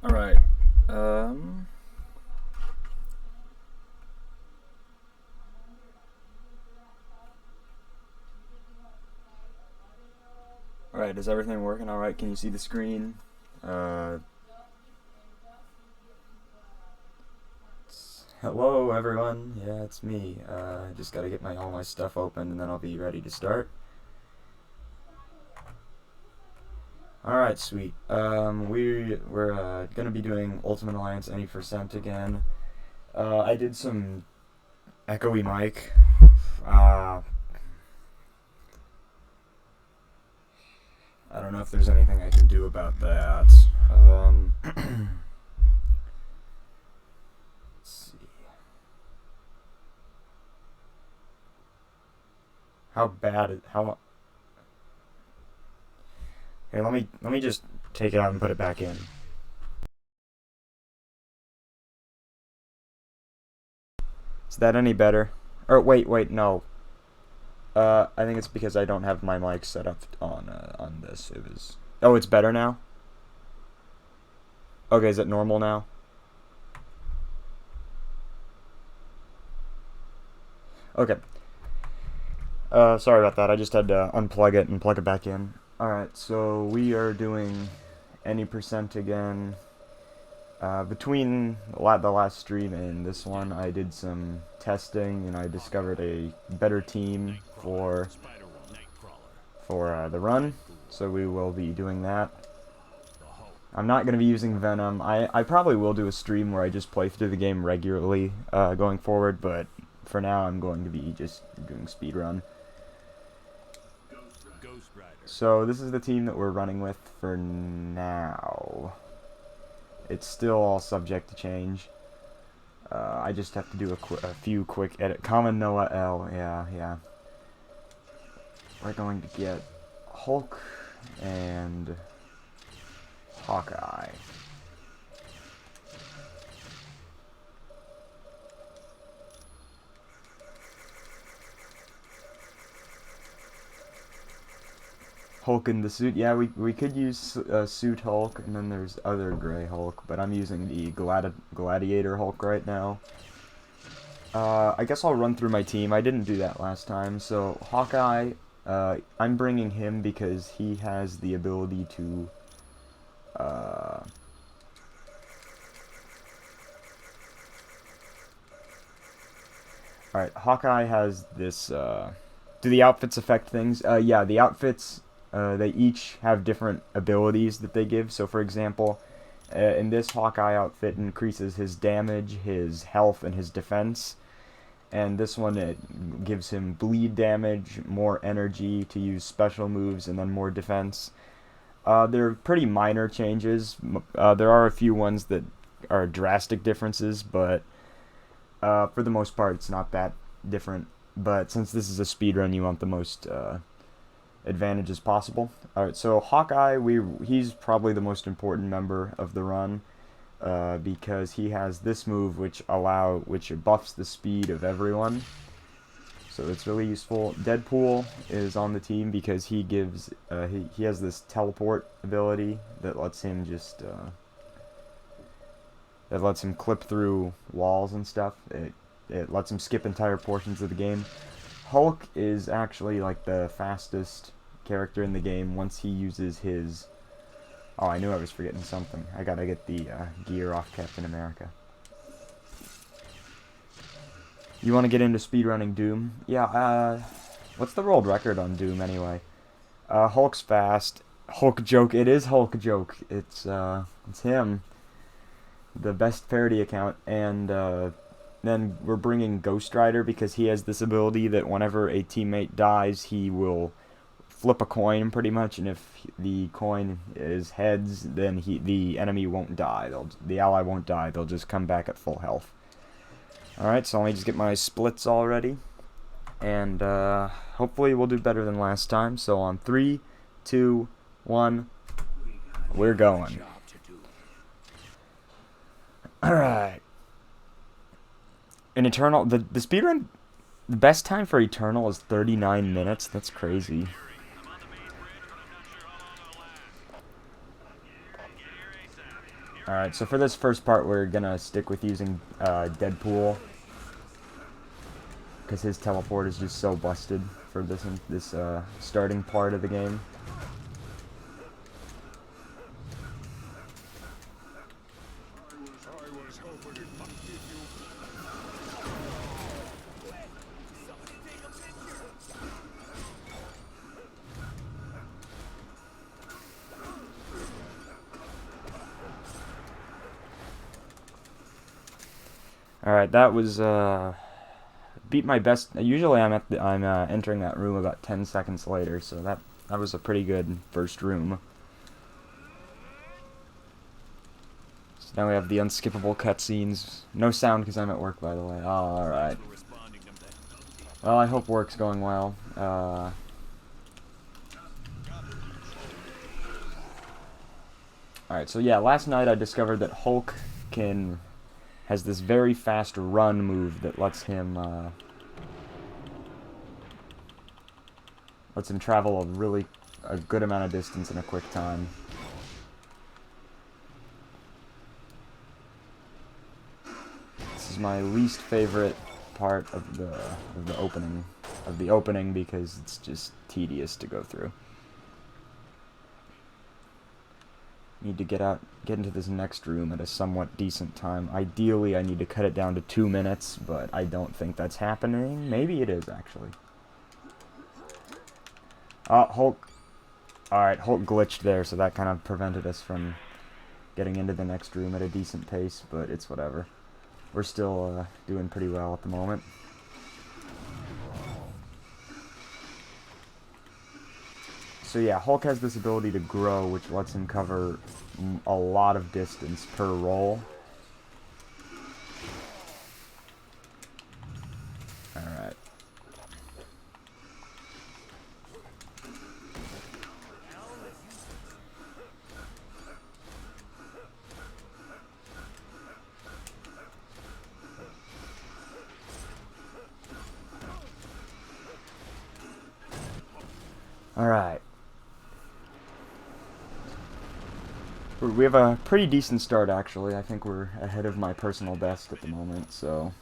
Alright. Um... Alright, is everything working alright? Can you see the screen? Hello everyone, yeah, it's me. Just gotta get all my stuff open and then I'll be ready to start. Alright, sweet. We're gonna be doing Ultimate Alliance Any Percent again. I did some echoey mic. I don't know if there's anything I can do about that. Let's see. How Here, let me just take it out and put it back in. Is that any better? Or wait, no. I think it's because I don't have my mic set up on this. Oh, it's better now? Okay, is it normal now? Okay. Sorry about that. I just had to unplug it and plug it back in. Alright, so we are doing Any Percent again. Between the last stream and this one, I did some testing and I discovered a better team for the run, so we will be doing that. I'm not going to be using Venom. I probably will do a stream where I just play through the game regularly going forward, but for now I'm going to be just doing speedrun. So this is the team that we're running with for now. It's still all subject to change. I just have to do a few quick edit. Common Noah L. Yeah. We're going to get Hulk and Hawkeye. Hulk in the suit. Yeah, we could use suit Hulk, and then there's other gray Hulk, but I'm using the Gladiator Hulk right now. I guess I'll run through my team. I didn't do that last time. So Hawkeye, I'm bringing him because he has the ability to Alright, Hawkeye has this, do the outfits affect things? Yeah, the outfits, they each have different abilities that they give. So, for example, in this Hawkeye outfit increases his damage, his health, and his defense. And this one, it gives him bleed damage, more energy to use special moves, and then more defense. They're pretty minor changes. There are a few ones that are drastic differences, but for the most part, it's not that different. But since this is a speedrun, you want the most advantages possible. Alright, so Hawkeye, he's probably the most important member of the run because he has this move which buffs the speed of everyone. So it's really useful. Deadpool is on the team because he gives he has this teleport ability that lets him just that lets him clip through walls and stuff. It lets him skip entire portions of the game. Hulk is actually like the fastest character in the game once he uses his... Oh, I knew I was forgetting something. I gotta get the gear off Captain America. You want to get into speedrunning Doom? Yeah, what's the world record on Doom anyway? Hulk's fast. Hulk joke. It is Hulk joke. It's him. The best parody account. And then we're bringing Ghost Rider because he has this ability that whenever a teammate dies, he will flip a coin pretty much, and if the coin is heads, then the enemy won't die. The ally won't die. They'll just come back at full health. Alright, so let me just get my splits all ready. And hopefully we'll do better than last time. So on 3, 2, 1, we're going. Alright. In Eternal, the speedrun, the best time for Eternal is 39 minutes. That's crazy. Alright, so for this first part, we're gonna stick with using Deadpool, because his teleport is just so busted for this starting part of the game. Alright, that was beat my best. Usually I'm entering that room about 10 seconds later, so that was a pretty good first room. So now we have the unskippable cutscenes. No sound because I'm at work, by the way. Oh, alright. Well, I hope work's going well. Alright, so yeah, last night I discovered that Hulk has this very fast run move that lets him travel a good amount of distance in a quick time. This is my least favorite part of the opening because it's just tedious to go through. Need to get into this next room at a somewhat decent time. Ideally, I need to cut it down to 2 minutes, but I don't think that's happening. Maybe it is, actually. Hulk. Alright, Hulk glitched there, so that kind of prevented us from getting into the next room at a decent pace, but it's whatever. We're still doing pretty well at the moment. So yeah, Hulk has this ability to grow, which lets him cover a lot of distance per roll. Alright. Alright. We have a pretty decent start, actually. I think we're ahead of my personal best at the moment, so...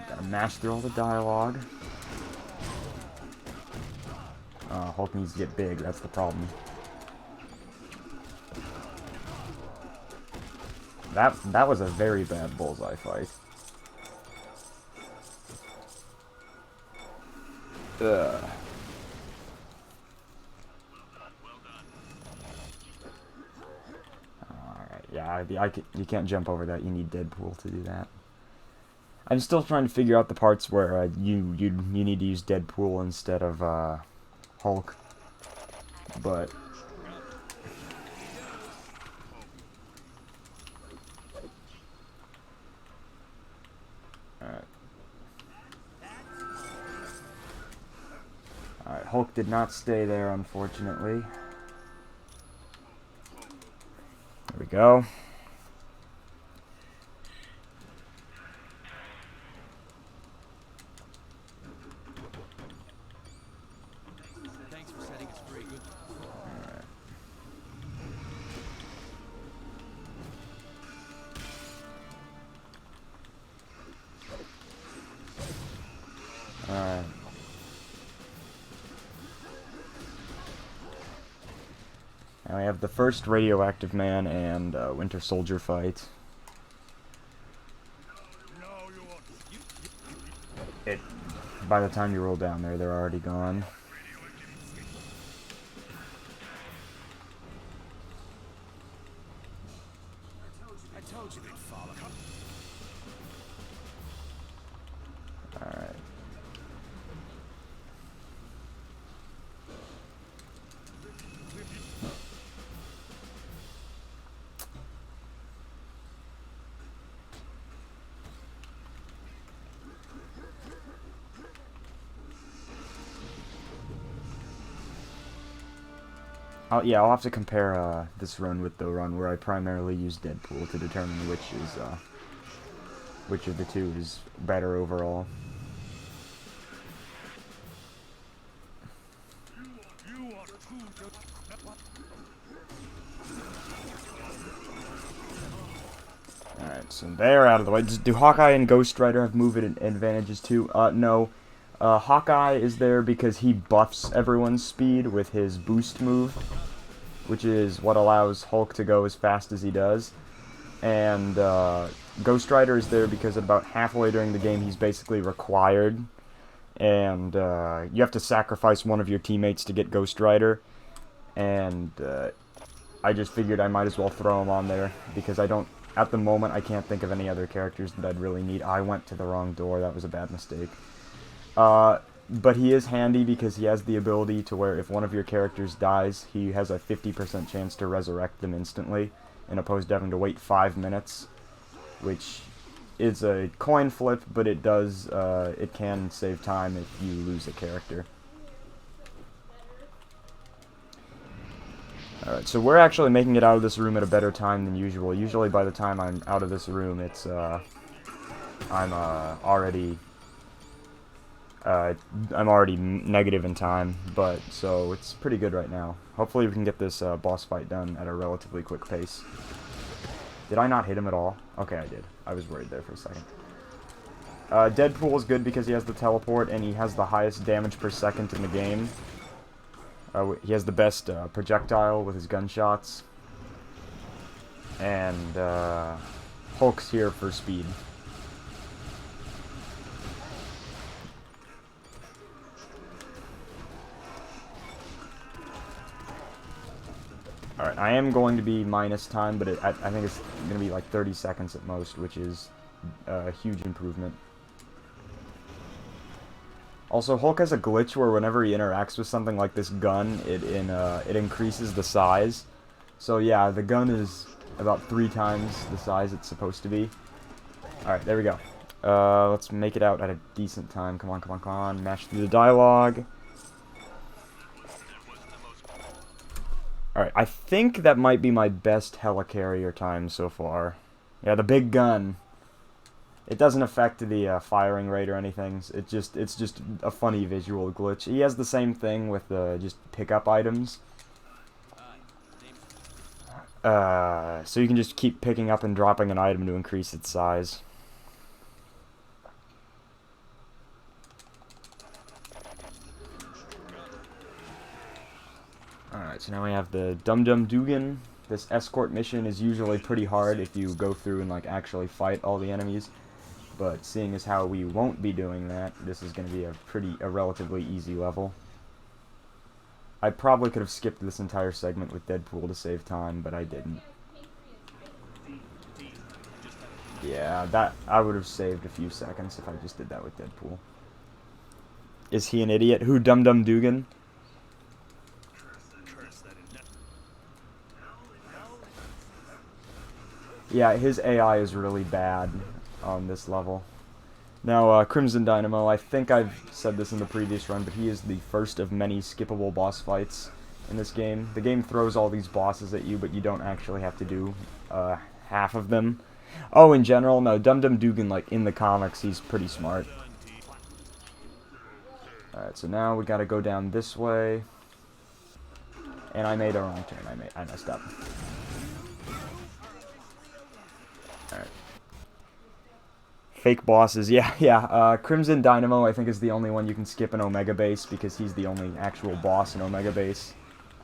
Gotta mash through all the dialogue. Hulk needs to get big, that's the problem. That was a very bad bullseye fight. Ugh. Alright, yeah, you can't jump over that. You need Deadpool to do that. I'm still trying to figure out the parts where you need to use Deadpool instead of Hulk, but Alright, Hulk did not stay there, unfortunately. There we go. Thanks for setting us free. Alright. Alright. Now we have the first Radioactive Man and Winter Soldier fight. By the time you roll down there, they're already gone. I told you they'd follow. Alright. I'll have to compare this run with the run where I primarily use Deadpool to determine which of the two is better overall. Alright, so they're out of the way. Do Hawkeye and Ghost Rider have movement advantages too? No. Hawkeye is there because he buffs everyone's speed with his boost move, which is what allows Hulk to go as fast as he does. And Ghost Rider is there because about halfway during the game he's basically required. And you have to sacrifice one of your teammates to get Ghost Rider. And I just figured I might as well throw him on there because I don't... At the moment, I can't think of any other characters that I'd really need. I went to the wrong door. That was a bad mistake. But he is handy because he has the ability to where if one of your characters dies, he has a 50% chance to resurrect them instantly, in opposed to having to wait 5 minutes, which is a coin flip, but it does, it can save time if you lose a character. Alright, so we're actually making it out of this room at a better time than usual. Usually by the time I'm out of this room, it's, I'm already negative in time, but, so it's pretty good right now. Hopefully we can get this boss fight done at a relatively quick pace. Did I not hit him at all? Okay, I did. I was worried there for a second. Deadpool is good because he has the teleport, and he has the highest damage per second in the game. He has the best projectile with his gunshots. And Hulk's here for speed. Alright, I am going to be minus time, but I think it's going to be like 30 seconds at most, which is a huge improvement. Also, Hulk has a glitch where whenever he interacts with something like this gun, it increases the size. So yeah, the gun is about 3 times the size it's supposed to be. Alright, there we go. Let's make it out at a decent time. Come on, come on, come on. Mash through the dialogue. Alright, I think that might be my best helicarrier time so far. Yeah, the big gun. It doesn't affect the firing rate or anything. It's just a funny visual glitch. He has the same thing with just pickup items. So you can just keep picking up and dropping an item to increase its size. Alright, so now we have the Dum Dum Dugan. This escort mission is usually pretty hard if you go through and like actually fight all the enemies. But seeing as how we won't be doing that, this is going to be a relatively easy level. I probably could have skipped this entire segment with Deadpool to save time, but I didn't. Yeah, that I would have saved a few seconds if I just did that with Deadpool. Is he an idiot? Who, Dum Dum Dugan? Yeah, his AI is really bad on this level. Now, Crimson Dynamo, I think I've said this in the previous run, but he is the first of many skippable boss fights in this game. The game throws all these bosses at you, but you don't actually have to do half of them. Oh, in general, no, Dum Dum Dugan, like, in the comics, he's pretty smart. Alright, so now we gotta go down this way. And I made a wrong turn. I messed up. Alright. Fake bosses, yeah. Crimson Dynamo, I think, is the only one you can skip in Omega Base, because he's the only actual boss in Omega Base,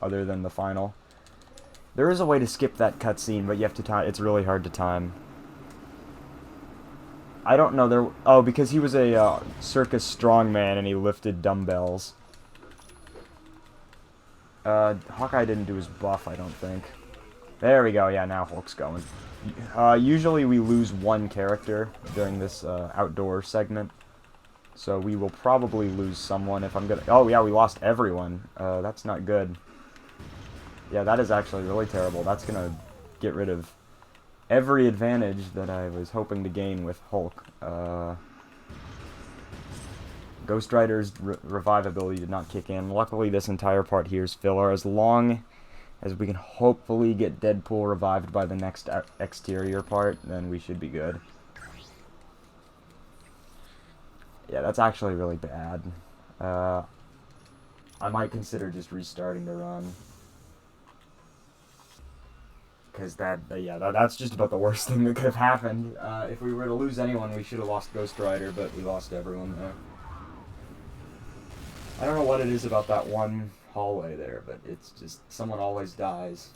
other than the final. There is a way to skip that cutscene, but you have to time. It's really hard to time. I don't know, oh, because he was a circus strongman and he lifted dumbbells. Hawkeye didn't do his buff, I don't think. There we go, yeah, now Hulk's going. Usually we lose one character during this outdoor segment, so we will probably lose someone if I'm gonna... Oh yeah, we lost everyone. That's not good. Yeah, that is actually really terrible. That's gonna get rid of every advantage that I was hoping to gain with Hulk. Ghost Rider's revive ability did not kick in. Luckily, this entire part here is filler. As long as we can hopefully get Deadpool revived by the next exterior part, then we should be good. Yeah, that's actually really bad. I might consider just restarting the run. Because that's just about the worst thing that could have happened. If we were to lose anyone, we should have lost Ghost Rider, but we lost everyone there. I don't know what it is about that one hallway there, but it's just, someone always dies.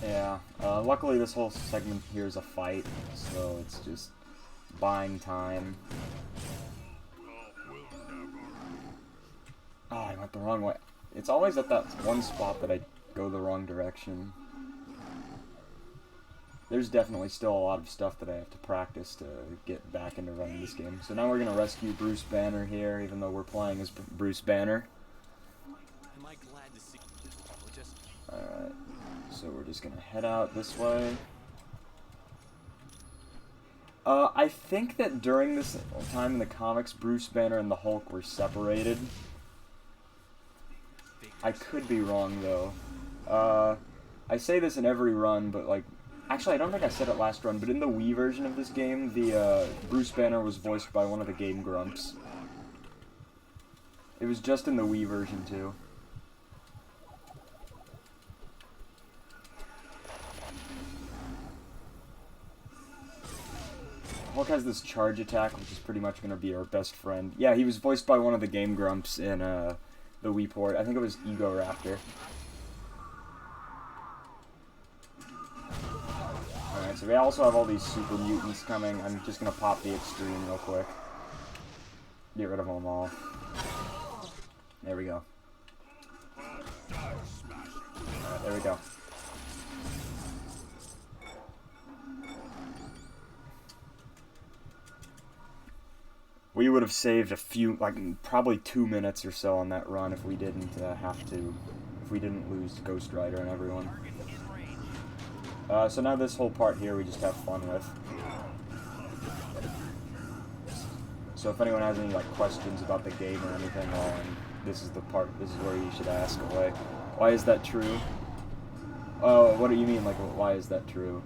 Yeah, luckily this whole segment here is a fight, so it's just buying time. Oh, I went the wrong way. It's always at that one spot that I go the wrong direction. There's definitely still a lot of stuff that I have to practice to get back into running this game. So now we're going to rescue Bruce Banner here, even though we're playing as Bruce Banner. Am I glad to see you? Alright, so we're just going to head out this way. I think that during this time in the comics, Bruce Banner and the Hulk were separated. I could be wrong, though. I say this in every run, but, like, actually, I don't think I said it last run, but in the Wii version of this game, the, Bruce Banner was voiced by one of the Game Grumps. It was just in the Wii version, too. Hulk has this charge attack, which is pretty much going to be our best friend. Yeah, he was voiced by one of the Game Grumps in, the Wii port. I think it was Ego Raptor. Alright, so we also have all these super mutants coming. I'm just gonna pop the extreme real quick. Get rid of them all. There we go. Alright, there we go. We would have saved a few, like, probably 2 minutes or so on that run if we didn't if we didn't lose Ghost Rider and everyone. So now this whole part here we just have fun with. So if anyone has any, like, questions about the game or anything, well, this is the part, this is where you should ask away. Why is that true? Oh, what do you mean, like, why is that true?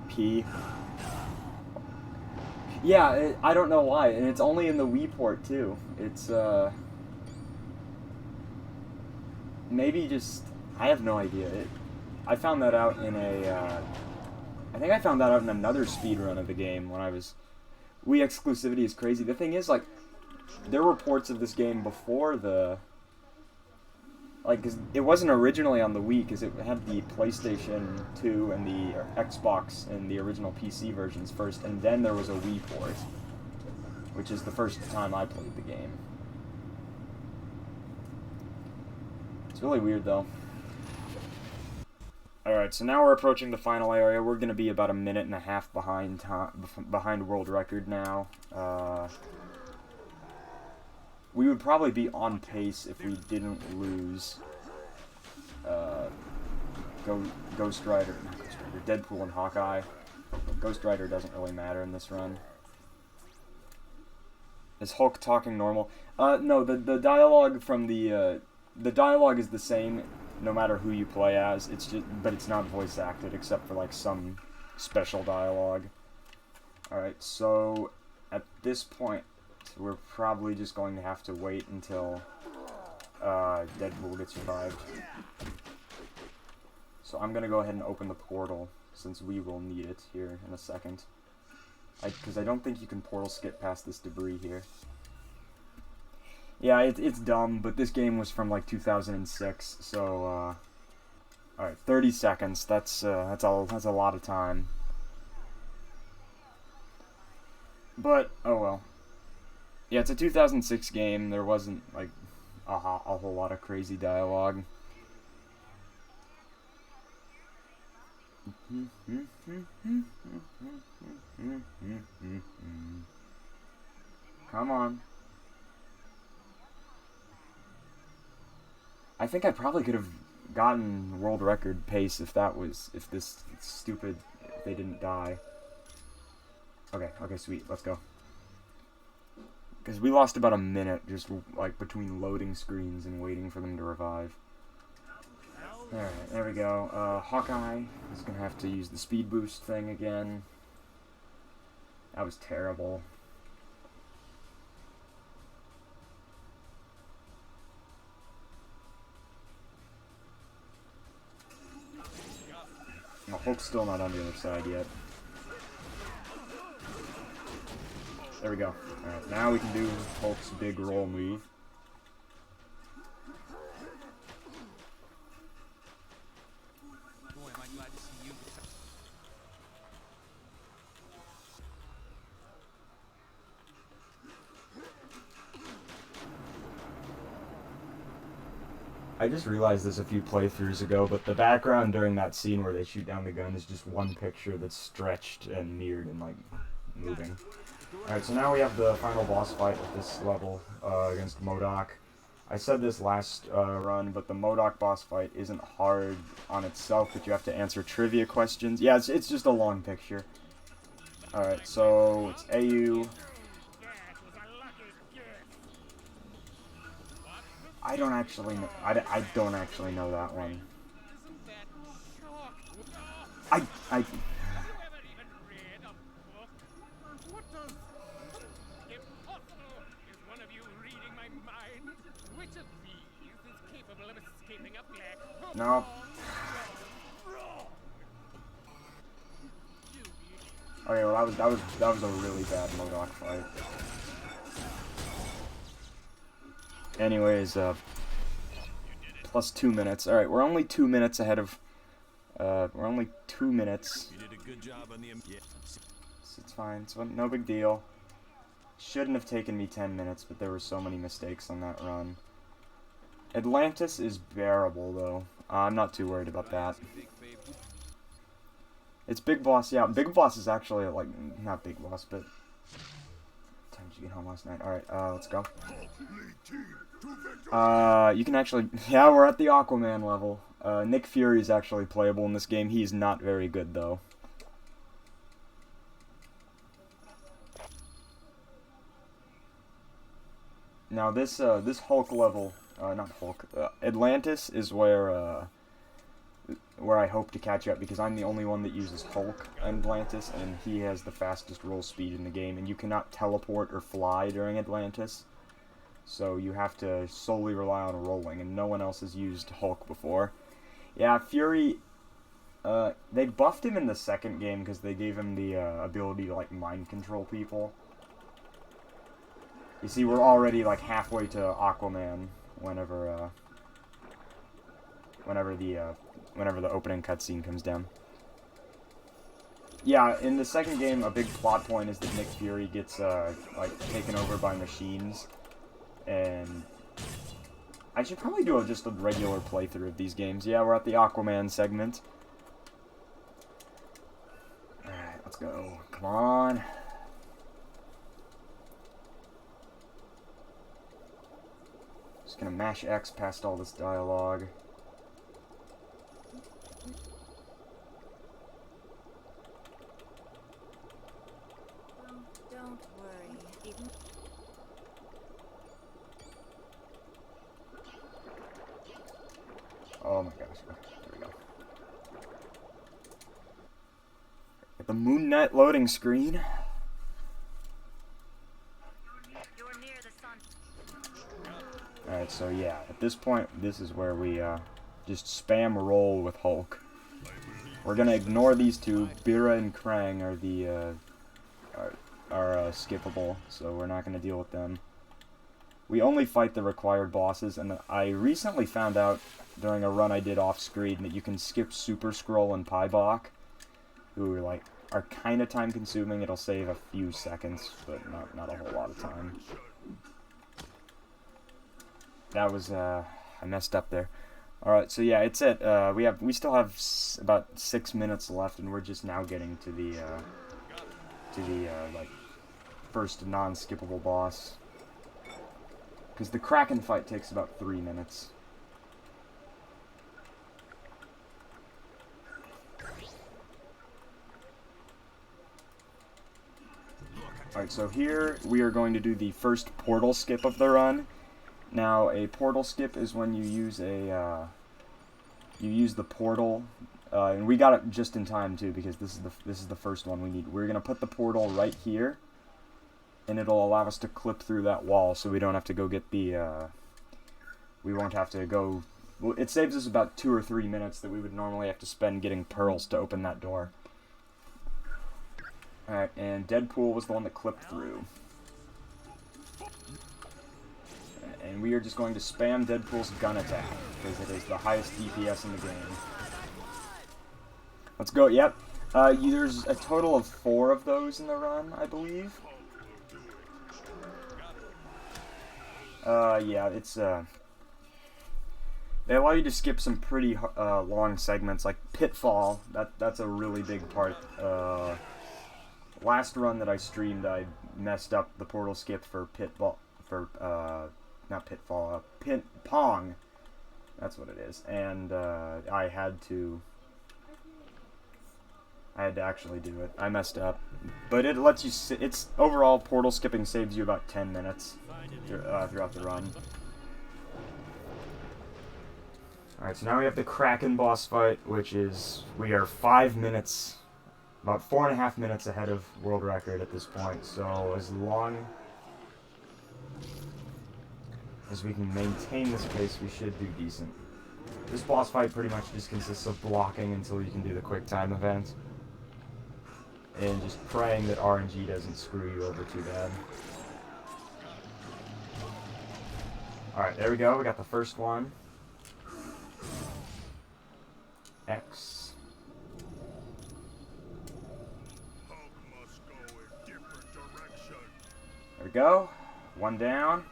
P. Yeah, I don't know why, and it's only in the Wii port, too. It's, maybe just, I have no idea. I found that out in I think I found that out in another speedrun of the game when I was, Wii exclusivity is crazy. The thing is, like, there were ports of this game before the, like, 'cause it wasn't originally on the Wii, because it had the PlayStation 2 and the Xbox and the original PC versions first, and then there was a Wii port, which is the first time I played the game. It's really weird, though. Alright, so now we're approaching the final area. We're going to be about 1.5 minutes behind world record now. We would probably be on pace if we didn't lose Ghost Rider, not Ghost Rider, Deadpool and Hawkeye. Ghost Rider doesn't really matter in this run. Is Hulk talking normal? No, the dialogue from the dialogue is the same no matter who you play as. It's just, but it's not voice acted except for, like, some special dialogue. Alright, so at this point, we're probably just going to have to wait until Deadpool gets revived. So I'm going to go ahead and open the portal, since we will need it here in a second. Because I don't think you can portal skip past this debris here. Yeah, it's dumb, but this game was from, like, 2006, so, alright, 30 seconds, that's a lot of time. But, oh well. Yeah, it's a 2006 game. There wasn't, like, a whole lot of crazy dialogue. Come on. I think I probably could have gotten world record pace if this stupid, if they didn't die. Okay, sweet, let's go. Because we lost about a minute just, like, between loading screens and waiting for them to revive. Alright, there we go. Hawkeye is going to have to use the speed boost thing again. That was terrible. No, Hulk's still not on the other side yet. There we go. Alright, now we can do Hulk's big roll move. Boy, am I glad to see you. I just realized this a few playthroughs ago, but the background during that scene where they shoot down the gun is just one picture that's stretched and mirrored and, like, moving. Alright, so now we have the final boss fight at this level against MODOK. I said this last run, but the MODOK boss fight isn't hard on itself, but you have to answer trivia questions. Yeah, it's just a long picture. Alright, so it's AU. I don't actually know. I don't actually know that one. I no. Okay, well that was a really bad MODOK fight. Anyways, plus 2 minutes. Alright, we're only 2 minutes ahead of, we're only 2 minutes. You did a good job on the It's fine, it's no big deal. Shouldn't have taken me 10 minutes, but there were so many mistakes on that run. Atlantis is bearable, though. I'm not too worried about that. It's Big Boss, yeah. Big Boss is actually, like, not Big Boss, but... What time did you get home last night? Alright, let's go. You can actually... Yeah, we're at the Aquaman level. Nick Fury is actually playable in this game. He's not very good, though. Now, this Hulk level... not Hulk. Atlantis is where I hope to catch up, because I'm the only one that uses Hulk in Atlantis, and he has the fastest roll speed in the game, and you cannot teleport or fly during Atlantis. So you have to solely rely on rolling, and no one else has used Hulk before. Yeah, Fury, they buffed him in the second game because they gave him the ability to, like, mind control people. You see, we're already, like, halfway to Aquaman whenever the opening cutscene comes down. Yeah, in the second game, a big plot point is that Nick Fury gets, like, taken over by machines. And I should probably do just a regular playthrough of these games. Yeah, we're at the Aquaman segment. Alright, let's go. Come on. Just gonna mash X past all this dialogue. Don't worry. Even Oh my gosh. There we go. Get the Moon Knight loading screen. you're near the sun. Alright, so yeah, at this point, this is where we just spam roll with Hulk. We're gonna ignore these two. Bira and Krang are the skippable, so we're not gonna deal with them. We only fight the required bosses, and I recently found out during a run I did off screen that you can skip Super Scroll and Paibok, who are kind of time consuming. It'll save a few seconds, but not a whole lot of time. That was I messed up there. All right, so yeah, it's it. We still have about 6 minutes left, and we're just now getting to the like first non-skippable boss. Because the Kraken fight takes about 3 minutes. Alright, so here we are going to do the first portal skip of the run. Now, a portal skip is when you use a, you use the portal, and we got it just in time too, because this is the first one we need. We're gonna put the portal right here, and it'll allow us to clip through that wall, so we don't have to go get the, we won't have to go, well, it saves us about 2 or 3 minutes that we would normally have to spend getting pearls to open that door. Alright, and Deadpool was the one that clipped through. And we are just going to spam Deadpool's gun attack, because it is the highest DPS in the game. Let's go, yep. There's a total of 4 of those in the run, I believe. Yeah, it's, they allow you to skip some pretty long segments, like Pitfall. That's a really big part. Last run that I streamed, I messed up the portal skip for Pitfall, not Pitfall, Pong. That's what it is. And I had to actually do it. I messed up. But it lets you, it's overall portal skipping saves you about 10 minutes throughout the run. Alright, so now we have the Kraken boss fight, which is, we are 5 minutes, about 4.5 minutes ahead of world record at this point, so as long as we can maintain this pace, we should do decent. This boss fight pretty much just consists of blocking until you can do the quick time event, and just praying that RNG doesn't screw you over too bad. Alright, there we go, we got the first one. X. There we go. One down.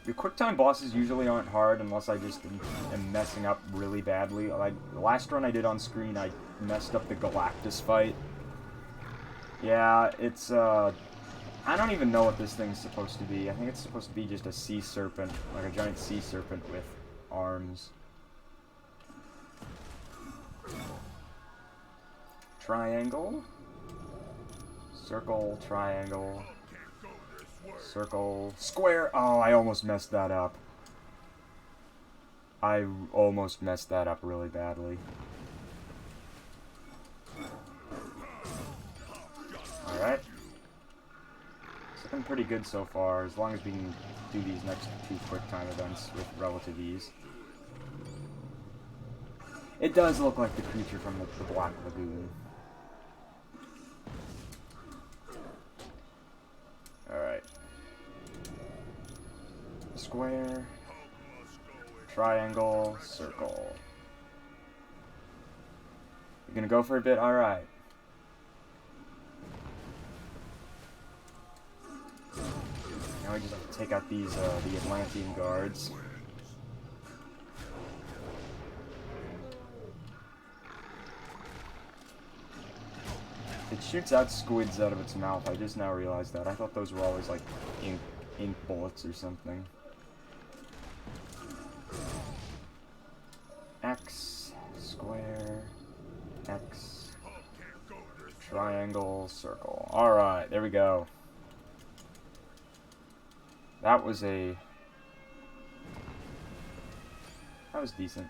The QuickTime bosses usually aren't hard unless I just am messing up really badly. Like, the last run I did on screen, I messed up the Galactus fight. Yeah, it's, I don't even know what this thing's supposed to be. I think it's supposed to be just a sea serpent, like a giant sea serpent with arms. Triangle. Circle, triangle. Circle, square. Oh, I almost messed that up. I almost messed that up really badly. Alright. Looking pretty good so far, as long as we can do these next 2 quick time events with relative ease. It does look like the creature from the Black Lagoon. Alright. Square, triangle, circle. You're gonna go for a bit? Alright. Now we just have to take out these, the Atlantean guards. It shoots out squids out of its mouth. I just now realized that. I thought those were always like ink bullets or something. X, square, X, triangle, circle. Alright, there we go. That was decent.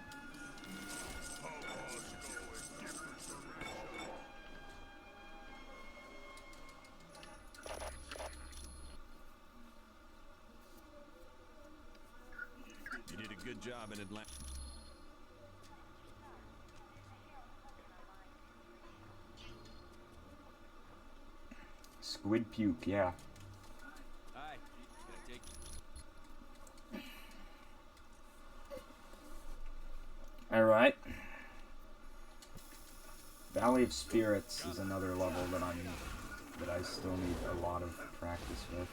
You did a good job in Atlanta. Squid puke, yeah. Hi. Can I take Alright. Valley of Spirits is another level that I still need a lot of practice with.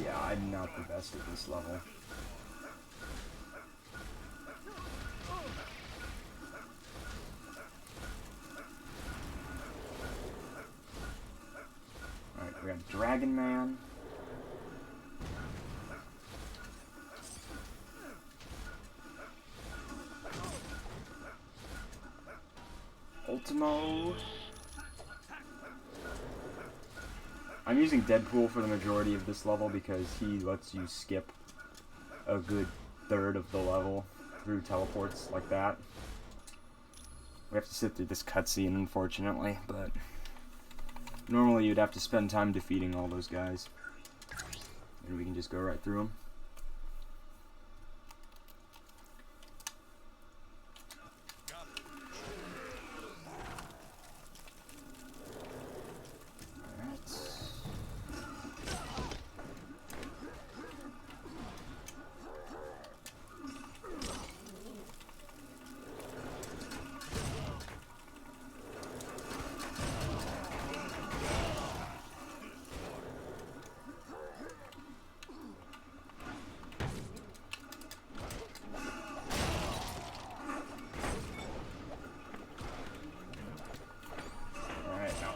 Yeah, I'm not the best at this level. Alright, we got Dragon Man. Ultimo. I'm using Deadpool for the majority of this level because he lets you skip a good third of the level through teleports like that. We have to sit through this cutscene, unfortunately, but normally you'd have to spend time defeating all those guys. And we can just go right through them.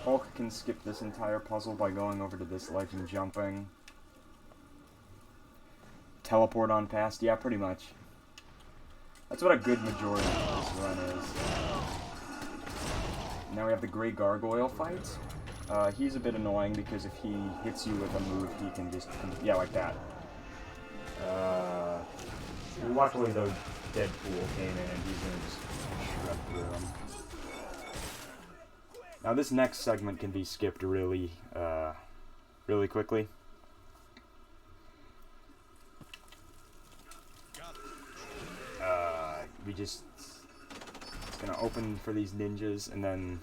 Hulk can skip this entire puzzle by going over to this ledge and jumping. Teleport on past, yeah, pretty much. That's what a good majority of this run is. Now we have the Grey Gargoyle fight. He's a bit annoying because if he hits you with a move, he can just, yeah, like that. Luckily though, Deadpool came in and he's gonna just shred through him. Now this next segment can be skipped really quickly. It's gonna open for these ninjas, and then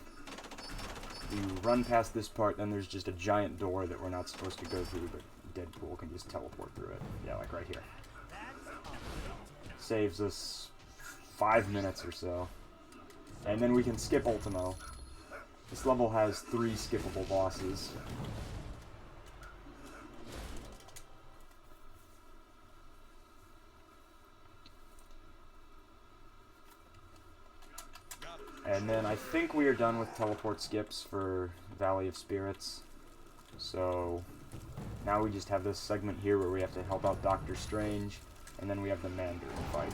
you run past this part, then there's just a giant door that we're not supposed to go through, but Deadpool can just teleport through it. Yeah, like right here. Saves us 5 minutes or so. And then we can skip Ultimo. This level has 3 skippable bosses. And then I think we are done with teleport skips for Valley of Spirits. So now we just have this segment here where we have to help out Doctor Strange, and then we have the Mandarin fight.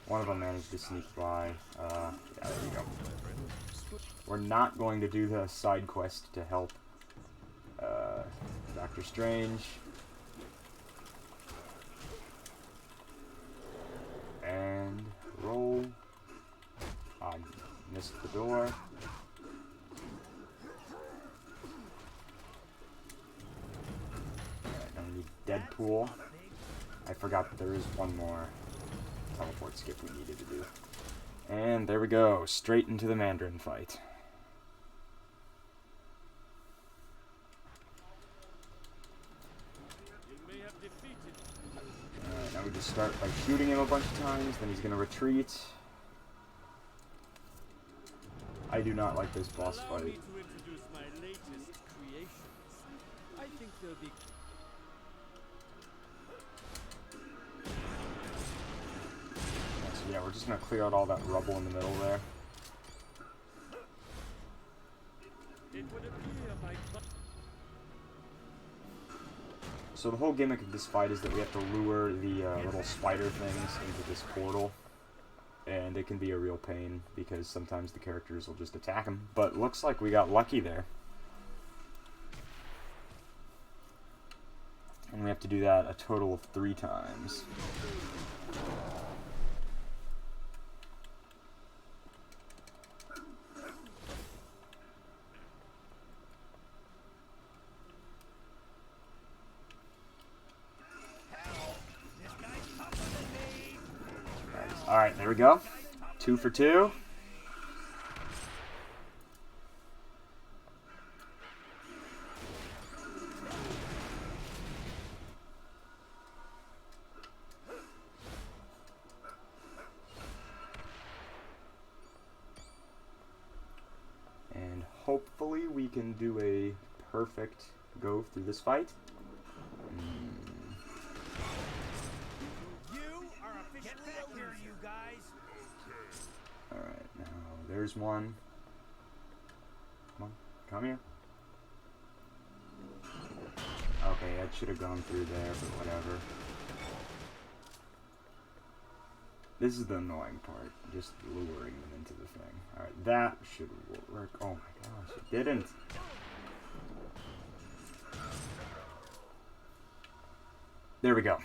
One of them managed to sneak by. Yeah, there we go. We're not going to do the side quest to help Doctor Strange. And roll. I missed the door. Alright, now we need Deadpool. I forgot that there is one more teleport skip we needed to do. And there we go, straight into the Mandarin fight. Alright, now we just start by shooting him a bunch of times, then he's gonna retreat. I do not like this boss Allow me fight. to introduce my latest creations. I think they'll be... So yeah, we're just gonna clear out all that rubble in the middle there. It would appear my... So the whole gimmick of this fight is that we have to lure the little spider things into this portal. And it can be a real pain because sometimes the characters will just attack them. But looks like we got lucky there. And we have to do that a total of 3 times. Alright, there we go. 2 for 2. And hopefully we can do a perfect go through this fight. Alright, now there's one. Come on, come here. Okay, that should have gone through there, but whatever. This is the annoying part, just luring them into the thing. Alright, that should work. Oh my gosh, it didn't. There we go.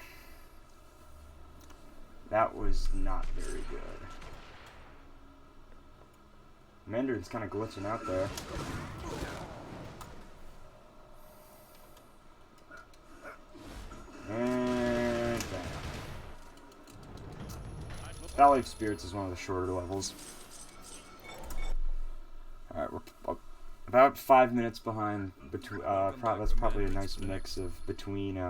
That was not very good. Mandarin's kind of glitching out there. And bam. Valley of Spirits is one of the shorter levels. Alright, we're about 5 minutes behind. That's probably a nice mix of between.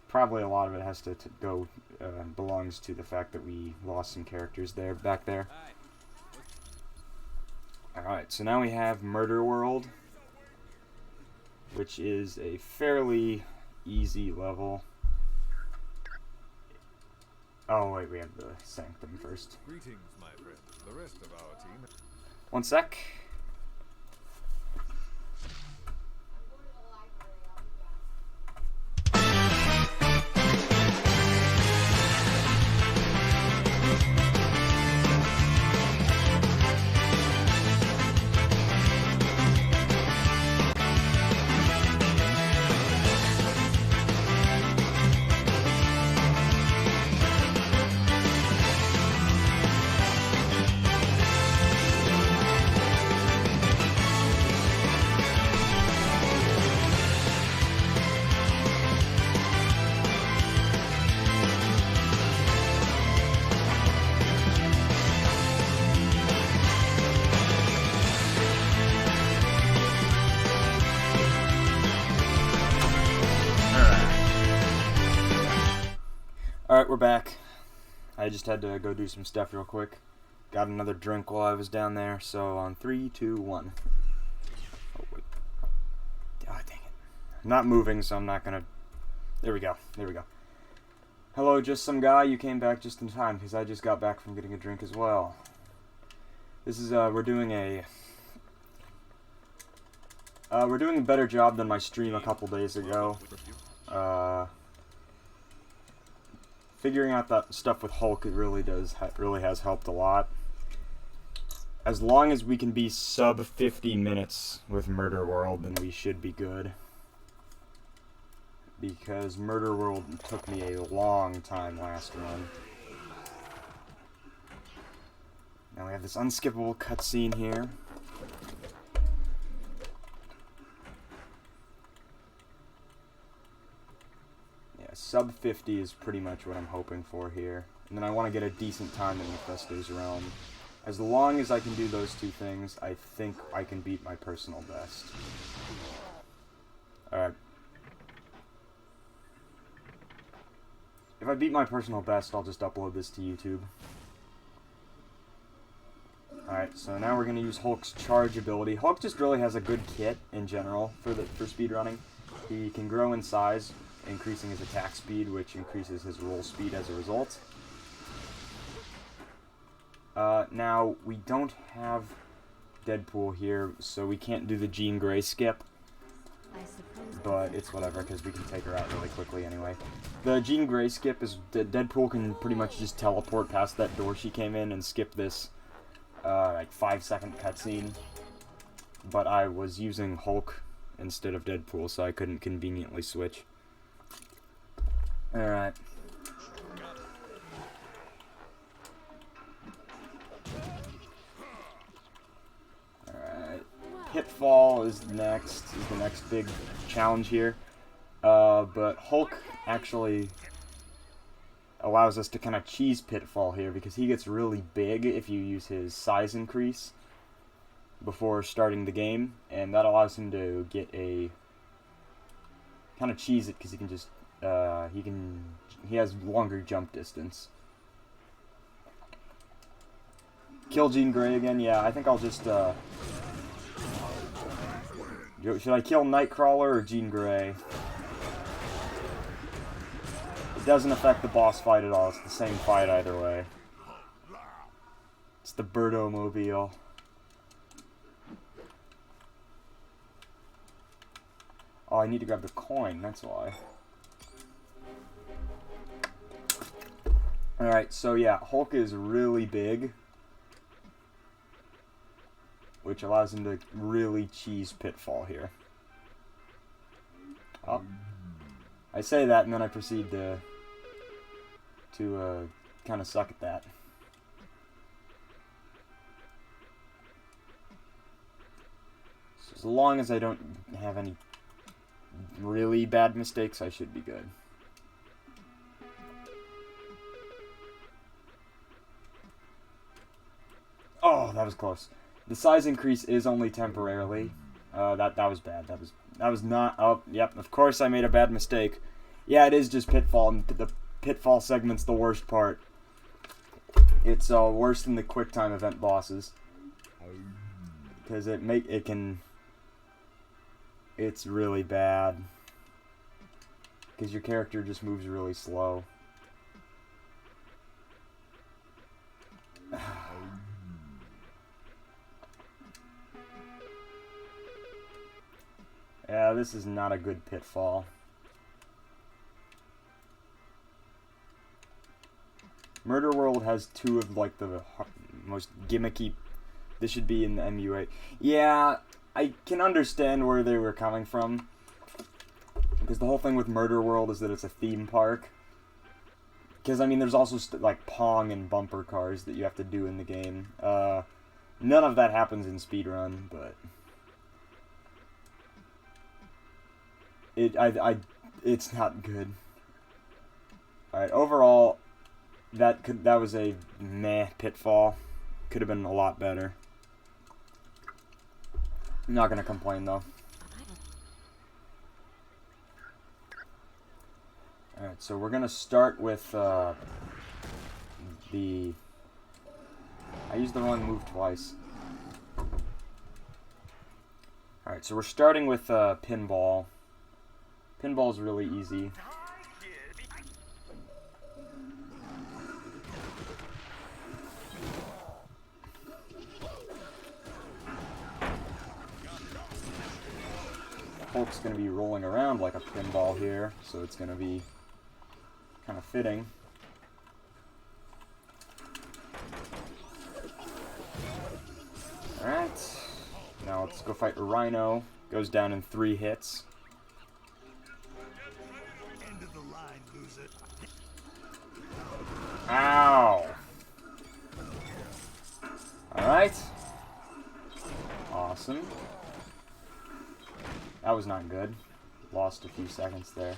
Probably a lot of it has to go belongs to the fact that we lost some characters back there. Alright, so now we have Murder World, which is a fairly easy level. Oh wait, we have the Sanctum first. Greetings, my friend. The rest of our team. One sec. Alright, we're back. I just had to go do some stuff real quick. Got another drink while I was down there, so on 3, 2, 1. Oh, wait. Ah, dang it. I'm not moving, so I'm not gonna... There we go. There we go. Hello, just some guy. You came back just in time, because I just got back from getting a drink as well. This is, we're doing a better job than my stream a couple days ago. Figuring out that stuff with Hulk, it really has helped a lot. As long as we can be sub 50 minutes with Murder World, then we should be good. Because Murder World took me a long time last run. Now we have this unskippable cutscene here. Sub 50 is pretty much what I'm hoping for here. And then I want to get a decent time in Mephisto's Realm. As long as I can do those two things, I think I can beat my personal best. Alright. If I beat my personal best, I'll just upload this to YouTube. Alright, so now we're going to use Hulk's charge ability. Hulk just really has a good kit in general for speedrunning. He can grow in size, increasing his attack speed, which increases his roll speed as a result. Now, we don't have Deadpool here, so we can't do the Jean Grey skip. But it's whatever, because we can take her out really quickly anyway. The Jean Grey skip is... Deadpool can pretty much just teleport past that door she came in and skip this, like, 5-second cutscene. But I was using Hulk instead of Deadpool, so I couldn't conveniently switch. Alright. Alright. Pitfall is the next big challenge here. But Hulk actually allows us to kind of cheese Pitfall here because he gets really big if you use his size increase before starting the game, and that allows him to get a kind of cheese it because he can just he has longer jump distance. Kill Jean Grey again? Yeah, I think I'll just should I kill Nightcrawler or Jean Grey? It doesn't affect the boss fight at all. It's the same fight either way. It's the Birdo-mobile. Oh, I need to grab the coin, that's why. Alright, so yeah, Hulk is really big, which allows him to really cheese Pitfall here. Oh. I say that, and then I proceed to kind of suck at that. So as long as I don't have any really bad mistakes, I should be good. Oh, that was close. The size increase is only temporarily. That was bad. That was not. Oh, yep. Of course, I made a bad mistake. Yeah, it is just Pitfall, and the Pitfall segment's the worst part. It's worse than the QuickTime event bosses because it's really bad because your character just moves really slow. Yeah, this is not a good Pitfall. Murder World has two of like the most gimmicky. This should be in the MUA. Yeah, I can understand where they were coming from, because the whole thing with Murder World is that it's a theme park. Because I mean, there's also like Pong and bumper cars that you have to do in the game. None of that happens in speedrun, but it's not good. All right, overall. That was a meh Pitfall. Could have been a lot better. I'm not gonna complain though. Alright, so we're gonna start with I used the wrong move twice. Alright, so we're starting with Pinball. Pinball's really easy. Hulk's going to be rolling around like a pinball here, so it's going to be kind of fitting. Alright, now let's go fight Rhino. Goes down in 3 hits. End of the line, loser. Ow! Alright. Awesome. That was not good. Lost a few seconds there.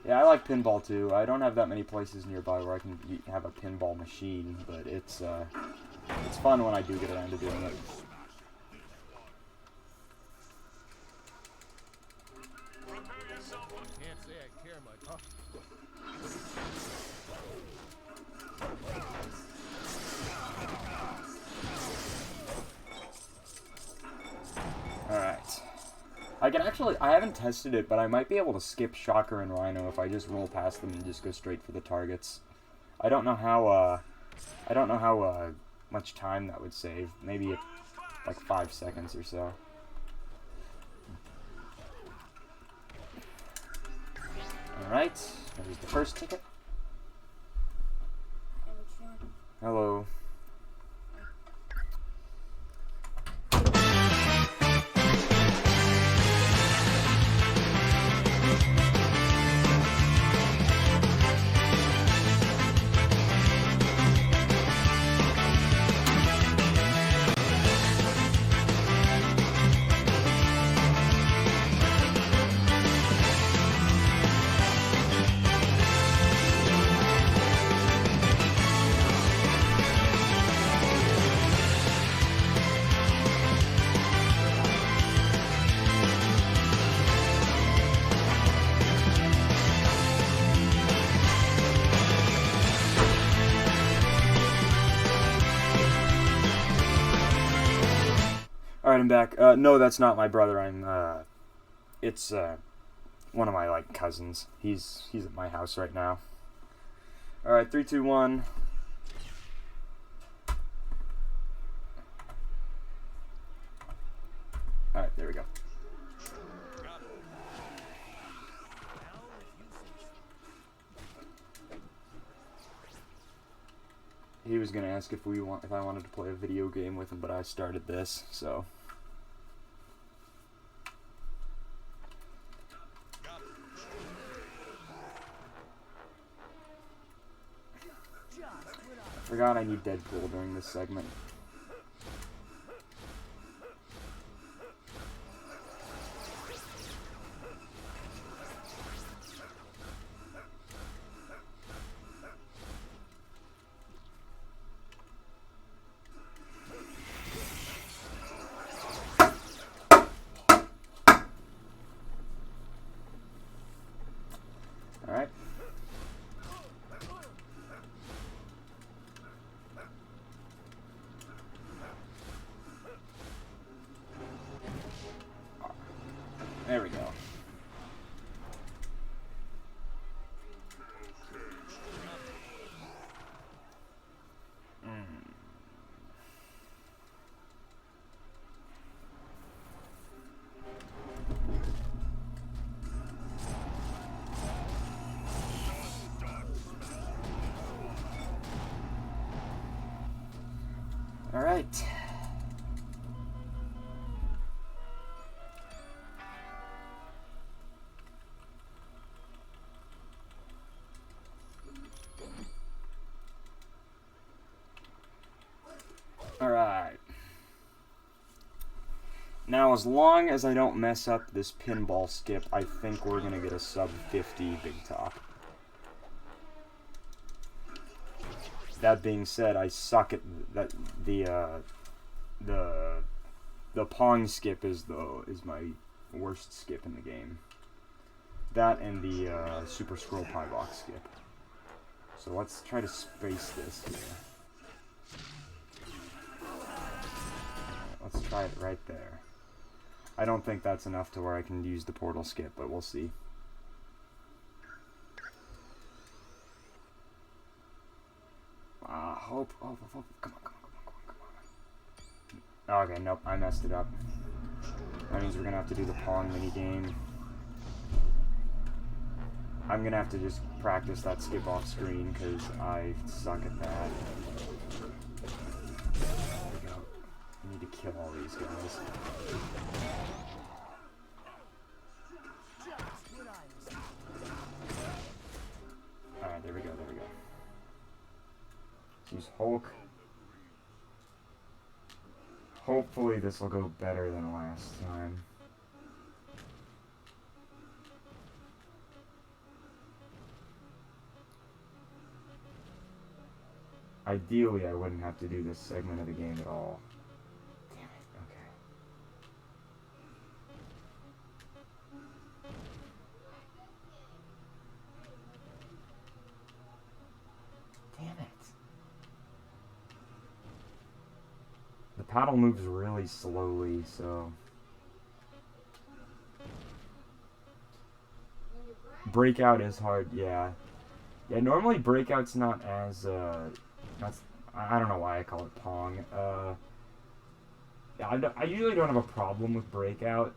Yeah, I like pinball too. I don't have that many places nearby where I can have a pinball machine, but it's fun when I do get around to doing it. Can't say I care much, huh? Alright. I haven't tested it, but I might be able to skip Shocker and Rhino if I just roll past them and just go straight for the targets. I don't know how much time that would save. Maybe like 5 seconds or so. Alright, there's the first ticket. Hello. Alright, I'm back. No, that's not my brother. It's one of my, like, cousins. He's at my house right now. Alright, 3, 2, 1. Alright, there we go. he was gonna ask if I wanted to play a video game with him, but I started this, so. I forgot I need Deadpool during this segment. Alright. There we go. All right. Alright. Now, as long as I don't mess up this pinball skip, I think we're going to get a sub 50 big top. That being said, I suck at that. The Pong skip is my worst skip in the game. That and the Super Scroll Pie Box skip. So let's try to space this here. Let's try it right there. I don't think that's enough to where I can use the portal skip, but we'll see. Hope. Come on. Okay, nope, I messed it up. That means we're gonna have to do the Pong mini game. I'm gonna have to just practice that skip off screen because I suck at that. There we go. I need to kill all these guys. Alright, there we go. Let's use Hulk. Hopefully this will go better than last time. Ideally, I wouldn't have to do this segment of the game at all. Damn it, okay. Damn it. The paddle moves really slowly, so... Breakout is hard, yeah. Yeah, normally Breakout's not as, I don't know why I call it Pong. I usually don't have a problem with Breakout.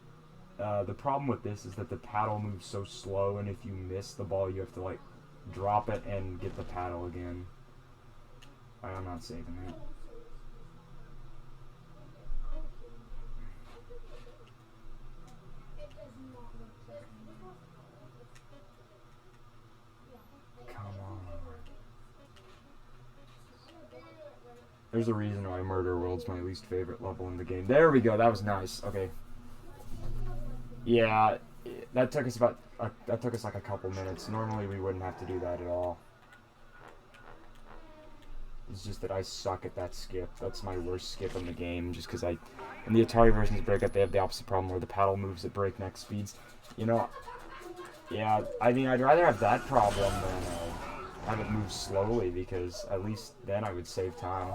The problem with this is that the paddle moves so slow, and if you miss the ball, you have to, like, drop it and get the paddle again. I'm not saving that. There's a reason why Murder World's my least favorite level in the game. There we go. That was nice. Okay. Yeah, that took us like a couple minutes. Normally we wouldn't have to do that at all. It's just that I suck at that skip. That's my worst skip in the game. Just because in the Atari versions of Breakout, they have the opposite problem where the paddle moves at breakneck speeds. You know, yeah. I mean, I'd rather have that problem than have it move slowly, because at least then I would save time.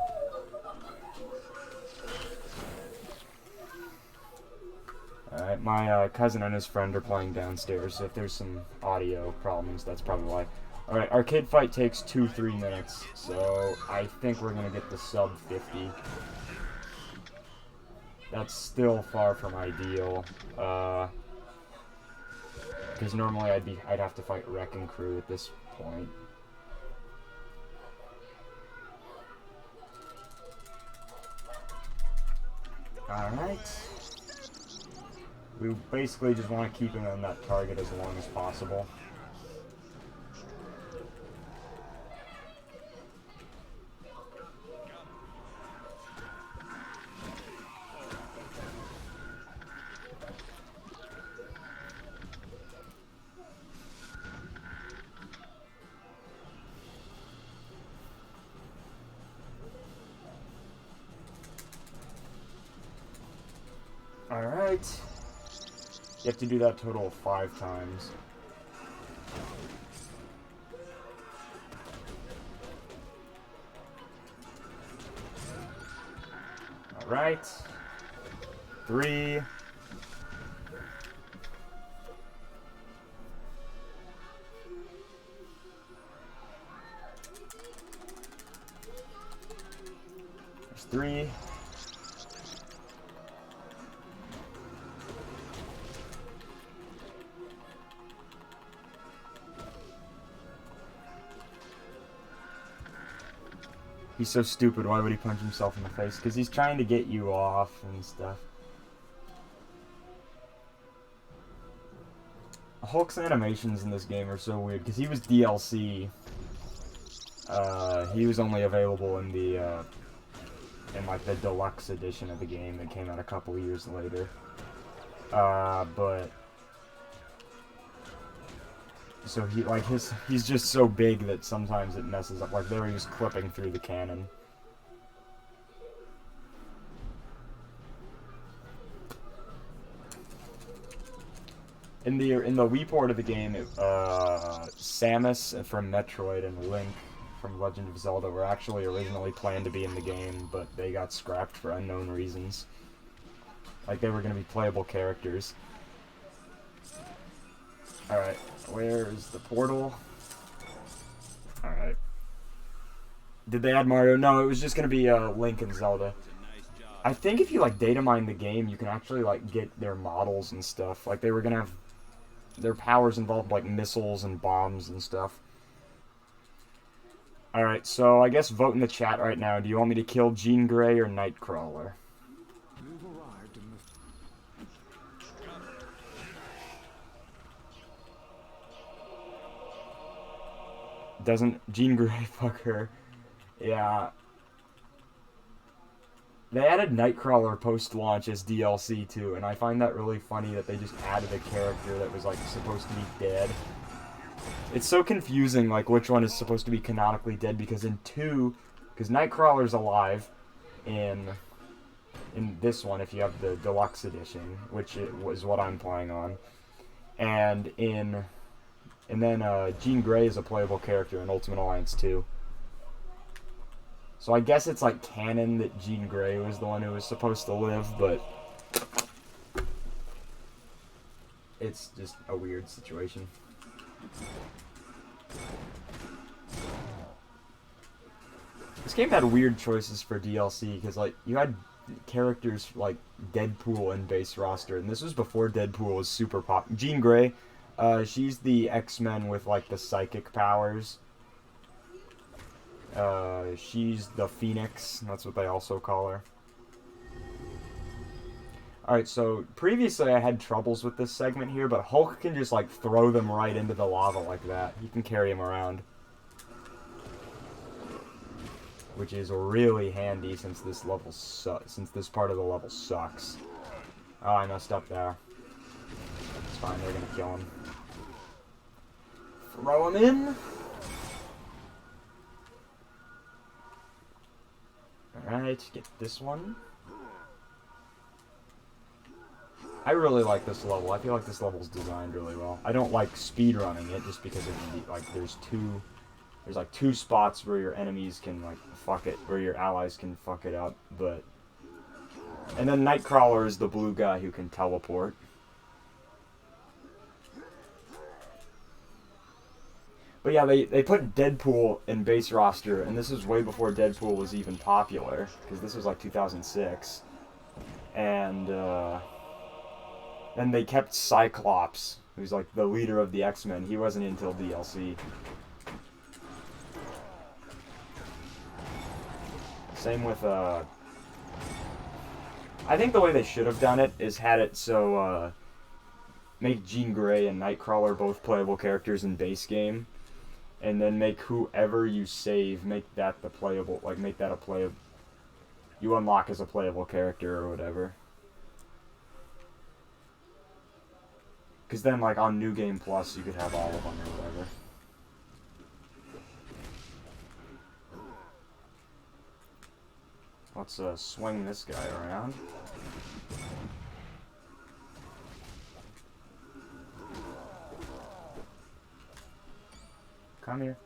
Alright, my cousin and his friend are playing downstairs, so if there's some audio problems, that's probably why. Alright, arcade fight takes 2-3 minutes, so I think we're gonna get the sub 50. That's still far from ideal, because normally I'd have to fight Wrecking Crew at this point. Alright. We basically just want to keep him on that target as long as possible. Alright. You have to do that total of 5 times. Alright. 3. There's 3. He's so stupid, why would he punch himself in the face? Because he's trying to get you off and stuff. Hulk's animations in this game are so weird, because he was DLC. He was only available in the, like, the deluxe edition of the game that came out a couple years later. But... So he, like, he's just so big that sometimes it messes up. Like, there he was clipping through the cannon. In the Wii port of the game, Samus from Metroid and Link from Legend of Zelda were actually originally planned to be in the game, but they got scrapped for unknown reasons. Like, they were going to be playable characters. Alright, where is the portal? Alright. Did they add Mario? No, it was just gonna be Link and Zelda. I think if you like data mine the game, you can actually like get their models and stuff. Like they were gonna have their powers involved like missiles and bombs and stuff. Alright, so I guess vote in the chat right now. Do you want me to kill Jean Grey or Nightcrawler? Doesn't Jean Grey fuck her? Yeah. They added Nightcrawler post-launch as DLC too, and I find that really funny that they just added a character that was like supposed to be dead. It's so confusing, like which one is supposed to be canonically dead, because in 2, because Nightcrawler's alive in this one if you have the deluxe edition, which was what I'm playing on, and then Jean Grey is a playable character in Ultimate Alliance 2. So I guess it's like canon that Jean Grey was the one who was supposed to live, but it's just a weird situation. This game had weird choices for DLC, because like you had characters like Deadpool in base roster, and this was before Deadpool was super pop. Jean Grey, she's the X-Men with like the psychic powers. She's the Phoenix, that's what they also call her. Alright, so previously I had troubles with this segment here, but Hulk can just like throw them right into the lava like that. You can carry him around, which is really handy since this level since this part of the level sucks. Oh, I messed up there. It's fine, they're gonna kill him. Throw him in. Alright, get this one. I really like this level. I feel like this level's designed really well. I don't like speedrunning it just because it can be, like, there's like two spots where your enemies can like fuck it, where your allies can fuck it up, but and then Nightcrawler is the blue guy who can teleport. But yeah, they put Deadpool in base roster, and this was way before Deadpool was even popular, because this was like 2006. And then they kept Cyclops, who's like the leader of the X-Men. He wasn't until DLC. Same with I think the way they should have done it is had it so, make Jean Grey and Nightcrawler both playable characters in base game, and then make whoever you save, make that the playable, like, make that a playable, you unlock as a playable character or whatever. Because then, like, on New Game Plus, you could have all of them or whatever. Let's swing this guy around. Come here.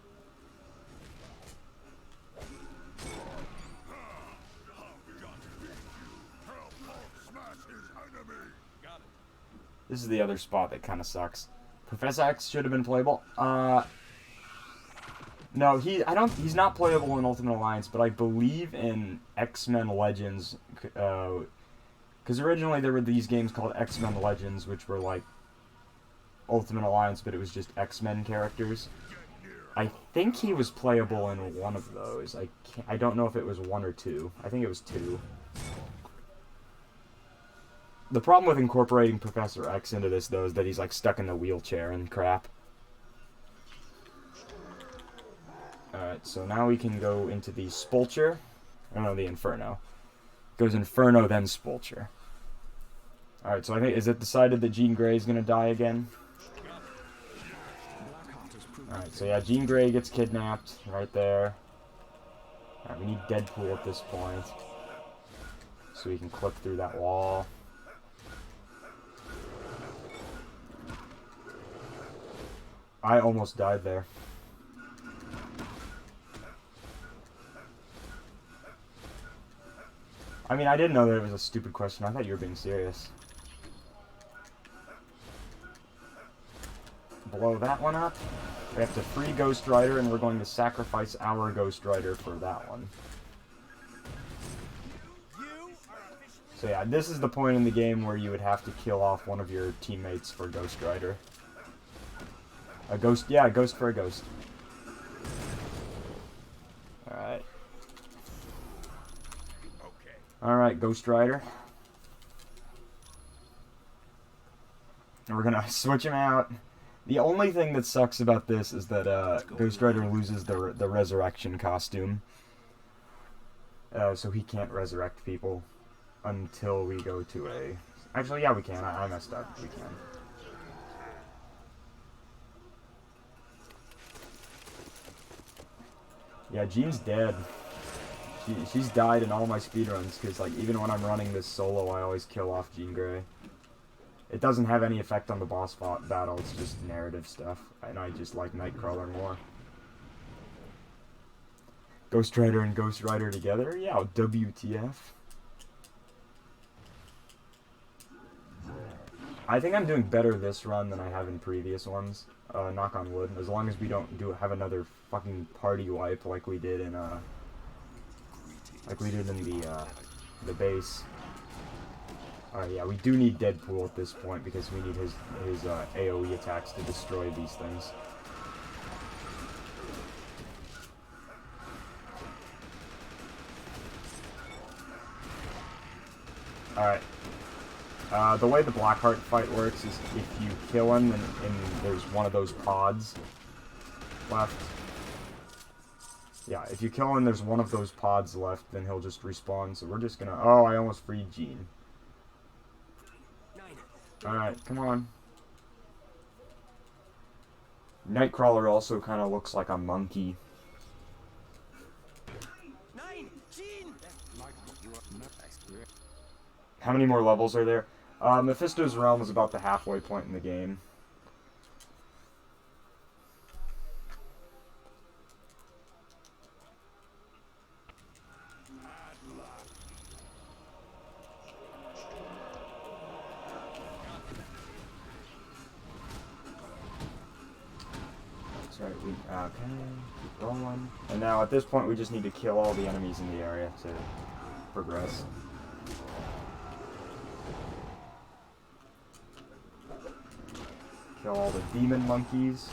This is the other spot that kind of sucks. Professor X should have been playable. No, he's not playable in Ultimate Alliance, but I believe in X-Men Legends, because originally there were these games called X-Men Legends, which were like Ultimate Alliance, but it was just X-Men characters. I think he was playable in one of those. I don't know if it was 1 or 2. I think it was 2. The problem with incorporating Professor X into this, though, is that he's like stuck in the wheelchair and crap. Alright, so now we can go into the Spulcher. Oh no, the Inferno. Goes Inferno, then Spulcher. Alright, so I think, is it decided that Jean Grey is going to die again? Alright, so yeah, Jean Grey gets kidnapped right there. Alright, we need Deadpool at this point. So we can clip through that wall. I almost died there. I mean, I didn't know that it was a stupid question. I thought you were being serious. Blow that one up. We have to free Ghost Rider, and we're going to sacrifice our Ghost Rider for that one. So yeah, this is the point in the game where you would have to kill off one of your teammates for Ghost Rider. A ghost, yeah, a ghost for a ghost. Alright. Alright, Ghost Rider. And we're gonna switch him out. The only thing that sucks about this is that Ghost Rider loses the resurrection costume. So he can't resurrect people until we go to a... Actually, yeah, we can. I messed up. We can. Yeah, Jean's dead. She's died in all my speedruns, because like, even when I'm running this solo, I always kill off Jean Grey. It doesn't have any effect on the boss battle, it's just narrative stuff, and I just like Nightcrawler more. Ghost Rider and Ghost Rider together? Yeah, WTF. I think I'm doing better this run than I have in previous ones. Knock on wood. As long as we don't have another fucking party wipe like we did in the base. Alright, yeah, we do need Deadpool at this point because we need his AoE attacks to destroy these things. Alright. The way the Blackheart fight works is if you kill him and there's one of those pods left. Yeah, if you kill him, there's one of those pods left, then he'll just respawn. So we're just gonna... Oh, I almost freed Jean. Alright, come on. Nightcrawler also kind of looks like a monkey. How many more levels are there? Mephisto's Realm is about the halfway point in the game. That's right, okay, keep rolling. And now at this point we just need to kill all the enemies in the area to progress. Kill all the demon monkeys,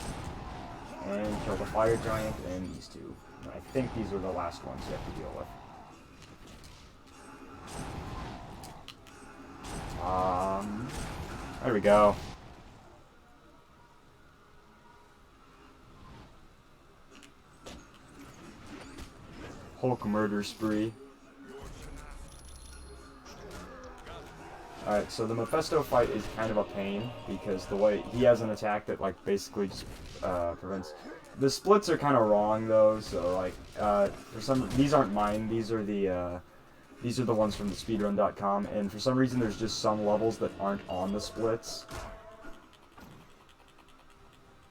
and kill the fire giant, and these two. And I think these are the last ones you have to deal with. There we go. Hulk murder spree. Alright, so the Mephisto fight is kind of a pain, because the way he has an attack that, like, basically just, prevents... The splits are kind of wrong, though, so, like, for some... These aren't mine, these are the ones from the speedrun.com, and for some reason there's just some levels that aren't on the splits.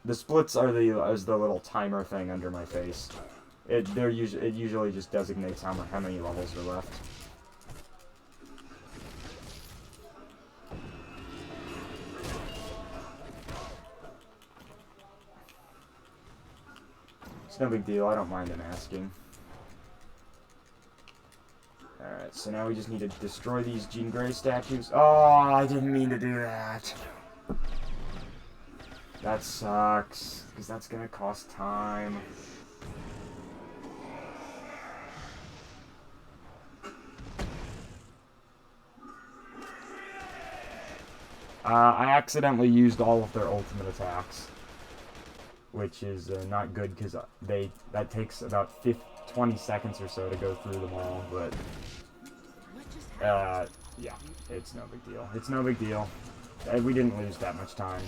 The splits are the little timer thing under my face. It usually just designates how many levels are left. It's no big deal, I don't mind him asking. Alright, so now we just need to destroy these Jean Grey statues. Oh, I didn't mean to do that. That sucks, because that's gonna cost time. I accidentally used all of their ultimate attacks, which is not good because that takes about 20 seconds or so to go through them all. But yeah, it's no big deal. It's no big deal. We didn't lose that much time.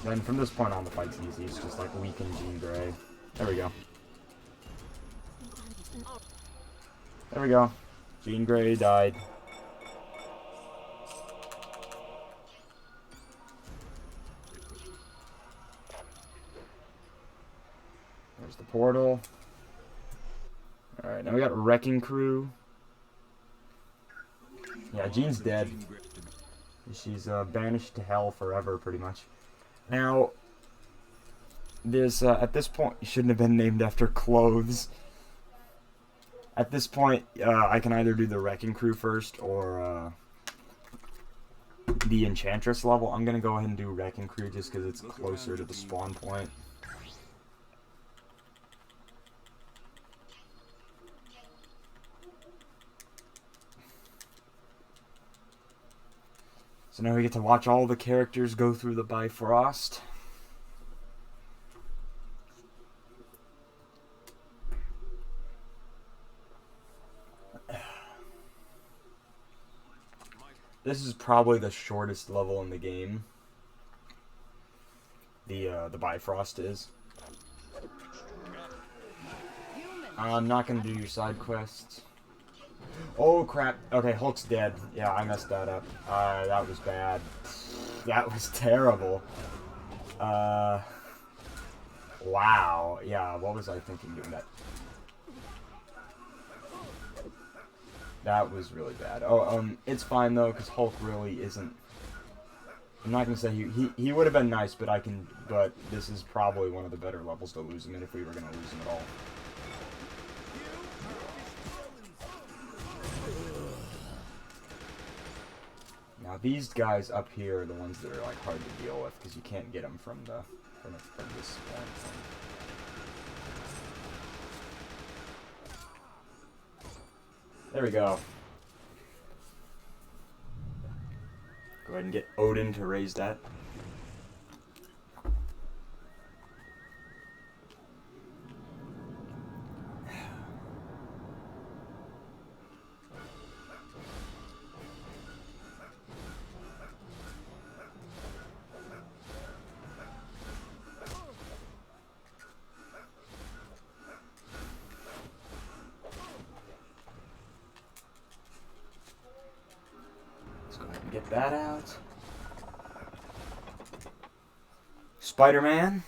Then from this point on, the fight's easy. It's just like weaken Jean Grey. There we go. There we go. Jean Grey died. There's the portal. Alright, now we got Wrecking Crew. Yeah, Jean's dead. She's banished to hell forever, pretty much. Now, this, at this point, shouldn't have been named after clothes. At this point, I can either do the Wrecking Crew first, or, the Enchantress level. I'm gonna go ahead and do Wrecking Crew just because it's closer to the spawn point. So now we get to watch all the characters go through the Bifrost. This is probably the shortest level in the game. The Bifrost is. I'm not gonna do your side quests. Oh crap. Okay, Hulk's dead. Yeah, I messed that up. That was bad. That was terrible. Wow. Yeah, what was I thinking doing that? That was really bad. Oh, it's fine though, because Hulk really isn't... I'm not gonna say he would have been nice, but but this is probably one of the better levels to lose him in if we were gonna lose him at all. Now these guys up here are the ones that are like hard to deal with because you can't get them from this spawn point. There we go. Go ahead and get Odin to raise that. Get that out. Spider-Man.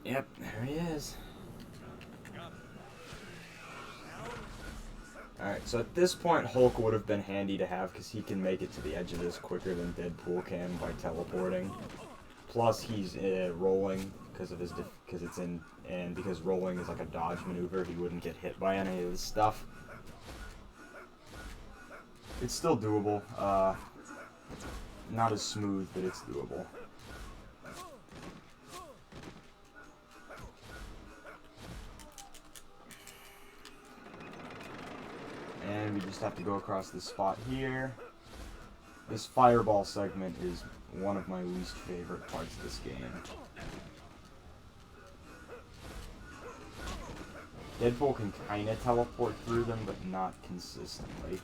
Yep, there he is. Alright, so at this point Hulk would have been handy to have because he can make it to the edge of this quicker than Deadpool can by teleporting. Plus, he's rolling because because rolling is like a dodge maneuver, he wouldn't get hit by any of this stuff. It's still doable. not as smooth, but it's doable. And we just have to go across this spot here. This fireball segment is one of my least favorite parts of this game. Deadpool can kinda teleport through them, but not consistently.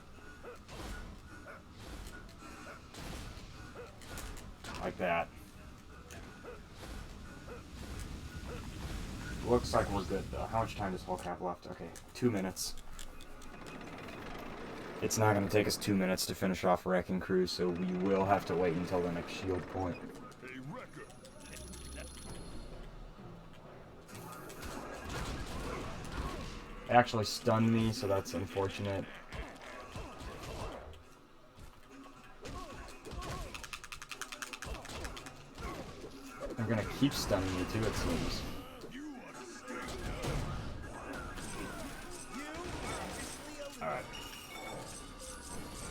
Like that. Looks like we're good though. How much time does Hulk have left? Okay, 2 minutes. It's not going to take us 2 minutes to finish off Wrecking Crew, so we will have to wait until the next shield point. It actually stunned me, so that's unfortunate. They're going to keep stunning me too, it seems. Alright.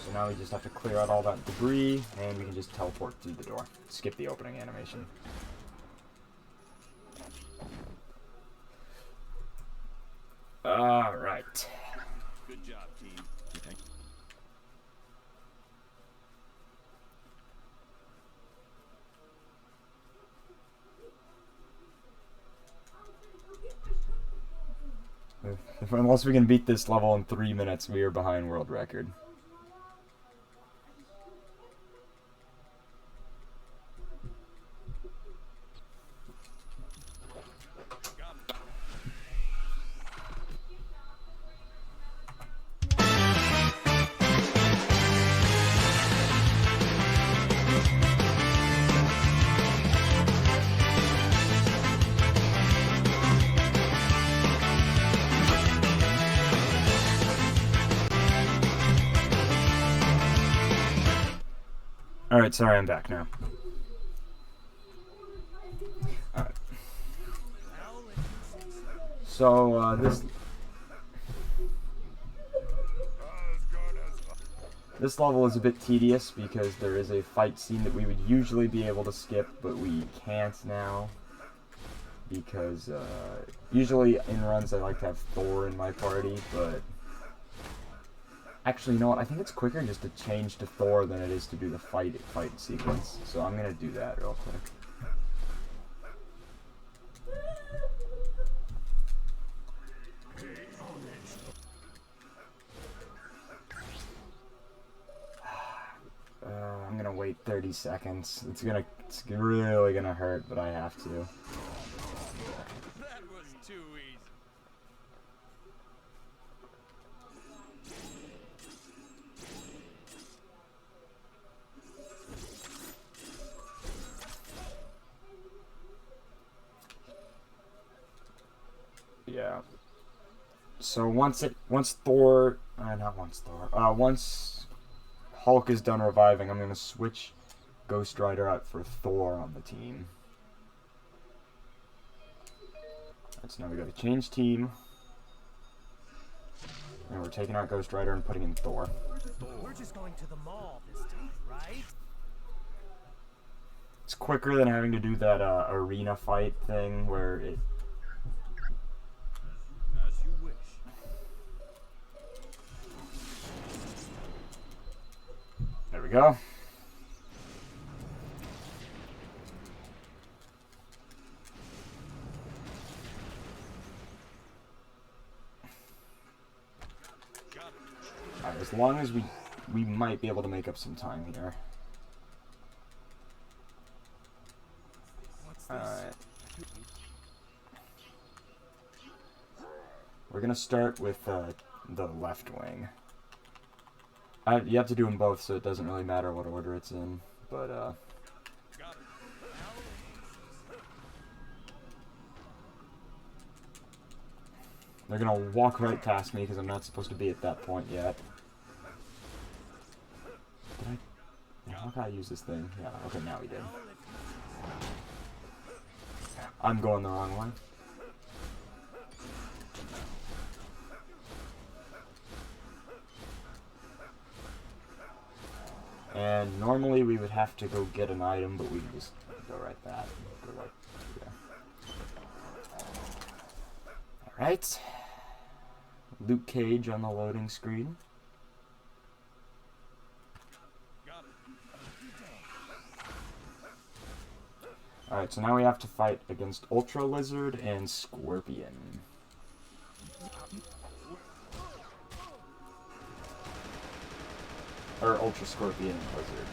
So now we just have to clear out all that debris, and we can just teleport through the door. Skip the opening animation. Alright. Good job, team. Unless we can beat this level in 3 minutes, we are behind world record. Alright, sorry, I'm back now. Alright. So, this level is a bit tedious because there is a fight scene that we would usually be able to skip, but we can't now. Because, usually in runs I like to have Thor in my party, but... Actually, you know what? I think it's quicker just to change to Thor than it is to do the fight sequence. So I'm gonna do that real quick. I'm gonna wait 30 seconds. It's really gonna hurt, but I have to. That was too easy. Yeah. So once Hulk is done reviving, I'm gonna switch Ghost Rider out for Thor on the team. Alright, so now we gotta change team. And we're taking out Ghost Rider and putting in Thor. We're just going to the mall this time, right? It's quicker than having to do that arena fight thing where it... As you wish. There we go. Alright, as long as we might be able to make up some time here. Alright. We're gonna start with the left wing. You have to do them both, so it doesn't really matter what order it's in, but they're gonna walk right past me because I'm not supposed to be at that point yet. Did Hawkeye use this thing? Yeah, okay, now he did. I'm going the wrong way. And Normally we would have to go get an item, but we can just go right that. Go right there. Alright. Luke Cage on the loading screen. Alright, so now we have to fight against Ultra Lizard and Scorpion. Or Ultra Scorpion and Lizard.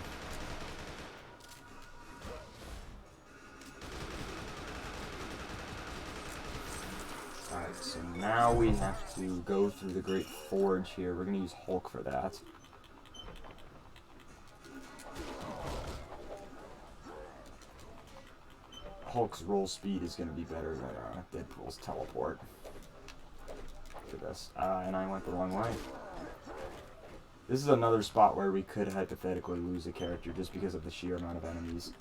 Alright, so now we have to go through the Great Forge here. We're going to use Hulk for that. Hulk's roll speed is going to be better than Deadpool's teleport for this. And I went the wrong way. This is another spot where we could hypothetically lose a character just because of the sheer amount of enemies.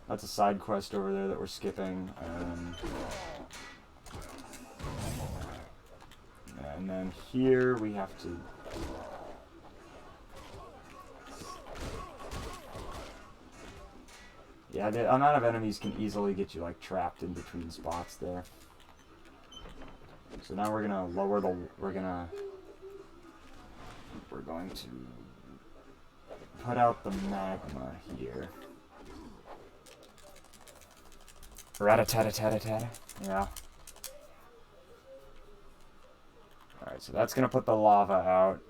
That's a side quest over there that we're skipping. And then here we have to... Yeah, the amount of enemies can easily get you, like, trapped in between spots there. So now we're gonna lower the... We're going to put out the magma here. Rat-a-tat-a-tat-a-tat. Yeah. Alright, so that's gonna put the lava out.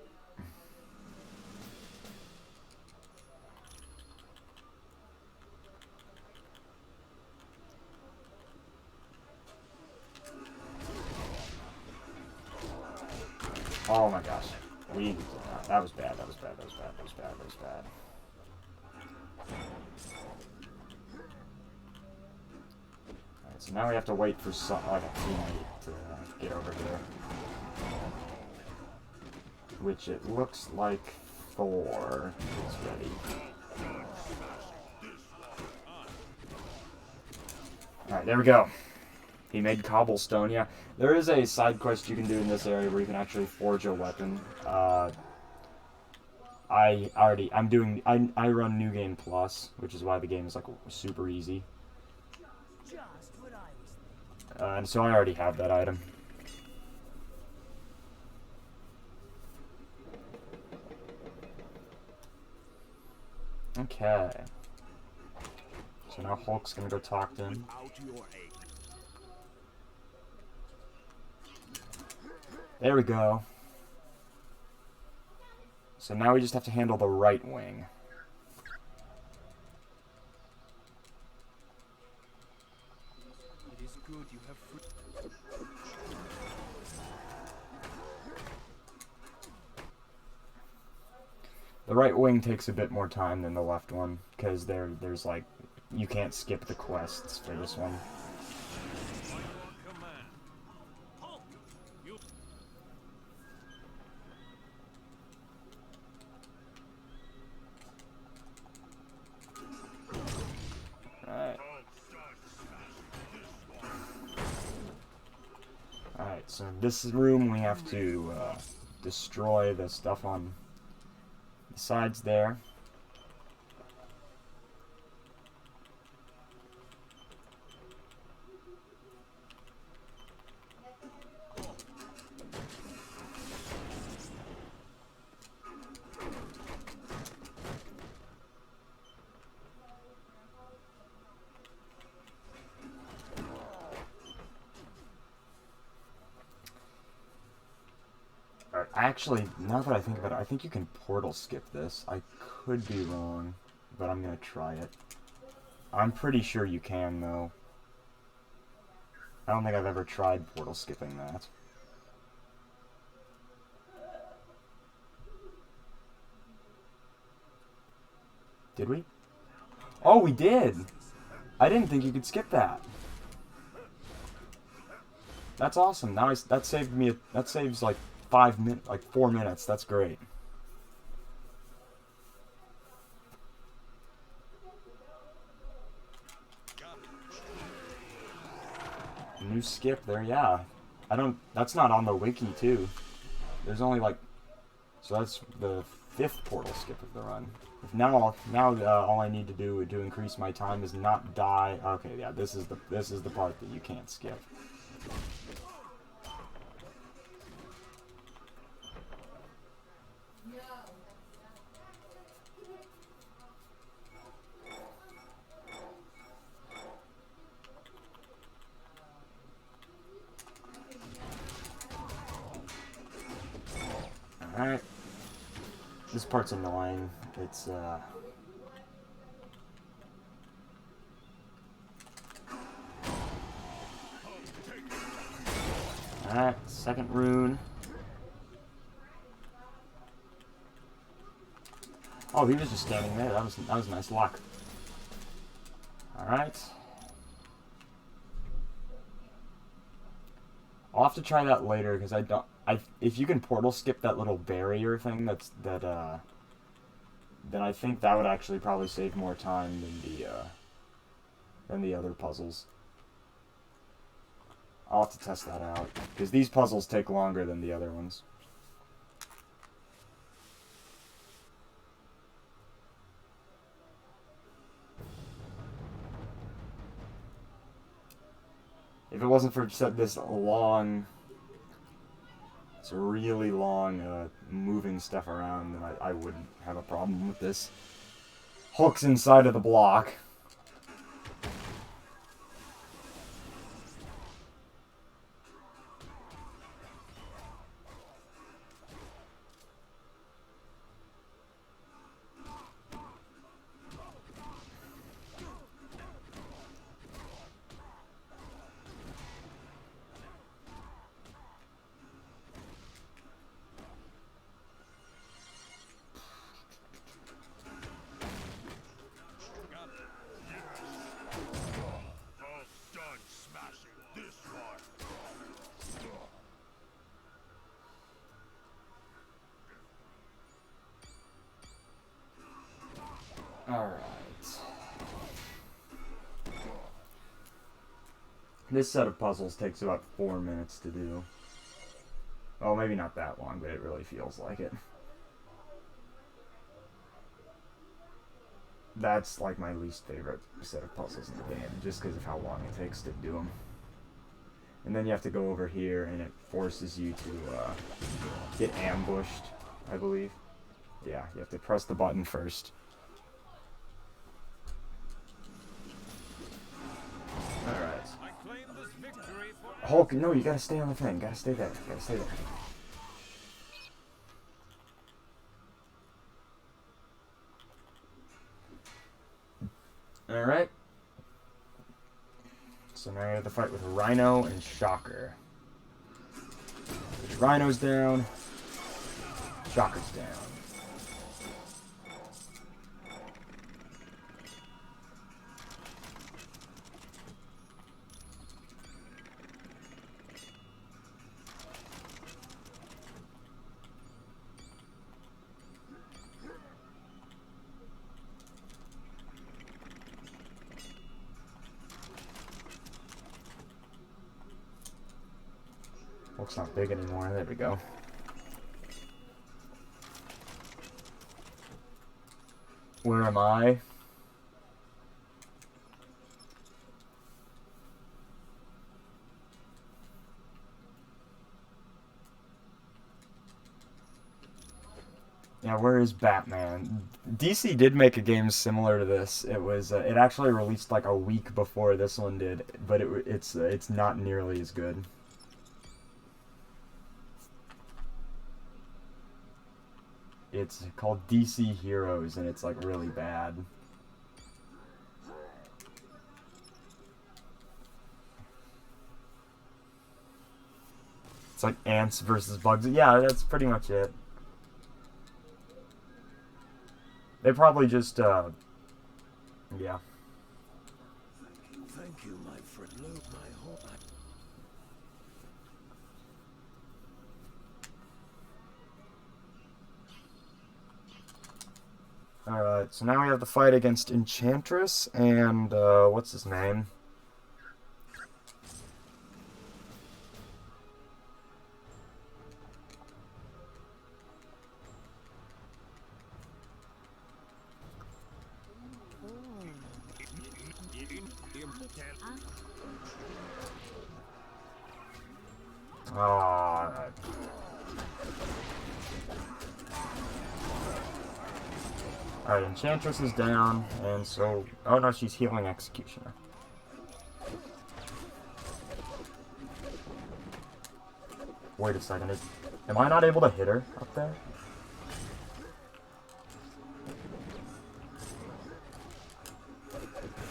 Oh my gosh. That was bad, that was bad, that was bad, that was bad, that was bad. Alright, so now we have to wait for like a teammate to get over here. Which it looks like Thor is ready. Alright, there we go. He made cobblestone, yeah. There is a side quest you can do in this area where you can actually forge a weapon. I run New Game Plus, which is why the game is like super easy. Just what I was thinking. And so I already have that item. Okay. So now Hulk's gonna go talk to him. There we go. So now we just have to handle the right wing. It is good you have free. The right wing takes a bit more time than the left one, because there's like, you can't skip the quests for this one. Alright, so in this room we have to destroy the stuff on the sides there. Actually, now that I think about it, I think you can portal skip this. I could be wrong, but I'm gonna try it. I'm pretty sure you can, though. I don't think I've ever tried portal skipping that. Did we? Oh, we did! I didn't think you could skip that. That's awesome. Now that saved me. That saves like 4 minutes. That's great. New skip there, yeah. That's not on the wiki too. There's only like So that's the 5th portal skip of the run. Now all I need to do to increase my time is not die. Okay, yeah, this is the part that you can't skip. Alright. This part's annoying. It's, Alright, 2nd rune. Oh, he was just standing there. That was nice luck. Alright. I'll have to try that later, because if you can portal skip that little barrier thing then I think that would actually probably save more time than the other puzzles. I'll have to test that out, because these puzzles take longer than the other ones. If it wasn't for this really long moving stuff around, then I wouldn't have a problem with this. Hooks inside of the block. Alright. This set of puzzles takes about 4 minutes to do. Oh, maybe not that long, but it really feels like it. That's like my least favorite set of puzzles in the game, just because of how long it takes to do them. And then you have to go over here, and it forces you to get ambushed, I believe. Yeah, you have to press the button first. Alright. Hulk, no, you gotta stay on the thing. Gotta stay there. Gotta stay there. Alright. So now you have to fight with Rhino and Shocker. Rhino's down. Shocker's down. Hulk's not big anymore. There we go. Where am I? Yeah, where is Batman? DC did make a game similar to this. It was it actually released like a week before this one did, but it's not nearly as good. It's called DC Heroes, and it's like really bad. It's like ants versus bugs. Yeah, that's pretty much it. They probably just, yeah. Thank you, my friend. Look, my hope. Alright, so now we have the fight against Enchantress and, what's his name? Ah. Alright, Enchantress is down, and so... Oh no, she's healing Executioner. Wait a second, am I not able to hit her up there?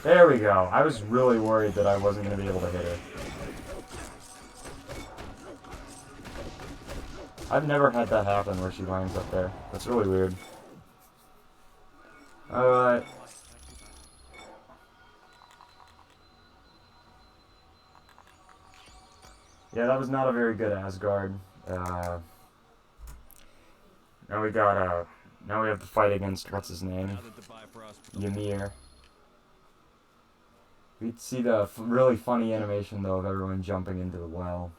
There we go. I was really worried that I wasn't going to be able to hit her. I've never had that happen where she lands up there. That's really weird. Alright. Yeah, that was not a very good Asgard. Now we got, now we have to fight against, what's his name? Ymir. We'd see the really funny animation, though, of everyone jumping into the well.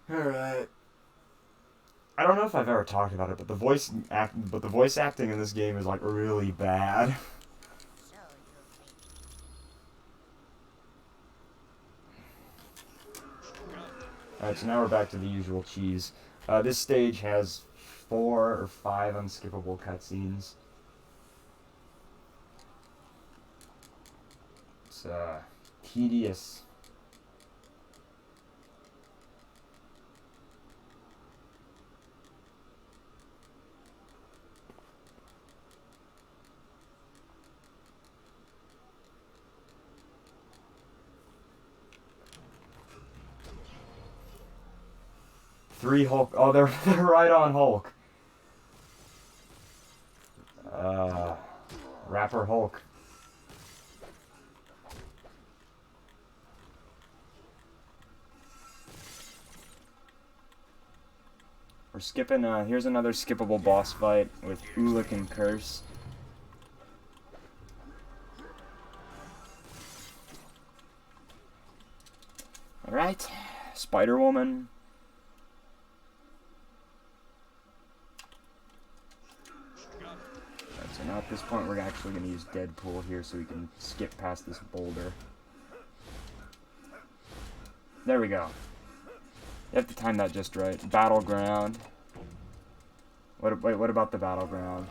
Alright. I don't know if I've ever talked about it, but the voice acting in this game is, like, really bad. Alright, so now we're back to the usual cheese. This stage has 4 or 5 unskippable cutscenes. It's, tedious. Three Hulk. Oh, they're right on Hulk. Rapper Hulk. We're skipping. Here's another skippable boss fight with Ulik and Curse. All right, Spider Woman. So now at this point we're actually going to use Deadpool here so we can skip past this boulder. There we go. You have to time that just right. Battleground. Wait, what about the Battleground?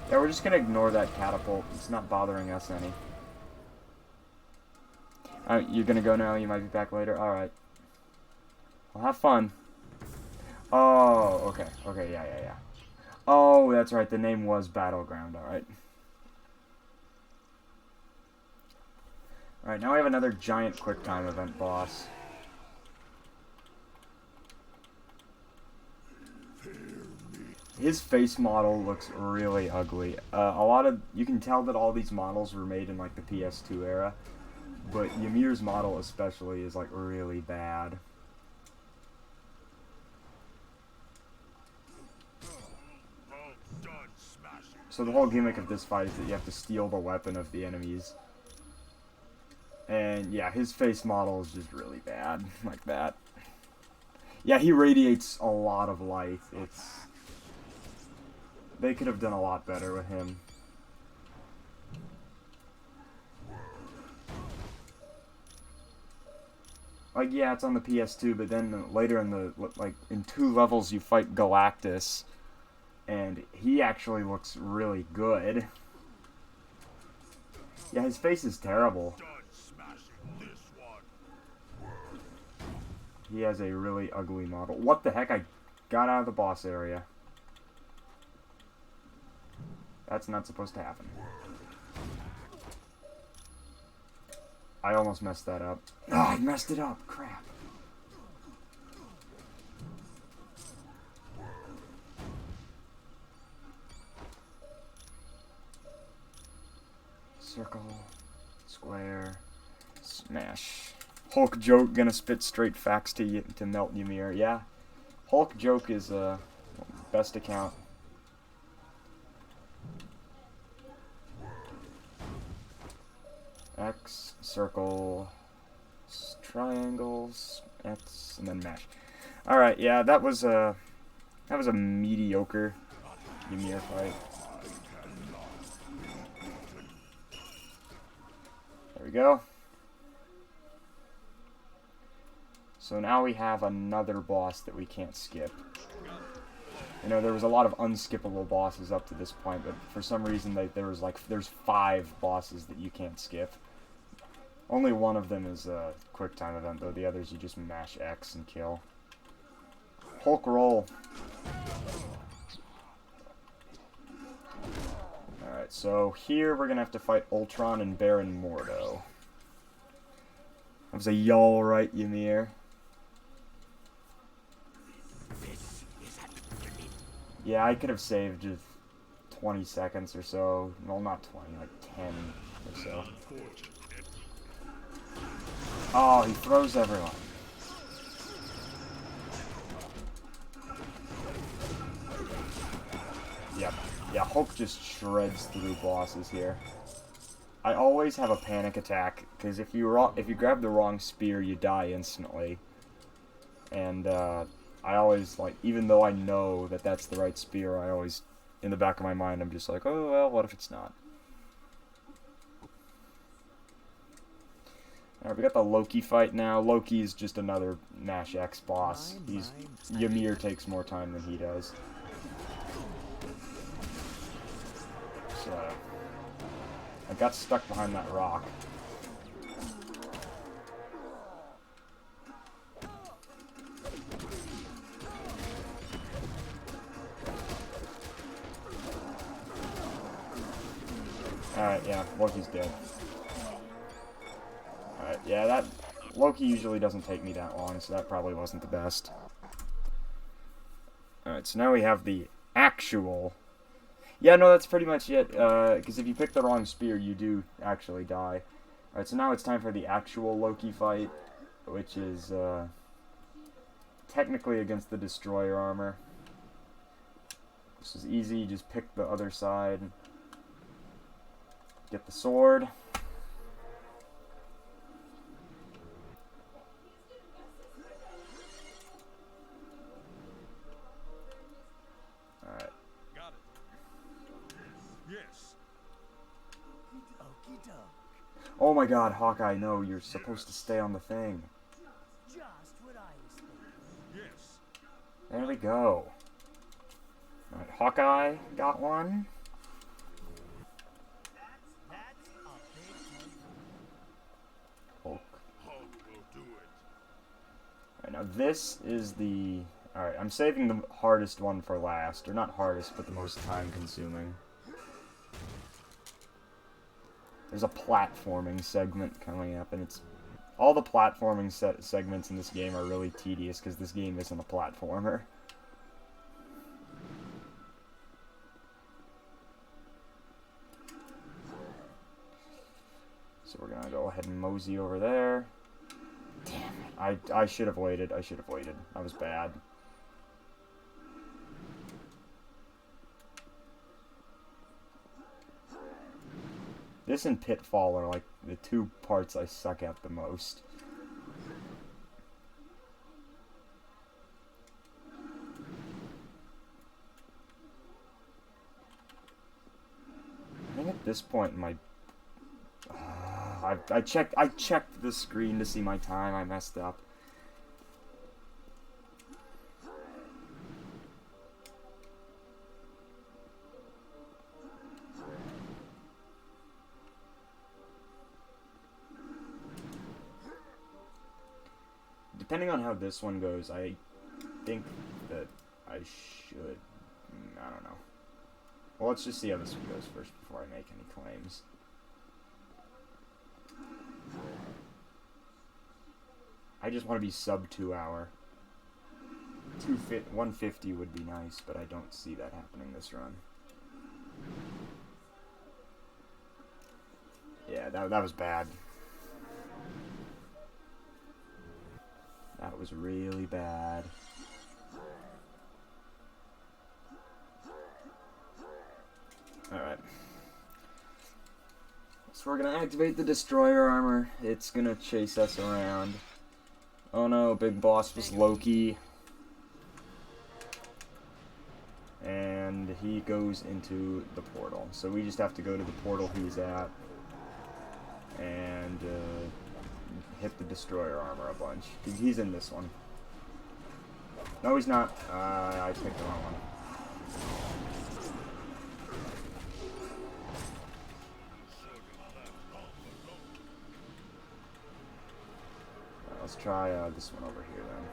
Yeah, we're just going to ignore that catapult. It's not bothering us any. You're going to go now? You might be back later? Alright. Well, have fun. Oh, okay. Okay, yeah. Oh, that's right. The name was Battleground, alright. Alright, now we have another giant QuickTime event boss. His face model looks really ugly. You can tell that all these models were made in like the PS2 era, but Ymir's model especially is like really bad. So the whole gimmick of this fight is that you have to steal the weapon of the enemies. And yeah, his face model is just really bad, like that. Yeah, he radiates a lot of light. They could have done a lot better with him. Like, yeah, it's on the PS2, but then later in 2 levels you fight Galactus, and he actually looks really good. Yeah, his face is terrible. He has a really ugly model. What the heck? I got out of the boss area. That's not supposed to happen. I almost messed that up. Oh, I messed it up. Crap. Circle, square, smash. Hulk joke gonna spit straight facts to melt Ymir. Yeah, Hulk joke is best account. X, circle, triangles, X, and then mash. Alright, yeah, that was a mediocre Ymir fight. There we go. So now we have another boss that we can't skip. You know, there was a lot of unskippable bosses up to this point, but for some reason there's 5 bosses that you can't skip. Only one of them is a quick time event, though. The others you just mash X and kill. Hulk roll. Alright, so here we're gonna have to fight Ultron and Baron Mordo. That was a y'all right, Ymir. Yeah, I could have saved just 20 seconds or so. Well, not 20, like 10 or so. Oh, he throws everyone. Yep. Yeah, Hulk just shreds through bosses here. I always have a panic attack, because if you grab the wrong spear, you die instantly. And, I always, like, even though I know that that's the right spear, I always, in the back of my mind, I'm just like, oh, well, what if it's not? Alright, we got the Loki fight now. Loki is just another Mash X boss. Ymir takes more time than he does. So, I got stuck behind that rock. Alright, yeah, Loki's dead. Alright, yeah, that... Loki usually doesn't take me that long, so that probably wasn't the best. Alright, so now we have the actual... Yeah, no, that's pretty much it, because if you pick the wrong spear, you do actually die. Alright, so now it's time for the actual Loki fight, which is, technically against the Destroyer armor. This is easy, you just pick the other side. Get the sword. Alright. Got it. Yes. Okie doke. Oh my god, Hawkeye, no, you're supposed to stay on the thing. Just what I was thinking. Yes. There we go. Alright, Hawkeye got one. That's a big one. Hulk. Hulk will do it. Alright, now this is the... Alright, I'm saving the hardest one for last. Or not hardest, but the most time-consuming. There's a platforming segment coming up, and it's... All the platforming segments in this game are really tedious, because this game isn't a platformer. So we're gonna go ahead and mosey over there. Damn it. I should have waited. I should have waited. That was bad. This and Pitfall are like the 2 parts I suck at the most. I think at this point in my... I checked the screen to see my time. I messed up. Depending on how this one goes, I think that I should... I don't know. Well, let's just see how this one goes first before I make any claims. I just want to be sub 2 hour. 150 would be nice, but I don't see that happening this run. Yeah, that was bad. That was really bad. Alright. So we're gonna activate the Destroyer armor. It's gonna chase us around. Oh no, big boss was Loki. And he goes into the portal. So we just have to go to the portal he's at. And hit the destroyer armor a bunch. He's in this one. No, he's not. I picked the wrong one. Let's try this one over here then.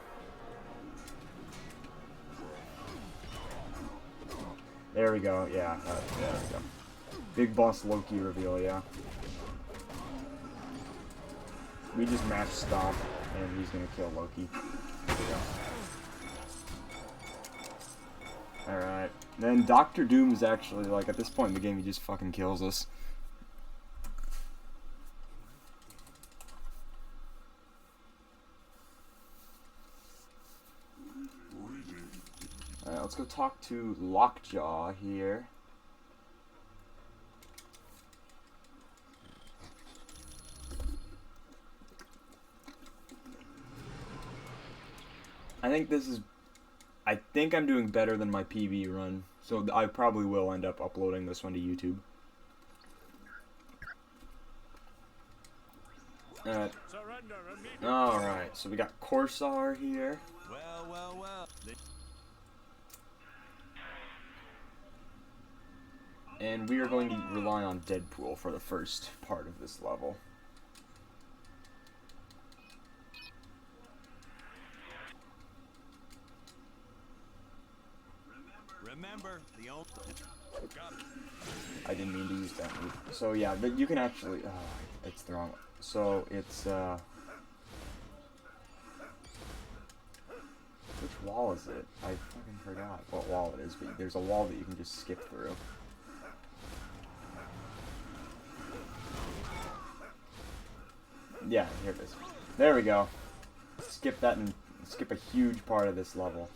There we go. Yeah, there we go. Big boss Loki reveal. Yeah. We just match stop, and he's gonna kill Loki. There we go. Alright. Then Doctor Doom is actually, like, at this point in the game, he just fucking kills us. Alright, let's go talk to Lockjaw here. I think I'm doing better than my PB run, so I probably will end up uploading this one to YouTube. Alright, so we got Corsair here. Well. And we are going to rely on Deadpool for the first part of this level. Remember the old. Got it. I didn't mean to use that move. So yeah, but you can actually. It's the wrong. So it's which wall is it? I fucking forgot what wall it is, but there's a wall that you can just skip through. Yeah, here it is. There we go. Skip that and skip a huge part of this level.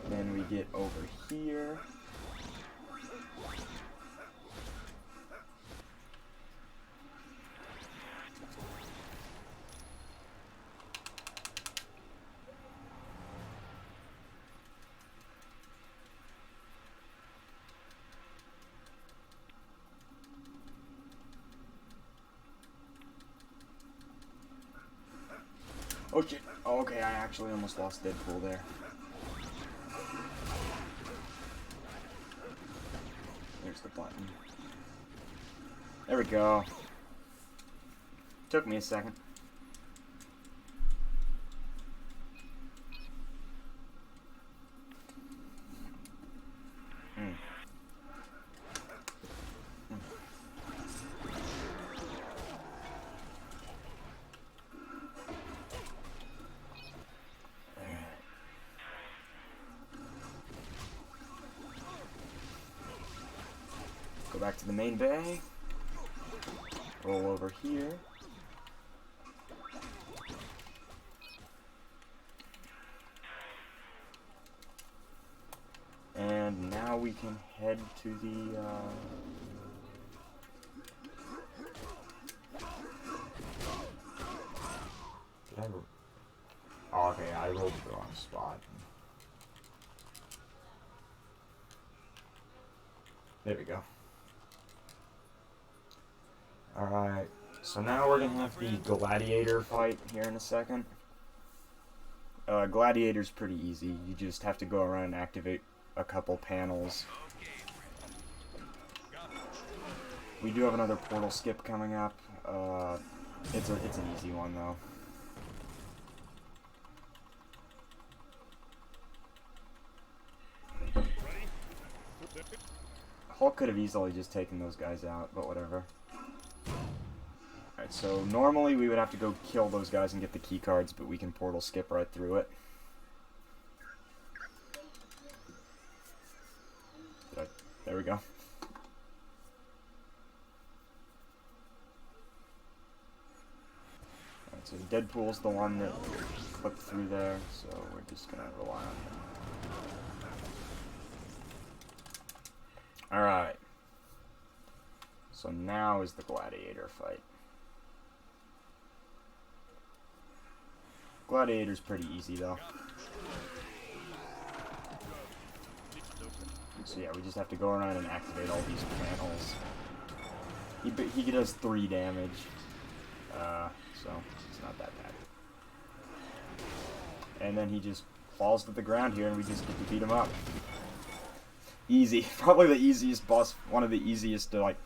Then we get over here. Oh shit. Oh, okay, I actually almost lost Deadpool there. There's the button. There we go. Took me a second. Go back to the main bay. Roll over here. And now we can head to the Oh, okay, I rolled the wrong spot. There we go. Alright, so now we're gonna have the gladiator fight here in a second. Gladiator's pretty easy. You just have to go around and activate a couple panels. We do have another portal skip coming up. It's an easy one though. Hulk could have easily just taken those guys out, but whatever. Alright, so normally we would have to go kill those guys and get the key cards, but we can portal skip right through it. There we go. Alright, so Deadpool's the one that clipped through there, so we're just gonna rely on him. Alright. So now is the gladiator fight. Gladiator's pretty easy though. So yeah, we just have to go around and activate all these panels. He does 3 damage, so it's not that bad. And then he just falls to the ground here, and we just get to beat him up. Easy, probably the easiest boss, one of the easiest, like,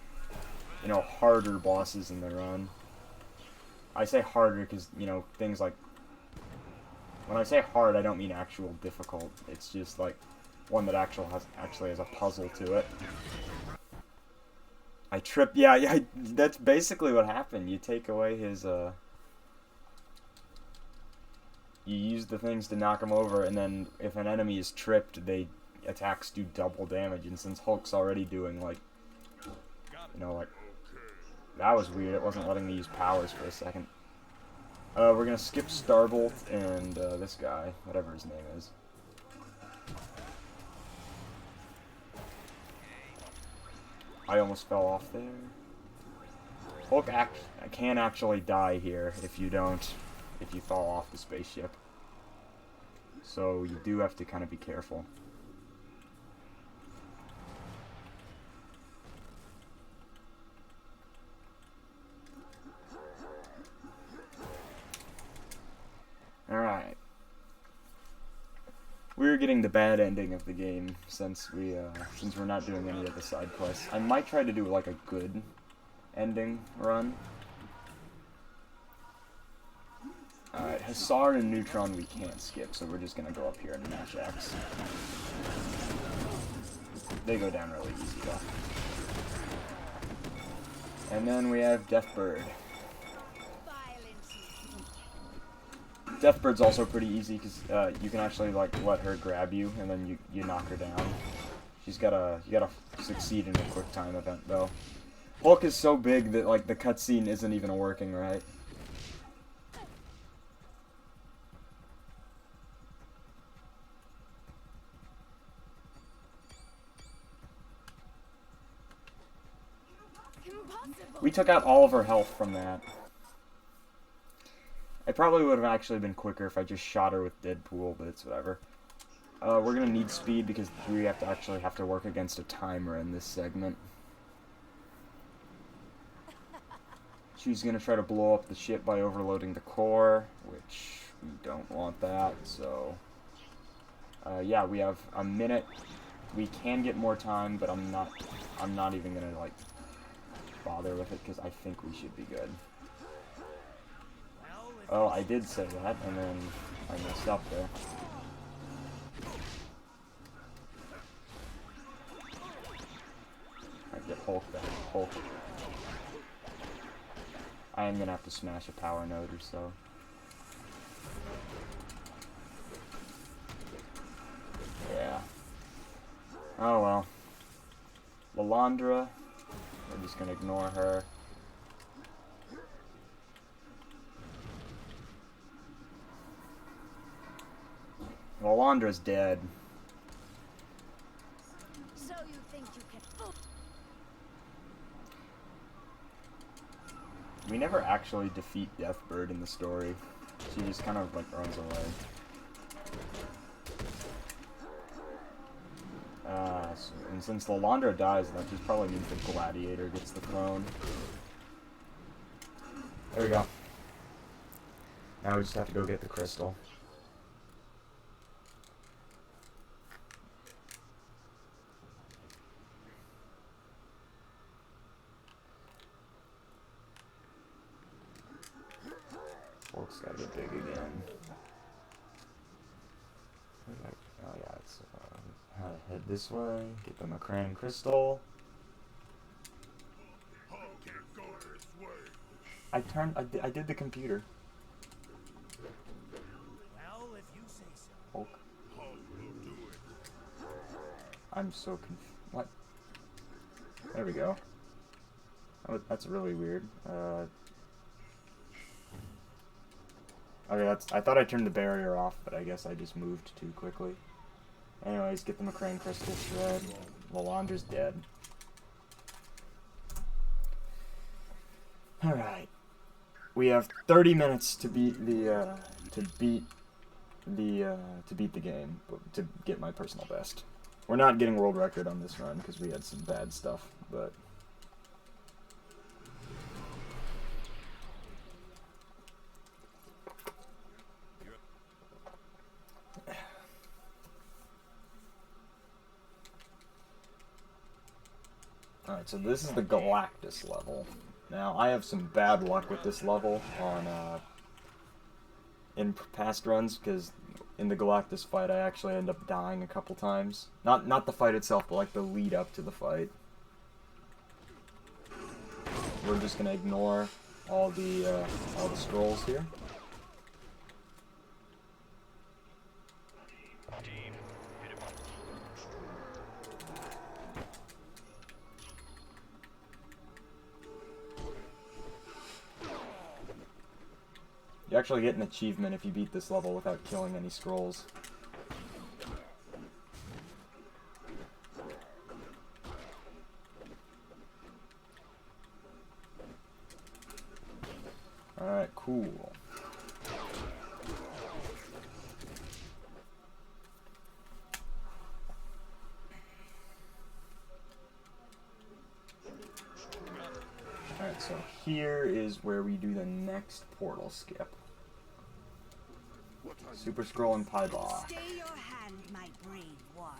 you know, harder bosses in the run. I say harder because, you know, things like, when I say hard, I don't mean actual difficult. It's just like one that actually has a puzzle to it. I trip. Yeah. That's basically what happened. You take away his. You use the things to knock him over, and then if an enemy is tripped, they attacks do double damage. And since Hulk's already doing like, you know, like that was weird. It wasn't letting me use powers for a second. We're gonna skip Starbolt and this guy, whatever his name is. I almost fell off there. Hulk can actually die here if you fall off the spaceship. So you do have to kind of be careful. Alright. We're getting the bad ending of the game since we're not doing any of the side quests. I might try to do like a good ending run. Alright, Hussar and Neutron we can't skip, so we're just gonna go up here and mash X. They go down really easy though. And then we have Deathbird. Deathbird's also pretty easy because you can actually like let her grab you and then you knock her down. You gotta succeed in a quick time event though. Hulk is so big that like the cutscene isn't even working right. Impossible. We took out all of her health from that. I probably would have actually been quicker if I just shot her with Deadpool, but it's whatever. We're gonna need speed because we have to work against a timer in this segment. She's gonna try to blow up the ship by overloading the core, which we don't want that, so... yeah, we have a minute. We can get more time, but I'm not even gonna, like, bother with it because I think we should be good. Oh, I did say that, and then I messed up there. I get Hulk back. Hulk. I am gonna have to smash a power node or so. Yeah. Oh well. Lalandra. We're just gonna ignore her. Lalandra's dead. So you think you can fool? We never actually defeat Deathbird in the story. She just kind of like runs away. And since Lalandra dies, that just probably means the Gladiator gets the throne. There we go. Now we just have to go get the crystal. Hulk's gotta get big again. Oh yeah, it's head this way. Get the Macran crystal. I did the computer. Well, if you say so. Hulk. I'm so what? There we go. Oh, that's really weird. Okay, I thought I turned the barrier off, but I guess I just moved too quickly. Anyways, get the Macran crystal shred. Lalandra's dead. Alright. We have 30 minutes to beat the to beat the game, but to get my personal best. We're not getting world record on this run because we had some bad stuff, but. Alright, so this is the Galactus level. Now, I have some bad luck with this level on, in past runs, because in the Galactus fight I actually end up dying a couple times. Not the fight itself, but like the lead up to the fight. We're just gonna ignore all the scrolls here. You actually get an achievement if you beat this level without killing any scrolls. Alright, cool. Alright, so here is where we do the next portal skip. Super Scroll and Pyball. Stay your hand, my brave warriors.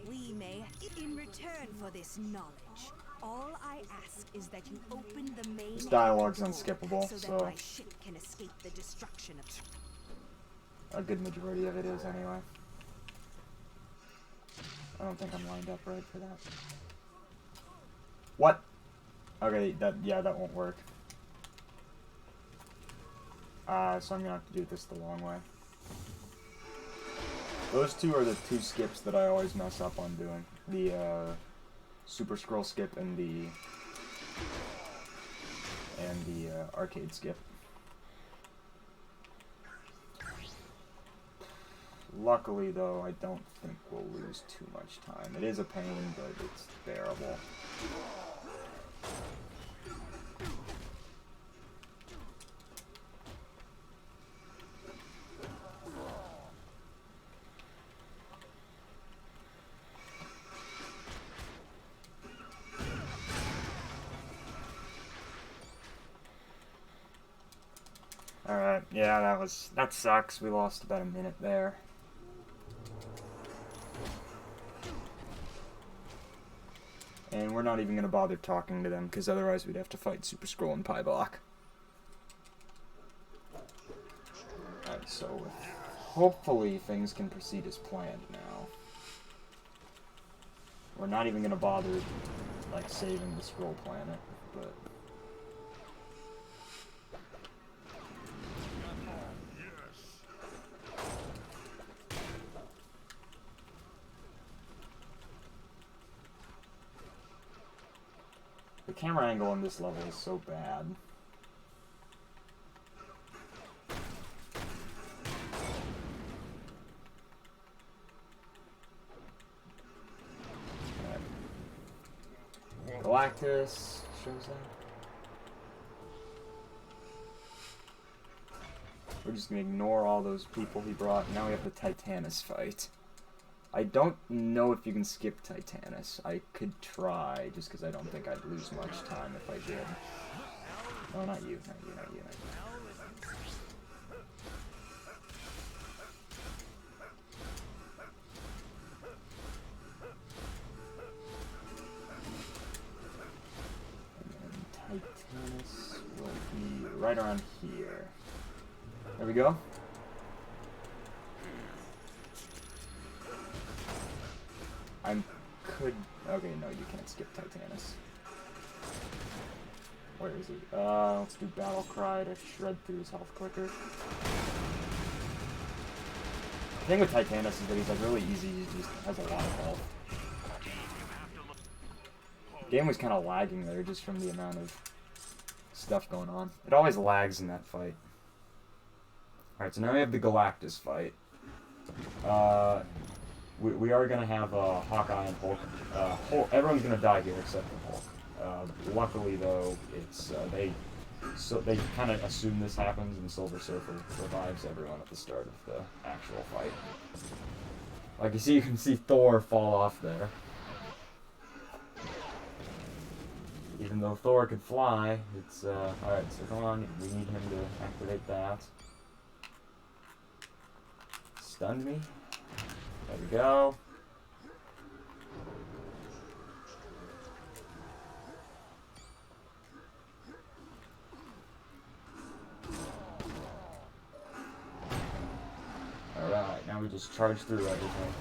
We may, in return for this knowledge, all I ask is that you open the main This dialogue's door unskippable, so that so my ship can escape the destruction of. a good majority of it is anyway. I don't think I'm lined up right for that. What? Okay, that won't work. So I'm gonna have to do this the long way. Those two are the two skips that I always mess up on doing. The Super Scroll skip and the arcade skip. Luckily though, I don't think we'll lose too much time. It is a pain, but it's bearable. Alright, yeah, that sucks. We lost about a minute there. And we're not even going to bother talking to them, because otherwise we'd have to fight Super Scroll and Pyblock. Alright, so hopefully things can proceed as planned now. We're not even going to bother, like, saving the Scroll Planet, but... The camera angle on this level is so bad. Right. Galactus shows up. We're just gonna ignore all those people he brought. Now we have the Titanus fight. I don't know if you can skip Titanus. I could try, just because I don't think I'd lose much time if I did. Oh, not you, not you, not you, not you. And then Titanus will be right around here. There we go. Okay, no, you can't skip Titanus. Where is he? Let's do Battle Cry to shred through his health quicker. The thing with Titanus is that he's like really easy, he just has a lot of health. The game was kind of lagging there just from the amount of stuff going on. It always lags in that fight. Alright, so now we have the Galactus fight. We are going to have Hawkeye and Hulk. Everyone's going to die here except for Hulk. Luckily, though, it's they so they kind of assume this happens, and Silver Surfer revives everyone at the start of the actual fight. Like you can see Thor fall off there. Even though Thor could fly, it's alright, so come on, we need him to activate that. Stunned me. There we go. Alright, now we just charge through everything.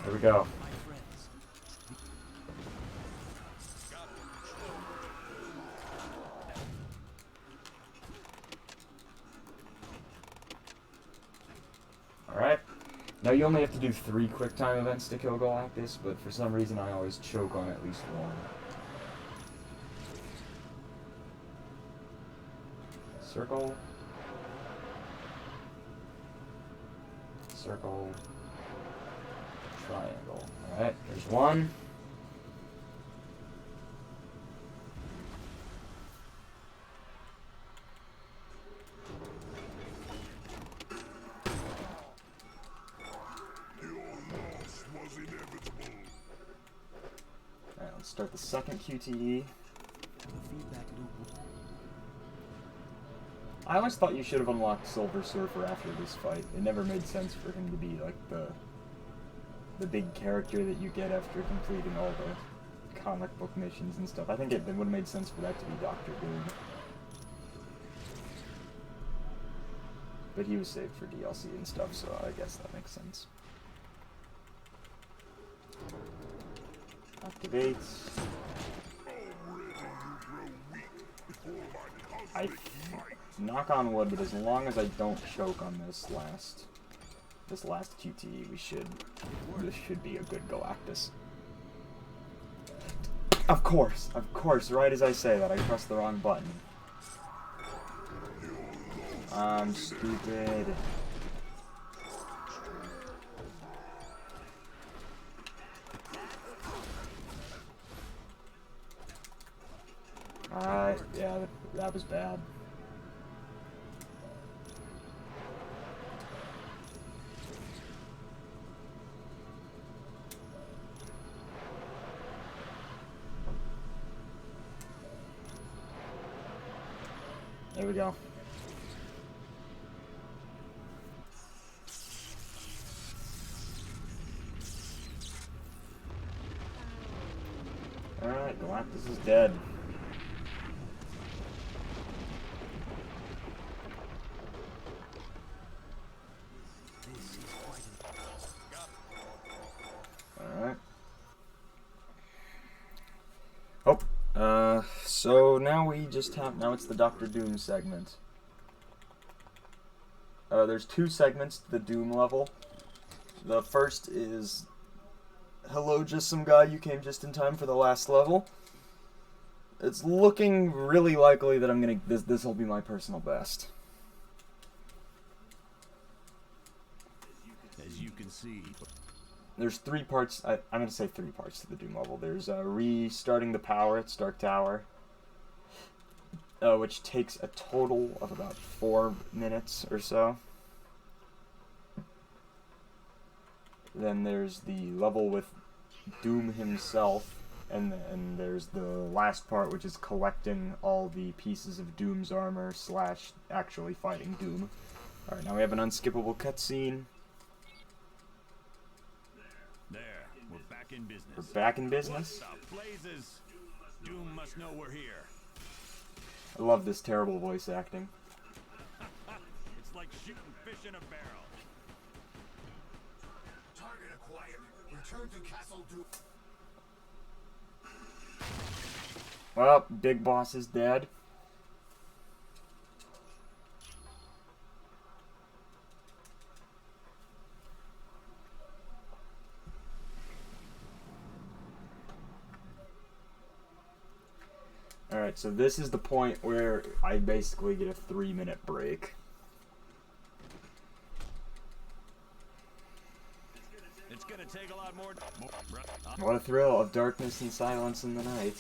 There we go. Alright. Now you only have to do 3 quick time events to kill Galactus, but for some reason I always choke on at least one. Circle. Circle. Triangle. Alright, there's one. Alright, let's start the second QTE. I always thought you should have unlocked Silver Surfer after this fight. It never made sense for him to be like the big character that you get after completing all the comic book missions and stuff. I think it would have made sense for that to be Doctor Doom. But he was saved for DLC and stuff, so I guess that makes sense. Activates. Knock on wood, but as long as I don't choke on this last QTE, this should be a good Galactus. Of course, right as I say that, I pressed the wrong button. I'm stupid. Alright, yeah, that was bad. There we go. Alright, Galactus is dead. Alright. Oh, so now we just have, now it's the Doctor Doom segment. There's 2 segments to the Doom level. The first is, hello, just some guy, you came just in time for the last level. It's looking really likely that I'm gonna, this will be my personal best. As you can see. There's 3 parts, I'm gonna say 3 parts to the Doom level. There's restarting the power at Stark Tower, which takes a total of about 4 minutes or so. Then there's the level with Doom himself, and there's the last part, which is collecting all the pieces of Doom's armor / actually fighting Doom. Alright, now we have an unskippable cutscene. There, we're back in business. We're back in business. What the blazes? Doom must know we're here. I love this terrible voice acting. It's like shooting fish in a barrel. Target acquired. Return to Castle Doom. Well, Big Boss is dead. Alright, so this is the point where I basically get a 3-minute break. It's gonna take a lot more. What a thrill of darkness and silence in the night.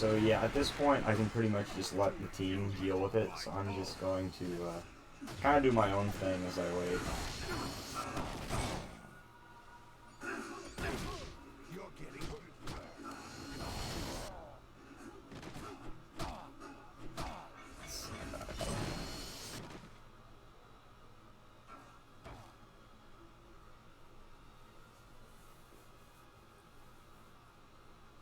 So yeah, at this point, I can pretty much just let the team deal with it. So I'm just going to kind of do my own thing as I wait.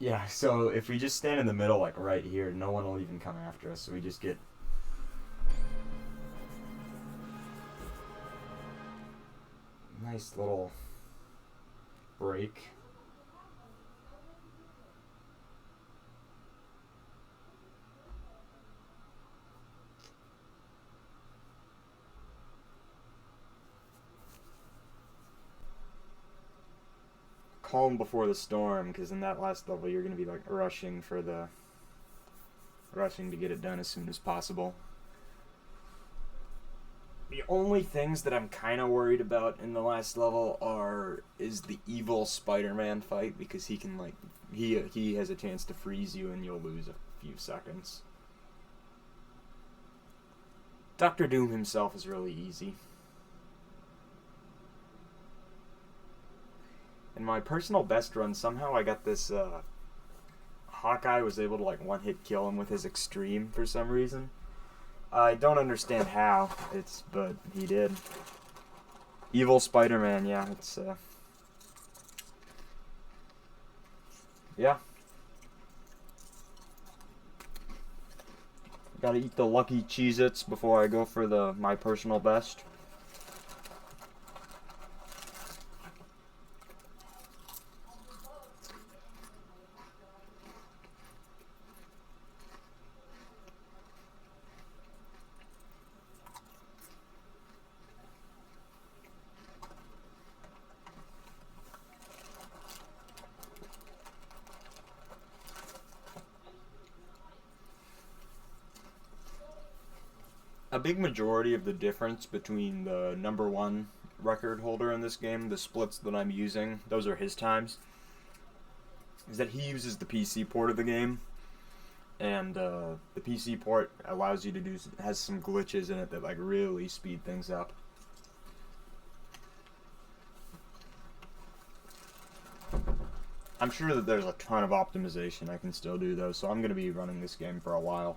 Yeah, so if we just stand in the middle, like right here, no one will even come after us, so we just get... nice little break. Calm before the storm, because in that last level you're going to be like rushing to get it done as soon as possible. The only things that I'm kind of worried about in the last level is the evil Spider-Man fight, because he can like he has a chance to freeze you and you'll lose a few seconds. Doctor Doom himself is really easy. In my personal best run, somehow I got this, Hawkeye was able to, like, one-hit kill him with his extreme for some reason. I don't understand how, but he did. Evil Spider-Man, yeah, yeah. Gotta eat the lucky Cheez-Its before I go for my personal best. A big majority of the difference between the #1 record holder in this game, the splits that I'm using, those are his times, is that he uses the PC port of the game, and the PC port allows you to has some glitches in it that like really speed things up. I'm sure that there's a ton of optimization I can still do though, so I'm going to be running this game for a while.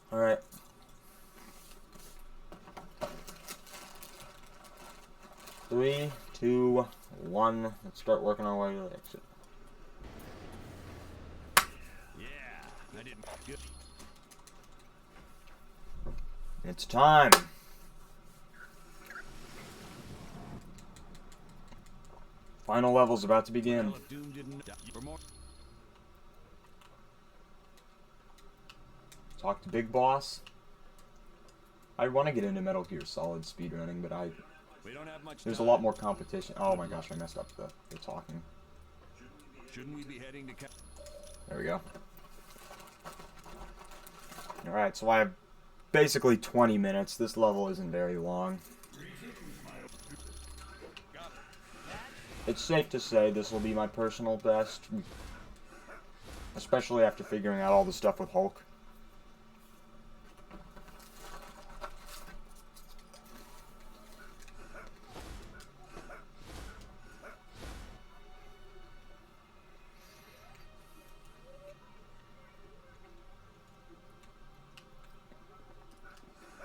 Alright. Three, two, one. Let's start working our way to the exit. Yeah, I didn't get... It's time. Final level's about to begin. Doom didn't... For more... Talk to Big Boss. I want to get into Metal Gear Solid speedrunning, but We don't have much there's a time. lot more competition. Oh my gosh, I messed up the talking. Shouldn't we be heading to... There we go. Alright, so I have basically 20 minutes. This level isn't very long. It's safe to say this will be my personal best, especially after figuring out all the stuff with Hulk.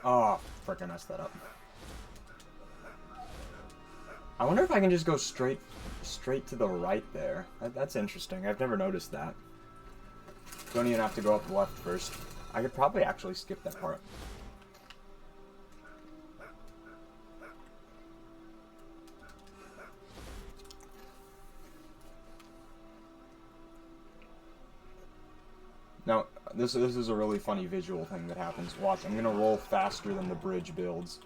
Oh, frickin' messed that up. I wonder if I can just go straight to the right there. That's interesting. I've never noticed that. Don't even have to go up the left first. I could probably actually skip that part. Now, this is a really funny visual thing that happens. Watch, I'm gonna roll faster than the bridge builds.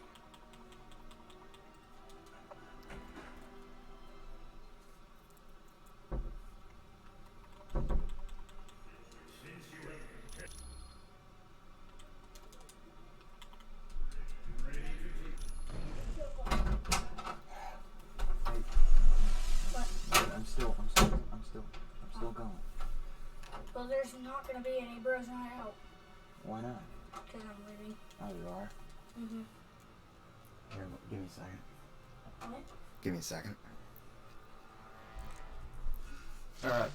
I'm still going. Well, there's not gonna be any bros night out. Why not? Because I'm leaving. Oh, you are? Mm-hmm. Here, give me a second. What? Give me a second. Alright.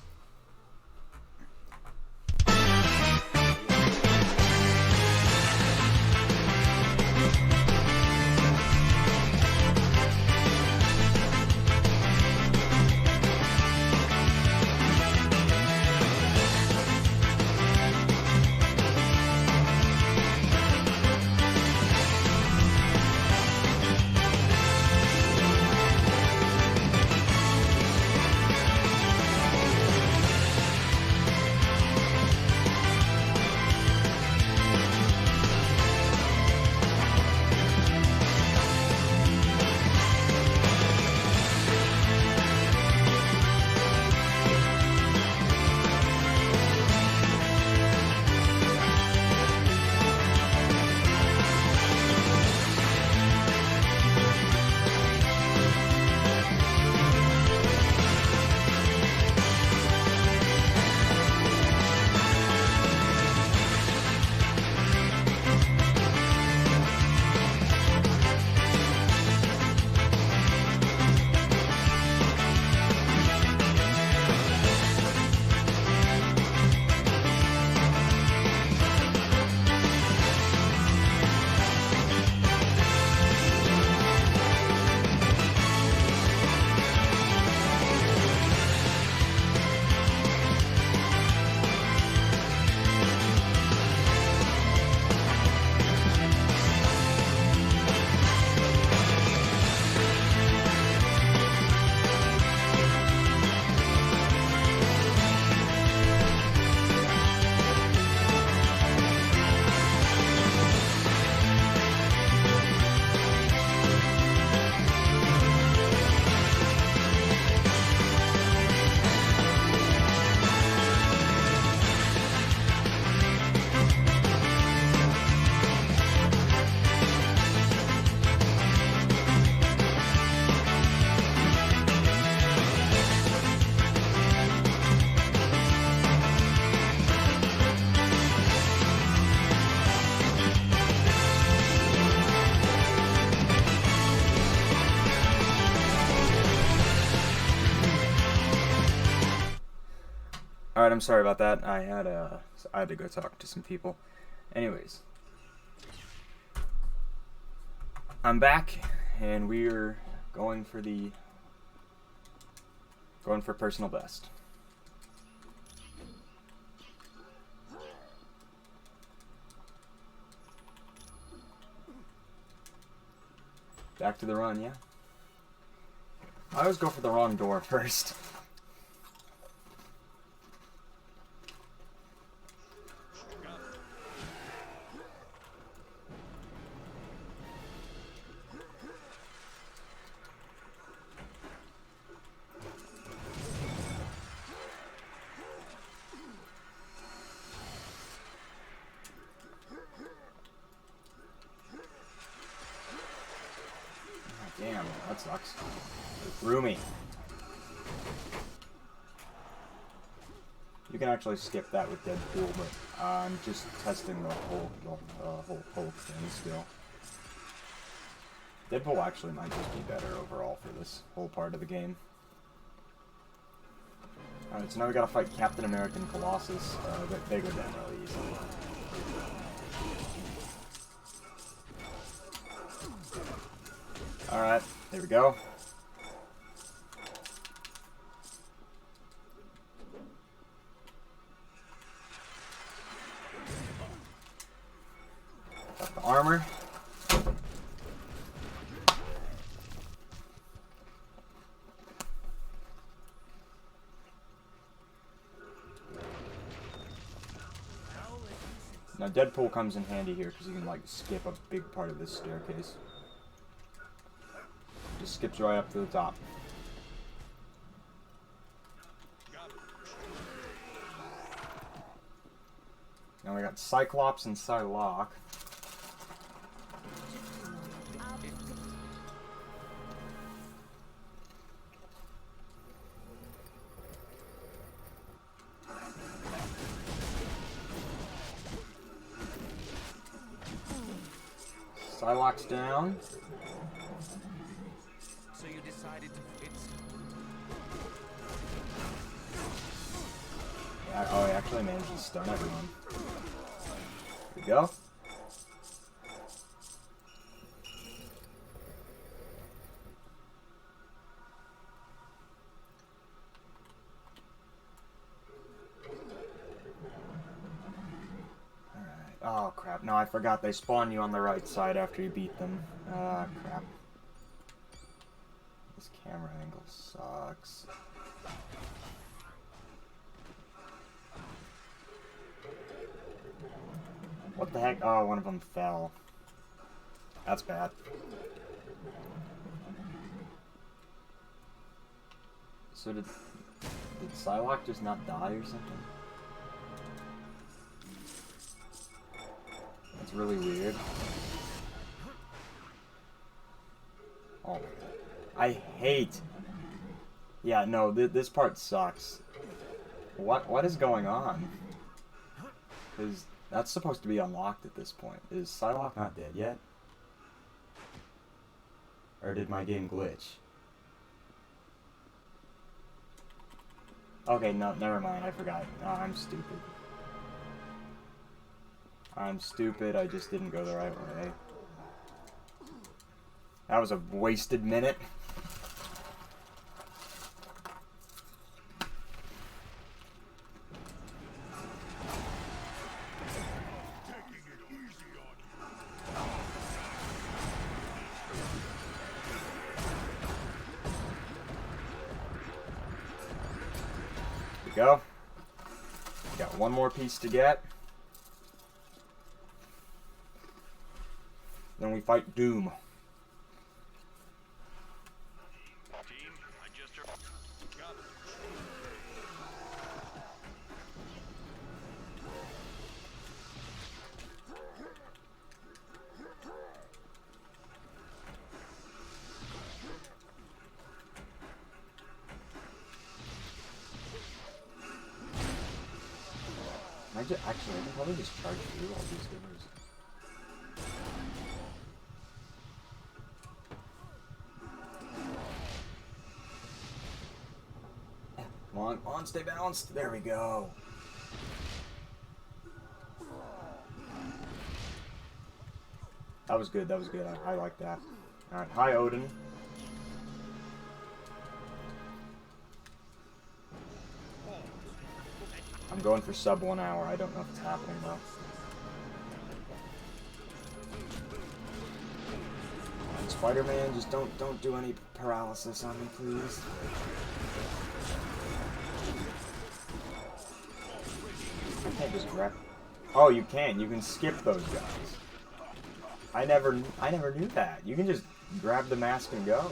Alright, I'm sorry about that. I had to go talk to some people. Anyways. I'm back, and we're going for personal best. Back to the run, yeah? I always go for the wrong door first. Damn, that sucks. It threw me. You can actually skip that with Deadpool, but I'm just testing the whole thing still. Deadpool actually might just be better overall for this whole part of the game. Alright, so now we gotta fight Captain America and Colossus. They go down really easily. Alright, there we go. Got the armor. Now Deadpool comes in handy here because you can like skip a big part of this staircase. Just skips right up to the top. Now we got Cyclops and Psylocke. Psylocke's down. So you decided to it's Yeah, oh, he actually managed to stun everyone. Here we go. Oh crap, no, I forgot they spawn you on the right side after you beat them. Ah, crap. This camera angle sucks. What the heck? Oh, one of them fell. That's bad. So did Psylocke just not die or something? That's really weird. Oh, I hate. Yeah, no, this part sucks. What is going on? Because that's supposed to be unlocked at this point. Is Psylocke not dead yet? Or did my game glitch? Okay, no, never mind. I forgot. No, I'm stupid. I'm stupid. I just didn't go the right way. That was a wasted minute. Here we go. Got one more piece to get. Then we fight Doom. Team, I just heard. Got it. Actually, I can probably just charge through all these doors. Come on, stay balanced. There we go. That was good, that was good. I like that. Alright, hi Odin. I'm going for sub 1 hour. I don't know if it's happening though. Spider-Man, just don't do any paralysis on me, please. I can't just grab. Oh, you can. You can skip those guys. I never knew that. You can just grab the mask and go.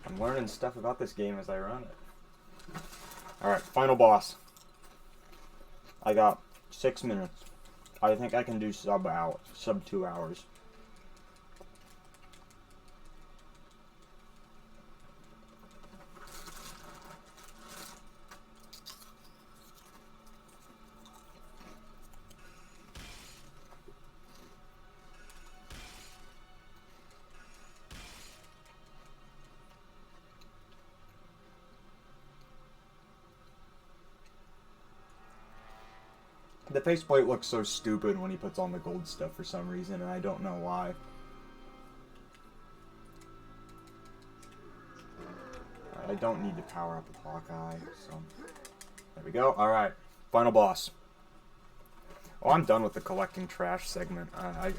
I'm learning stuff about this game as I run it. Alright, final boss. I got 6 minutes. I think I can do sub 2 hours. The faceplate looks so stupid when he puts on the gold stuff for some reason, and I don't know why. I don't need to power up with Hawkeye, so... There we go. Alright, final boss. Oh, I'm done with the collecting trash segment. I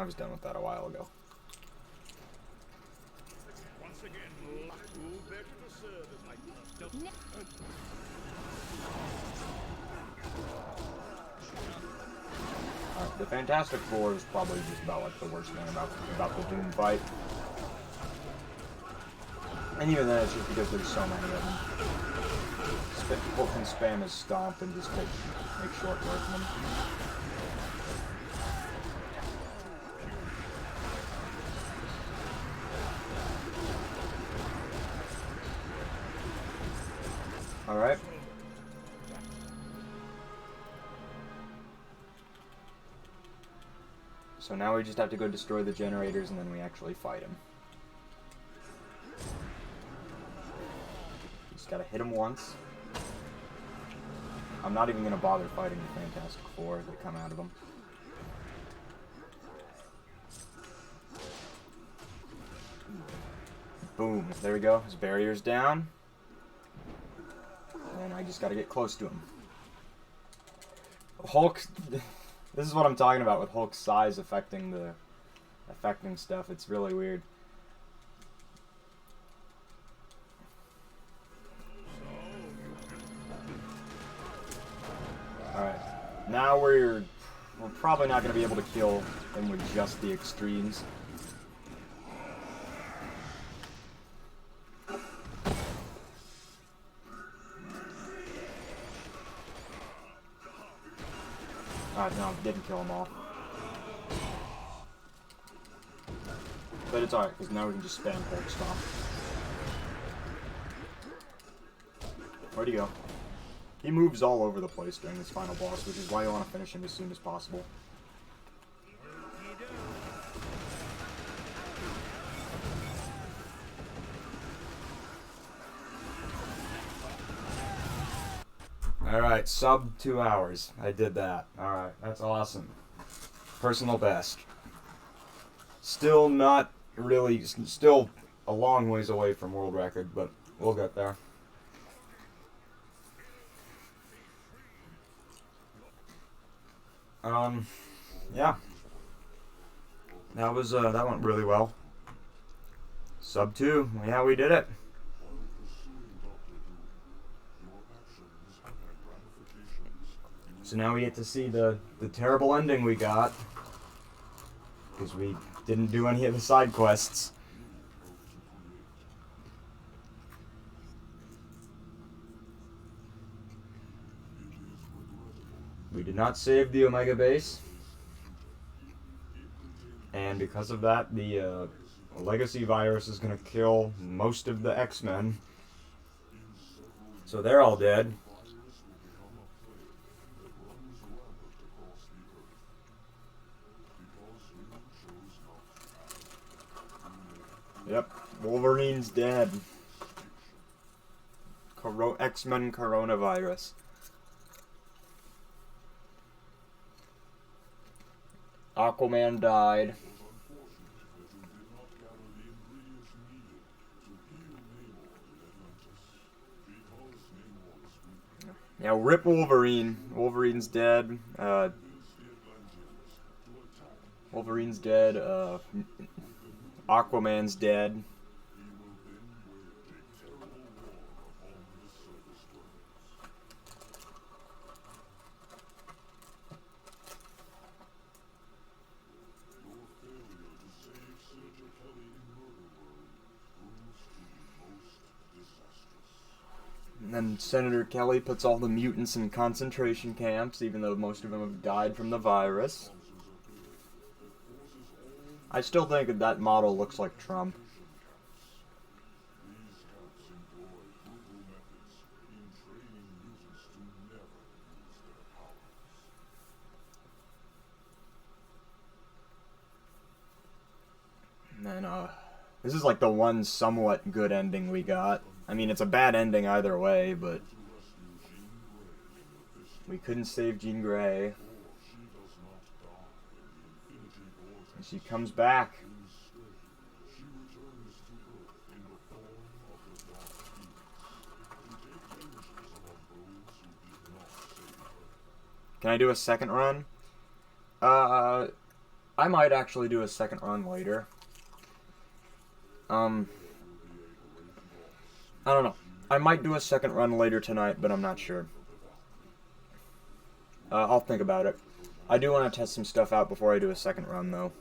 was done with that a while ago. Once again, who better to serve as my The Fantastic Four is probably just about like the worst thing about the Doom fight. And even then, it's just because there's so many of them. People can spam his stomp and just make short work of them. Alright. So now we just have to go destroy the generators and then we actually fight him. Just gotta hit him once. I'm not even gonna bother fighting the Fantastic Four that come out of him. Boom. There we go. His barrier's down. And I just gotta get close to him. Hulk... This is what I'm talking about with Hulk's size affecting stuff. It's really weird. Alright. Now we're probably not going to be able to kill him with just the extremes. No, didn't kill them all. But it's alright, because now we can just spam Hulk Stomp. Where'd he go? He moves all over the place during this final boss, which is why you want to finish him as soon as possible. Alright, sub 2 hours. I did that. Alright, that's awesome. Personal best. Still not really, still a long ways away from world record, but we'll get there. Yeah. That was, that went really well. Sub 2. Yeah, we did it. So now we get to see the terrible ending we got. Because we didn't do any of the side quests. We did not save the Omega base. And because of that, the legacy virus is going to kill most of the X-Men. So they're all dead. Yep, Wolverine's dead. X-Men coronavirus. Aquaman died. Now rip Wolverine. Wolverine's dead. Wolverine's dead. Aquaman's dead. And then Senator Kelly puts all the mutants in concentration camps, even though most of them have died from the virus. I still think that that model looks like Trump. And then, this is like the one somewhat good ending we got. I mean, it's a bad ending either way, but we couldn't save Jean Grey. And she comes back. Can I do a second run? I might actually do a second run later. I don't know. I might do a second run later tonight, but I'm not sure. I'll think about it. I do want to test some stuff out before I do a second run, though.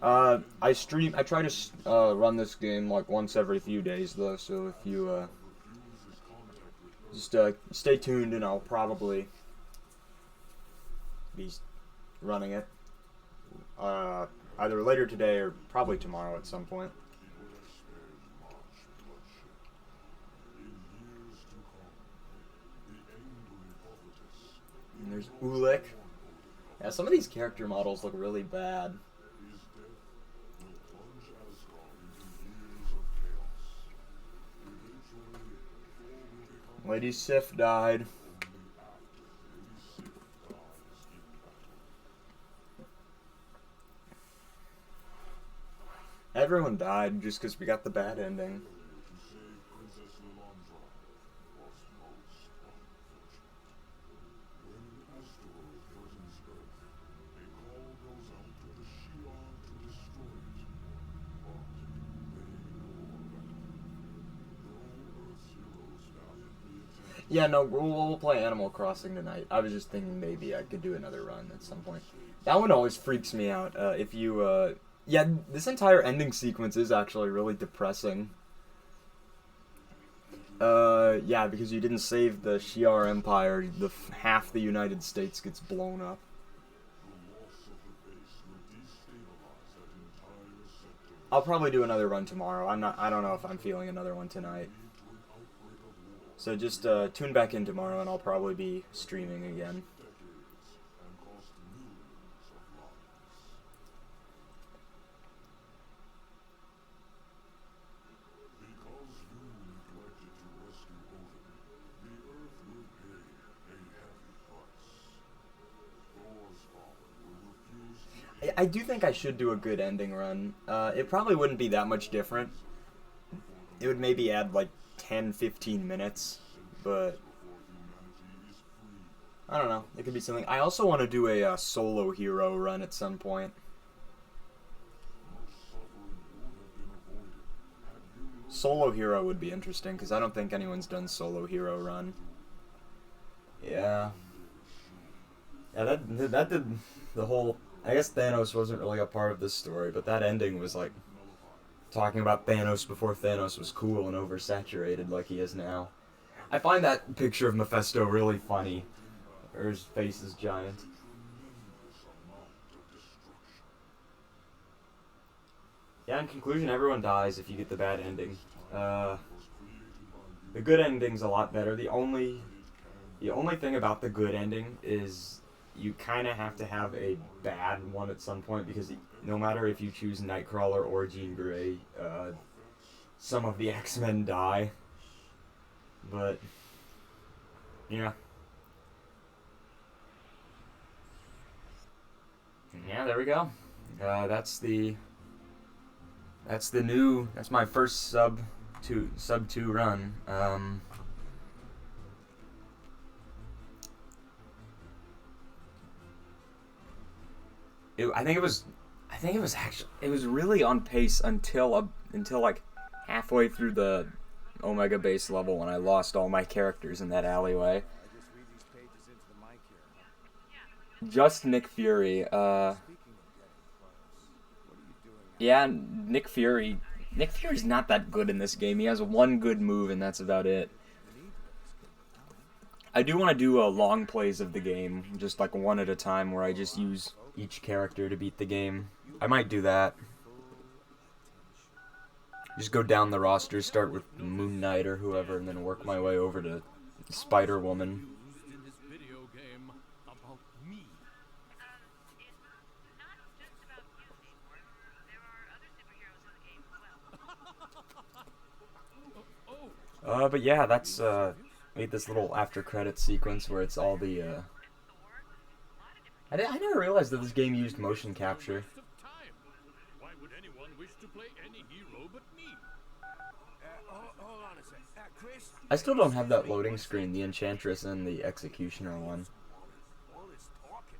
I try to run this game like once every few days, though, so if you, just, stay tuned and I'll probably be running it, either later today or probably tomorrow at some point. And there's Ulick. Yeah, some of these character models look really bad. Lady Sif died. Everyone died just because we got the bad ending. Yeah, no, we'll play Animal Crossing tonight. I was just thinking maybe I could do another run at some point. That one always freaks me out. Yeah, this entire ending sequence is actually really depressing. Yeah, because you didn't save the Shi'ar Empire, half the United States gets blown up. I'll probably do another run tomorrow. I don't know if I'm feeling another one tonight. So just tune back in tomorrow and I'll probably be streaming again. I do think I should do a good ending run. It probably wouldn't be that much different. It would maybe add like 10-15 minutes, but I don't know. It could be something. I also want to do a solo hero run at some point. Solo hero would be interesting because I don't think anyone's done solo hero run. Yeah. Yeah, that did the whole. I guess Thanos wasn't really a part of this story, but that ending was like talking about Thanos before Thanos was cool and oversaturated like he is now. I find that picture of Mephisto really funny. Or his face is giant. Yeah, in conclusion, everyone dies if you get the bad ending. The good ending's a lot better. The only thing about the good ending is you kind of have to have a bad one at some point, because no matter if you choose Nightcrawler or Jean Grey, some of the X-Men die. But, yeah. Yeah, there we go. That's my first sub 2 run. I think it was really on pace until like halfway through the Omega base level when I lost all my characters in that alleyway. Just Nick Fury. Yeah, Nick Fury. Nick Fury's not that good in this game. He has one good move and that's about it. I do want to do long plays of the game, just like one at a time, where I just use each character to beat the game. I might do that. Just go down the roster, start with Moon Knight or whoever, and then work my way over to Spider-Woman. But yeah, that's made this little after credits sequence where it's all the I never realized that this game used motion capture. Why would anyone wish to play any hero but me? Hold on a sec. Chris? I still don't have that loading screen, the Enchantress and the Executioner one. All this talking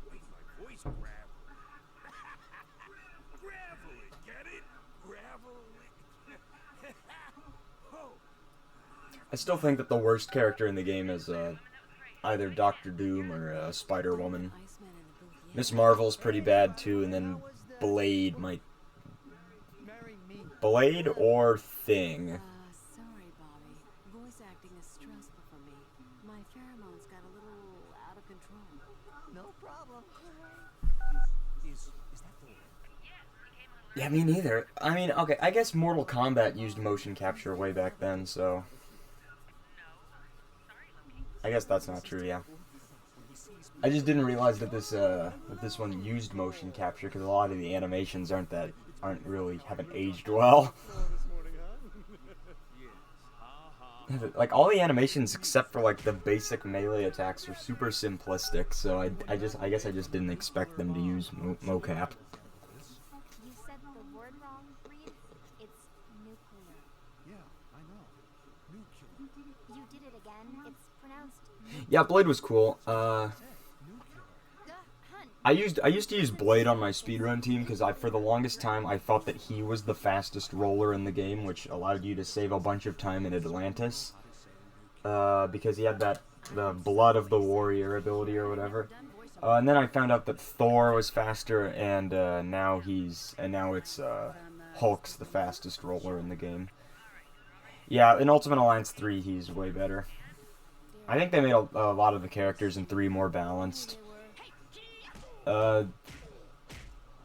makes my voice gravelly. Gravelly, get it? Gravelly. Oh. I still think that the worst character in the game is either Doctor Doom or Spider-Woman. Miss Marvel's pretty bad too, and then Blade might... Blade or Thing. Sorry, Bobby. Voice acting is stressful for me. My pheromones got a little out of control. No problem. Is that the Yeah, me neither. I mean, okay, I guess Mortal Kombat used motion capture way back then, so... I guess that's not true, yeah. when he sees I just didn't realize that this one used motion capture because a lot of the animations aren't really haven't aged well. Like all the animations except for like the basic melee attacks are super simplistic, so I guess I just didn't expect them to use mocap. You said the word wrong, Reed. It's nuclear. Yeah, I know. Nuclear. You did it again. It's pronounced. Yeah, Blade was cool. Hunt. I used to use Blade on my speedrun team because for the longest time I thought that he was the fastest roller in the game, which allowed you to save a bunch of time in Atlantis. Because he had the Blood of the Warrior ability or whatever. And then I found out that Thor was faster, and now it's Hulk's the fastest roller in the game. Yeah, in Ultimate Alliance 3 he's way better. I think they made a lot of the characters in 3 more balanced.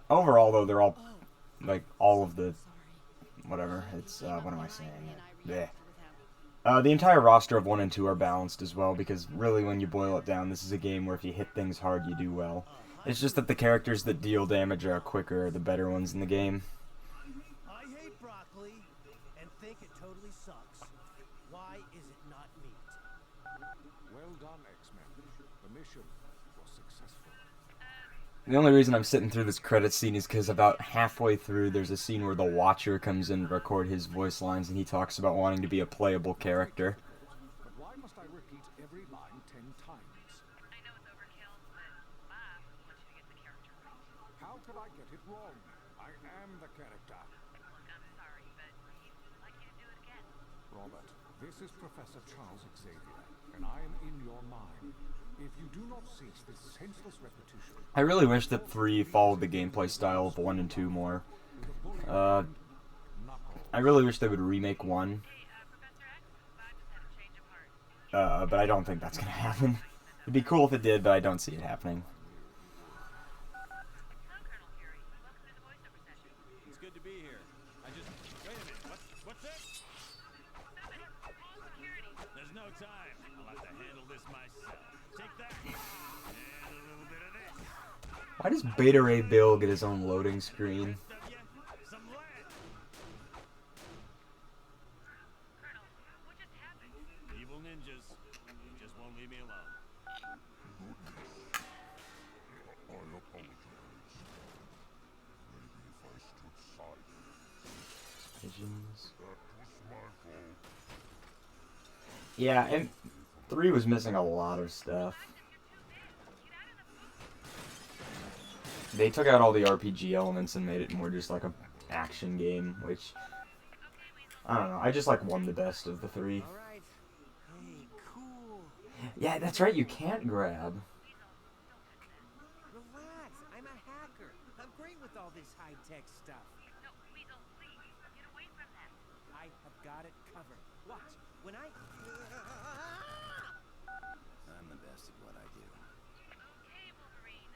Overall though, they're all, like, all of the, whatever, it's, what am I saying? Bleh. The entire roster of 1 and 2 are balanced as well, because really when you boil it down, this is a game where if you hit things hard, you do well. It's just that the characters that deal damage are quicker, are the better ones in the game. I hate broccoli and think it totally sucks. Why is it not meat? Well done, X-Men. The mission was successful. The only reason I'm sitting through this credit scene is because about halfway through there's a scene where the Watcher comes in to record his voice lines and he talks about wanting to be a playable character. But why must I repeat every line 10 times? I know it's overkill, but Bob wants you to get the character right. How could I get it wrong? I am the character. Look, I'm sorry, but he'd like you to do it again. Robert, this is Professor Charles Xavier, and I am in your mind. If you do not cease this senseless repetition... I really wish that 3 followed the gameplay style of 1 and 2 more. I really wish they would remake 1. Professor X, Bob just had a change of heart. But I don't think that's gonna happen. It'd be cool if it did, but I don't see it happening. Hello, Colonel Fury. Welcome to the voiceover session. It's good to be here. I just... Wait a minute. What's this? Stop it! Call security. There's no time. I'll have to handle this myself. Take that. And a little bit of this. Why does Beta Ray Bill get his own loading screen? Some lead. Colonel, what just happened? Evil ninjas. You just won't leave me alone. I apologize. Maybe if I stood silent. Visions. That was my fault. Yeah, and 3 was missing a lot of stuff. They took out all the RPG elements and made it more just like a action game, which, I don't know, I just like 1 the best of the 3. Alright. Hey, cool. Yeah, that's right, you can't grab. Relax. I'm a hacker. I'm great with all this high-tech stuff. No, Weasel, please. Get away from them. I have got it covered. Watch. When I... I'm the best at what I do. Okay, Wolverine.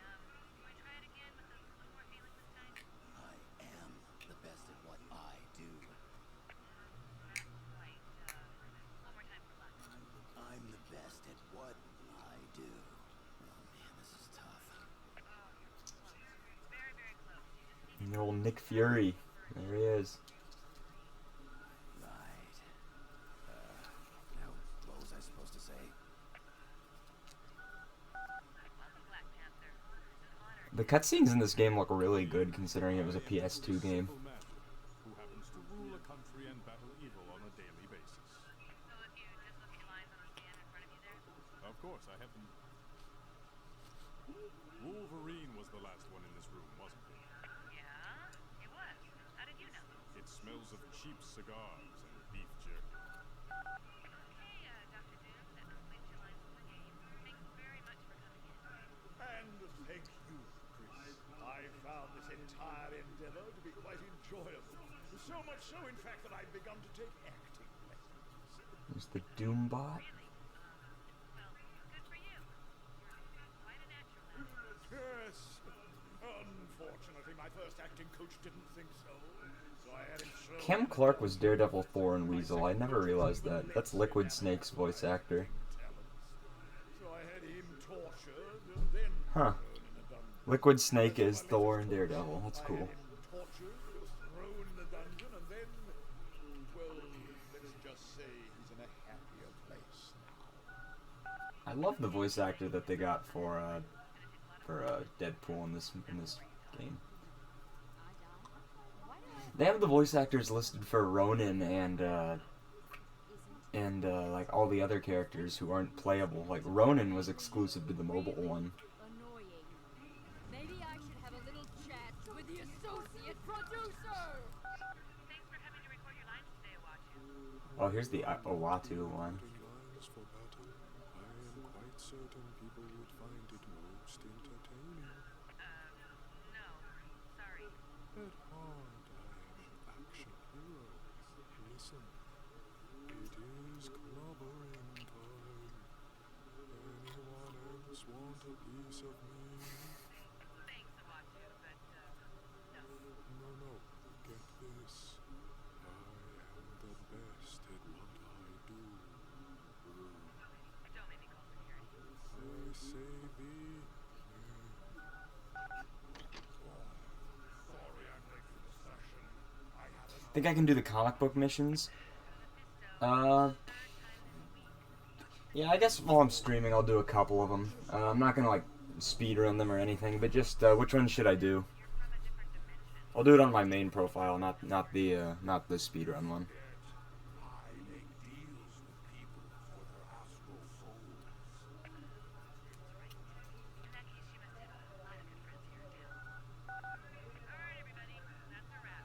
Can we try it again with a little more feeling this time? I am the best at what I do. Right. One more time for luck. I'm the best at what I do. Oh man, this is tough. Oh, you're close. Very, very close. You just need And old Nick Fury. There he is. Right. Now, what was I supposed to say? welcome, Black Panther. It's an honor. The cutscenes in this game look really good considering it was a PS2 game. Who happens to rule a country and battle evil on a daily basis. So if you just look at your lines on the scan in front of you there. Of course, I have them. Wolverine was the last one in this room, wasn't he? Yeah, it was. How did you know? It smells of cheap cigars and beef jerky. Okay, Dr. Doom, that completes your lines for the game. Thanks very much for coming in. And thank you, Chris. I found this entire endeavor to be quite enjoyable. So much so, in fact, that I've begun to take acting lessons. There's the Doombot. Well, good for you. You're quite a natural. Yes. Unfortunately, my first acting coach didn't think so. So I had him thrown Kim Clark was Daredevil 4 and Weasel. I never realized that. That's Liquid Snake's voice actor. talents. So I had him tortured, Huh. Liquid Snake is Thor and Daredevil. That's cool. Tortured, thrown in the dungeon, and then, well, let's just say he's in a happier place now. I love the voice actor that they got for Deadpool in this game. They have the voice actors listed for Ronan and like all the other characters who aren't playable. Like Ronan was exclusive to the mobile one. Annoying. Maybe I should have a little chat with the associate producer. Thanks for having to record your lines today, Watch. Oh, here's the Owatu one. Lines for battle. I am quite certain people would find it most entertaining. No. Sorry. At heart, I am an action hero. Listen, it is clobbering time. Anyone else want a piece of me? Thanks, Watch, but no. No, get this. I am the best at what I do. Don't make me call security. I say thee. Think I can do the comic book missions? Yeah, I guess while I'm streaming, I'll do a couple of them. I'm not gonna like speed run them or anything, but just which one should I do? I'll do it on my main profile, not the speed run one. I make deals with people for their astral souls. In that case, you must have a lot of good friends here in town. Alright, everybody. That's a wrap.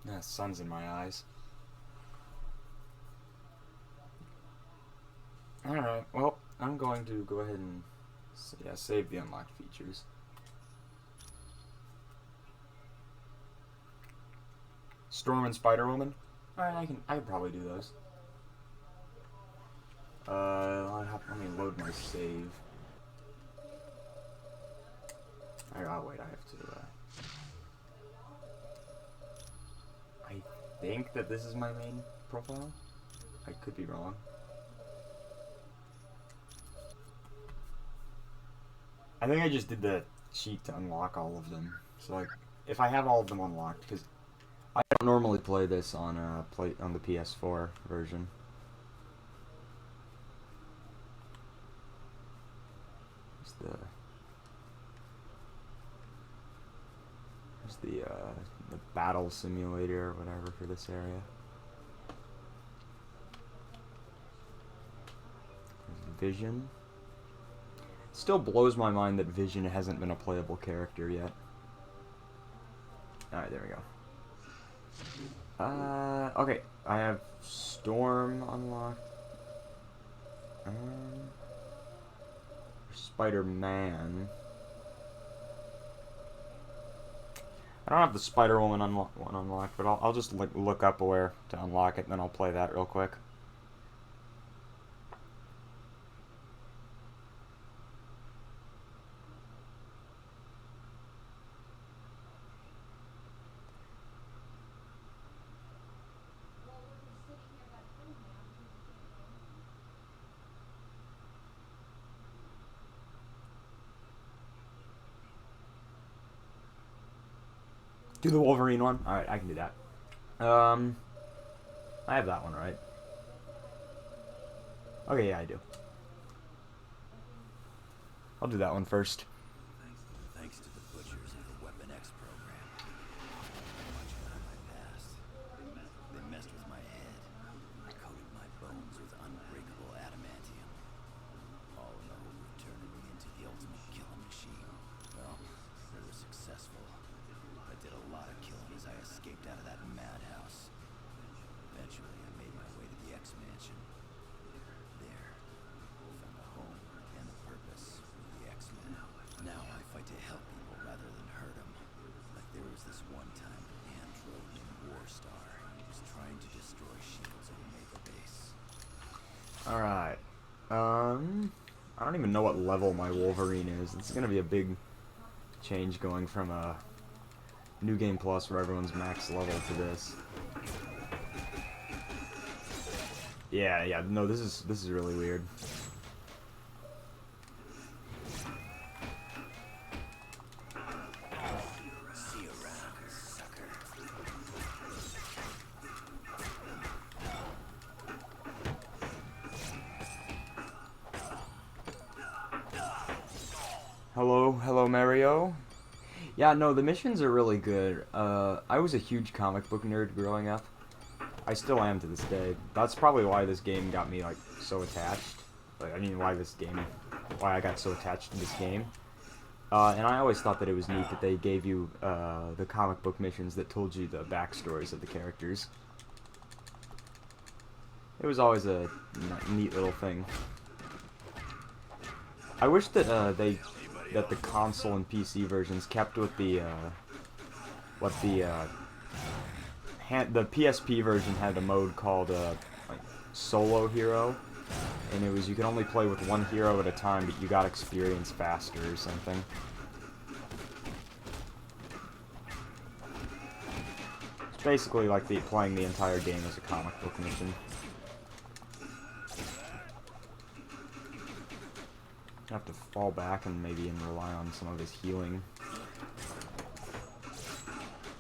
Yeah, sun's in my eyes. Alright, well, I'm going to go ahead and save the unlocked features. Storm and Spider-Woman? Alright, I can probably do those. Let me load my save. Oh wait, I have to, I think that this is my main profile. I could be wrong. I think I just did the cheat to unlock all of them. So like, if I have all of them unlocked, because I don't normally play this on on the PS4 version. There's the battle simulator or whatever for this area. There's Vision. Still blows my mind that Vision hasn't been a playable character yet. Alright, there we go. Okay, I have Storm unlocked. Spider-Man. I don't have the Spider-Woman one unlocked, but I'll just look up where to unlock it, and then I'll play that real quick. Do the Wolverine one? Alright, I can do that. I have that one, right? Okay, yeah, I do. I'll do that one first. Thanks to the butchers of the Weapon X program. Watching on my past. They messed with my head. Coated my bones with unbreakable adamantium. All in the hope of turning me into the ultimate killing machine. Well, they were successful. I did a lot of killing as I escaped out of that madhouse. Eventually, I made my way to the X-Mansion. There, I found a home and a purpose with the X-Men. Now I fight to help people rather than hurt them. Like there was this one time an android named Warstar. He was trying to destroy S.H.I.E.L.D.'s Omega base. Alright. I don't even know what level my Wolverine is. It's gonna be a big change going from New Game Plus where everyone's max level to this. Yeah, no, this is really weird. See you around, sucker. Hello, Mario. Yeah, no, the missions are really good. I was a huge comic book nerd growing up. I still am to this day. That's probably why this game got me, like, so attached. Like, I mean, why I got so attached to this game. And I always thought that it was neat that they gave you, the comic book missions that told you the backstories of the characters. It was always a neat little thing. I wish that, that the console and PC versions kept with the the PSP version had a mode called like Solo Hero, and it was you could only play with one hero at a time, but you got experience faster or something. It's basically like playing the entire game as a comic book mission. I have to fall back and maybe rely on some of his healing.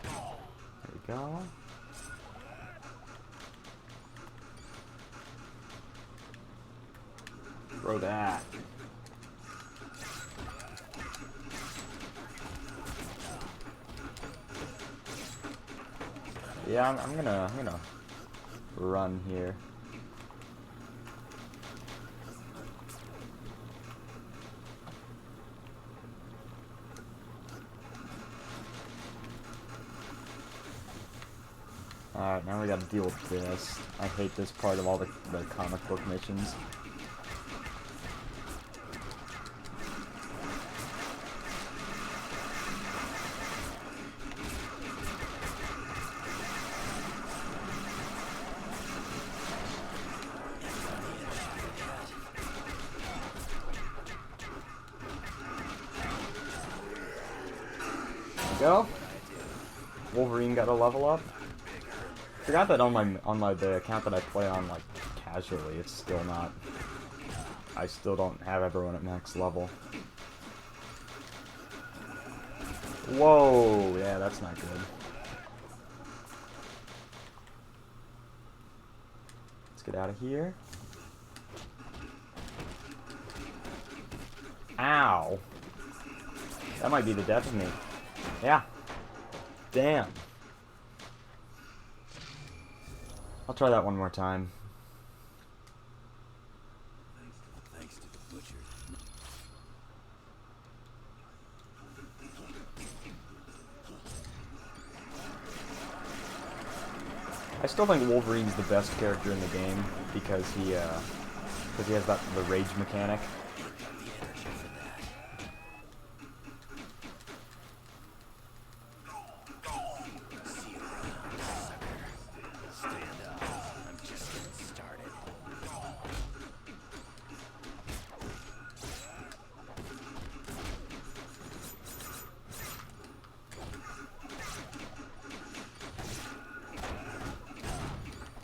There we go. Throw that. Yeah, I'm gonna run here. Alright, now we gotta deal with this. I hate this part of all the comic book missions. Go. Wolverine got a level up. Forgot that on the account that I play on like casually, it's still not. I still don't have everyone at max level. Whoa, yeah, that's not good. Let's get out of here. Ow. That might be the death of me. Yeah. Damn. I'll try that one more time. Thanks to the butcher. I still think Wolverine's the best character in the game because he has the rage mechanic.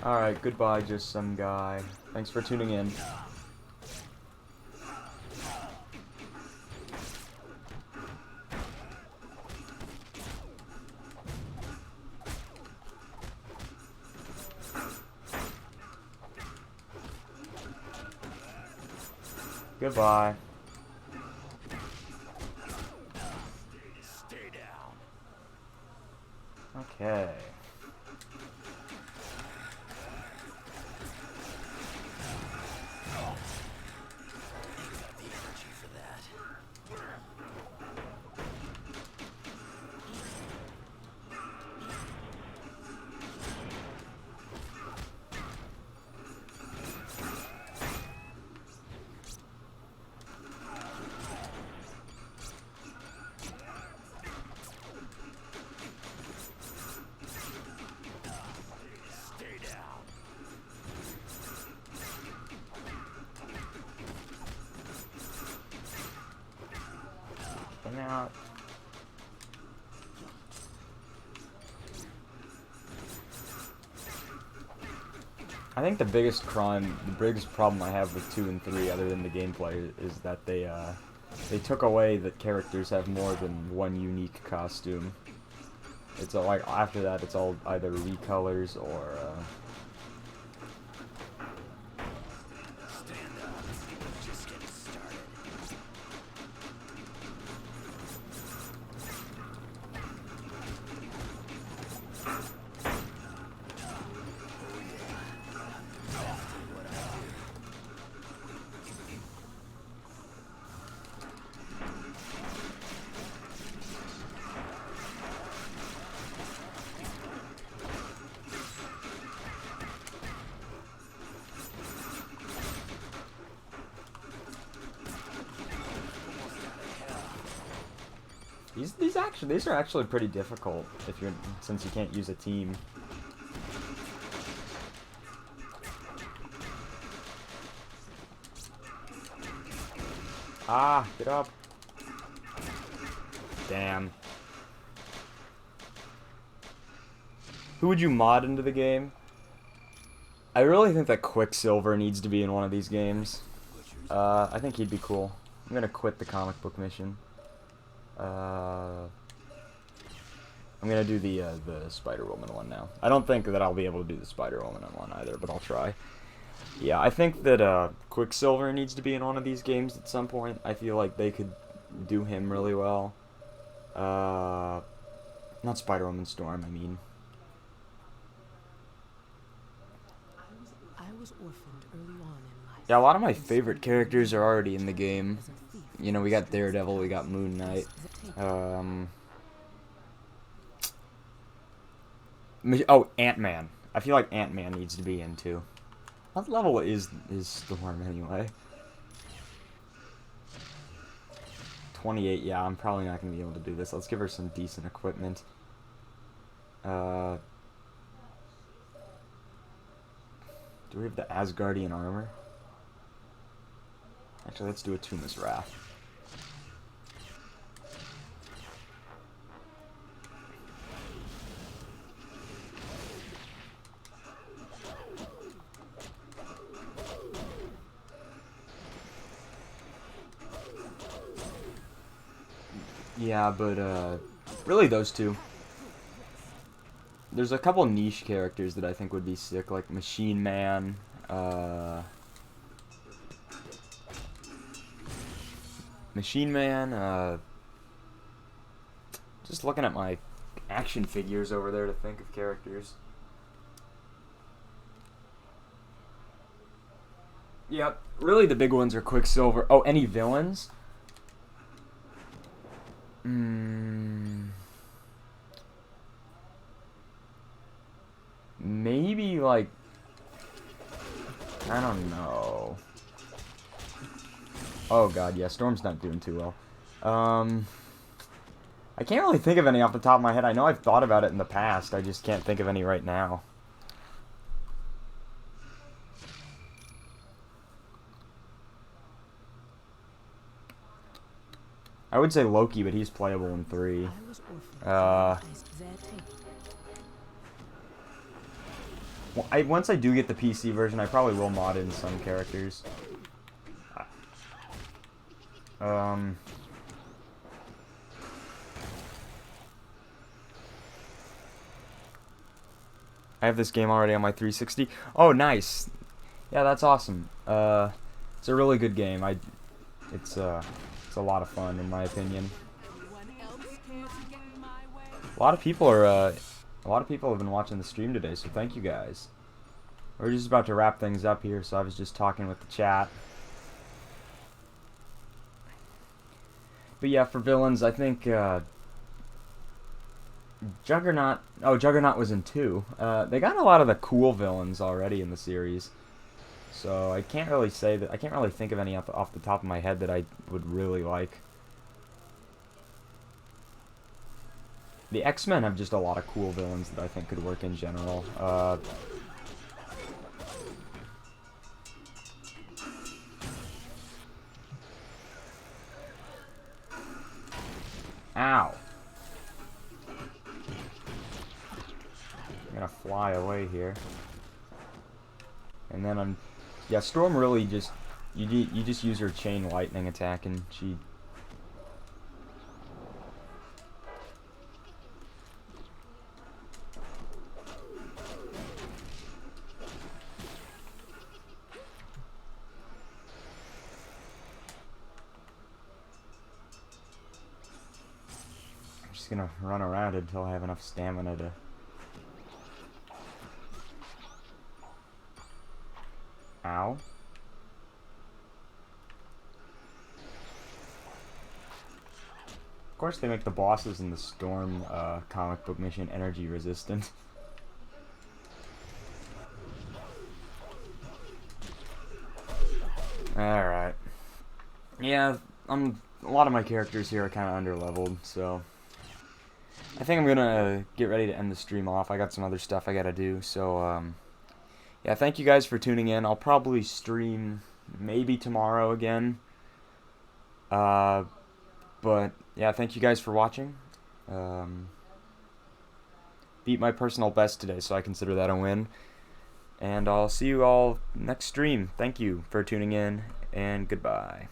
Alright, goodbye, just some guy. Thanks for tuning in. Goodbye. Stay down. Okay. Out. I think the biggest problem I have with 2 and 3, other than the gameplay, is that they took away that characters have more than one unique costume. It's all, like, after that, it's all either recolors or Stand up. Just getting started. these are actually pretty difficult since you can't use a team. Ah, get up. Damn. Who would you mod into the game? I really think that Quicksilver needs to be in one of these games. I think he'd be cool. I'm gonna quit the comic book mission. I'm gonna do the Spider-Woman one now. I don't think that I'll be able to do the Spider-Woman one either, but I'll try. Yeah, I think that Quicksilver needs to be in one of these games at some point. I feel like they could do him really well. Not Spider-Woman, Storm, I mean. I was orphaned early on in life. Yeah, a lot of my favorite characters are already in the game. You know, we got Daredevil, we got Moon Knight. Oh, Ant-Man. I feel like Ant-Man needs to be in too. What level is Storm anyway? 28, yeah, I'm probably not going to be able to do this. Let's give her some decent equipment. Do we have the Asgardian armor? Actually, let's do a Tuma's Wrath. Yeah, but, really those two. There's a couple niche characters that I think would be sick, like Machine Man, just looking at my action figures over there to think of characters. Yep, really the big ones are Quicksilver. Oh, any villains? Maybe, like, I don't know. Oh god, yeah, Storm's not doing too well. I can't really think of any off the top of my head. I know I've thought about it in the past, I just can't think of any right now. I would say Loki, but he's playable in 3. Once I do get the PC version, I probably will mod in some characters. I have this game already on my 360. Oh, nice. Yeah, that's awesome. It's a really good game. It's a lot of fun, in my opinion. A lot of people have been watching the stream today, so thank you guys. We're just about to wrap things up here, so I was just talking with the chat. But yeah, for villains, I think Juggernaut. Oh, Juggernaut was in 2. They got a lot of the cool villains already in the series, so I can't really say that. I can't really think of any off the top of my head that I would really like. The X-Men have just a lot of cool villains that I think could work in general. Ow. I'm gonna fly away here. And then yeah, Storm really just, you just use her chain lightning attack and she... I'm just gonna run around until I have enough stamina to... Ow. Of course they make the bosses in the Storm comic book mission energy resistant. Alright. Yeah, a lot of my characters here are kind of underleveled, so... I think I'm gonna get ready to end the stream off. I got some other stuff I gotta do, so, yeah, thank you guys for tuning in. I'll probably stream maybe tomorrow again. But, yeah, thank you guys for watching. Beat my personal best today, so I consider that a win. And I'll see you all next stream. Thank you for tuning in, and goodbye.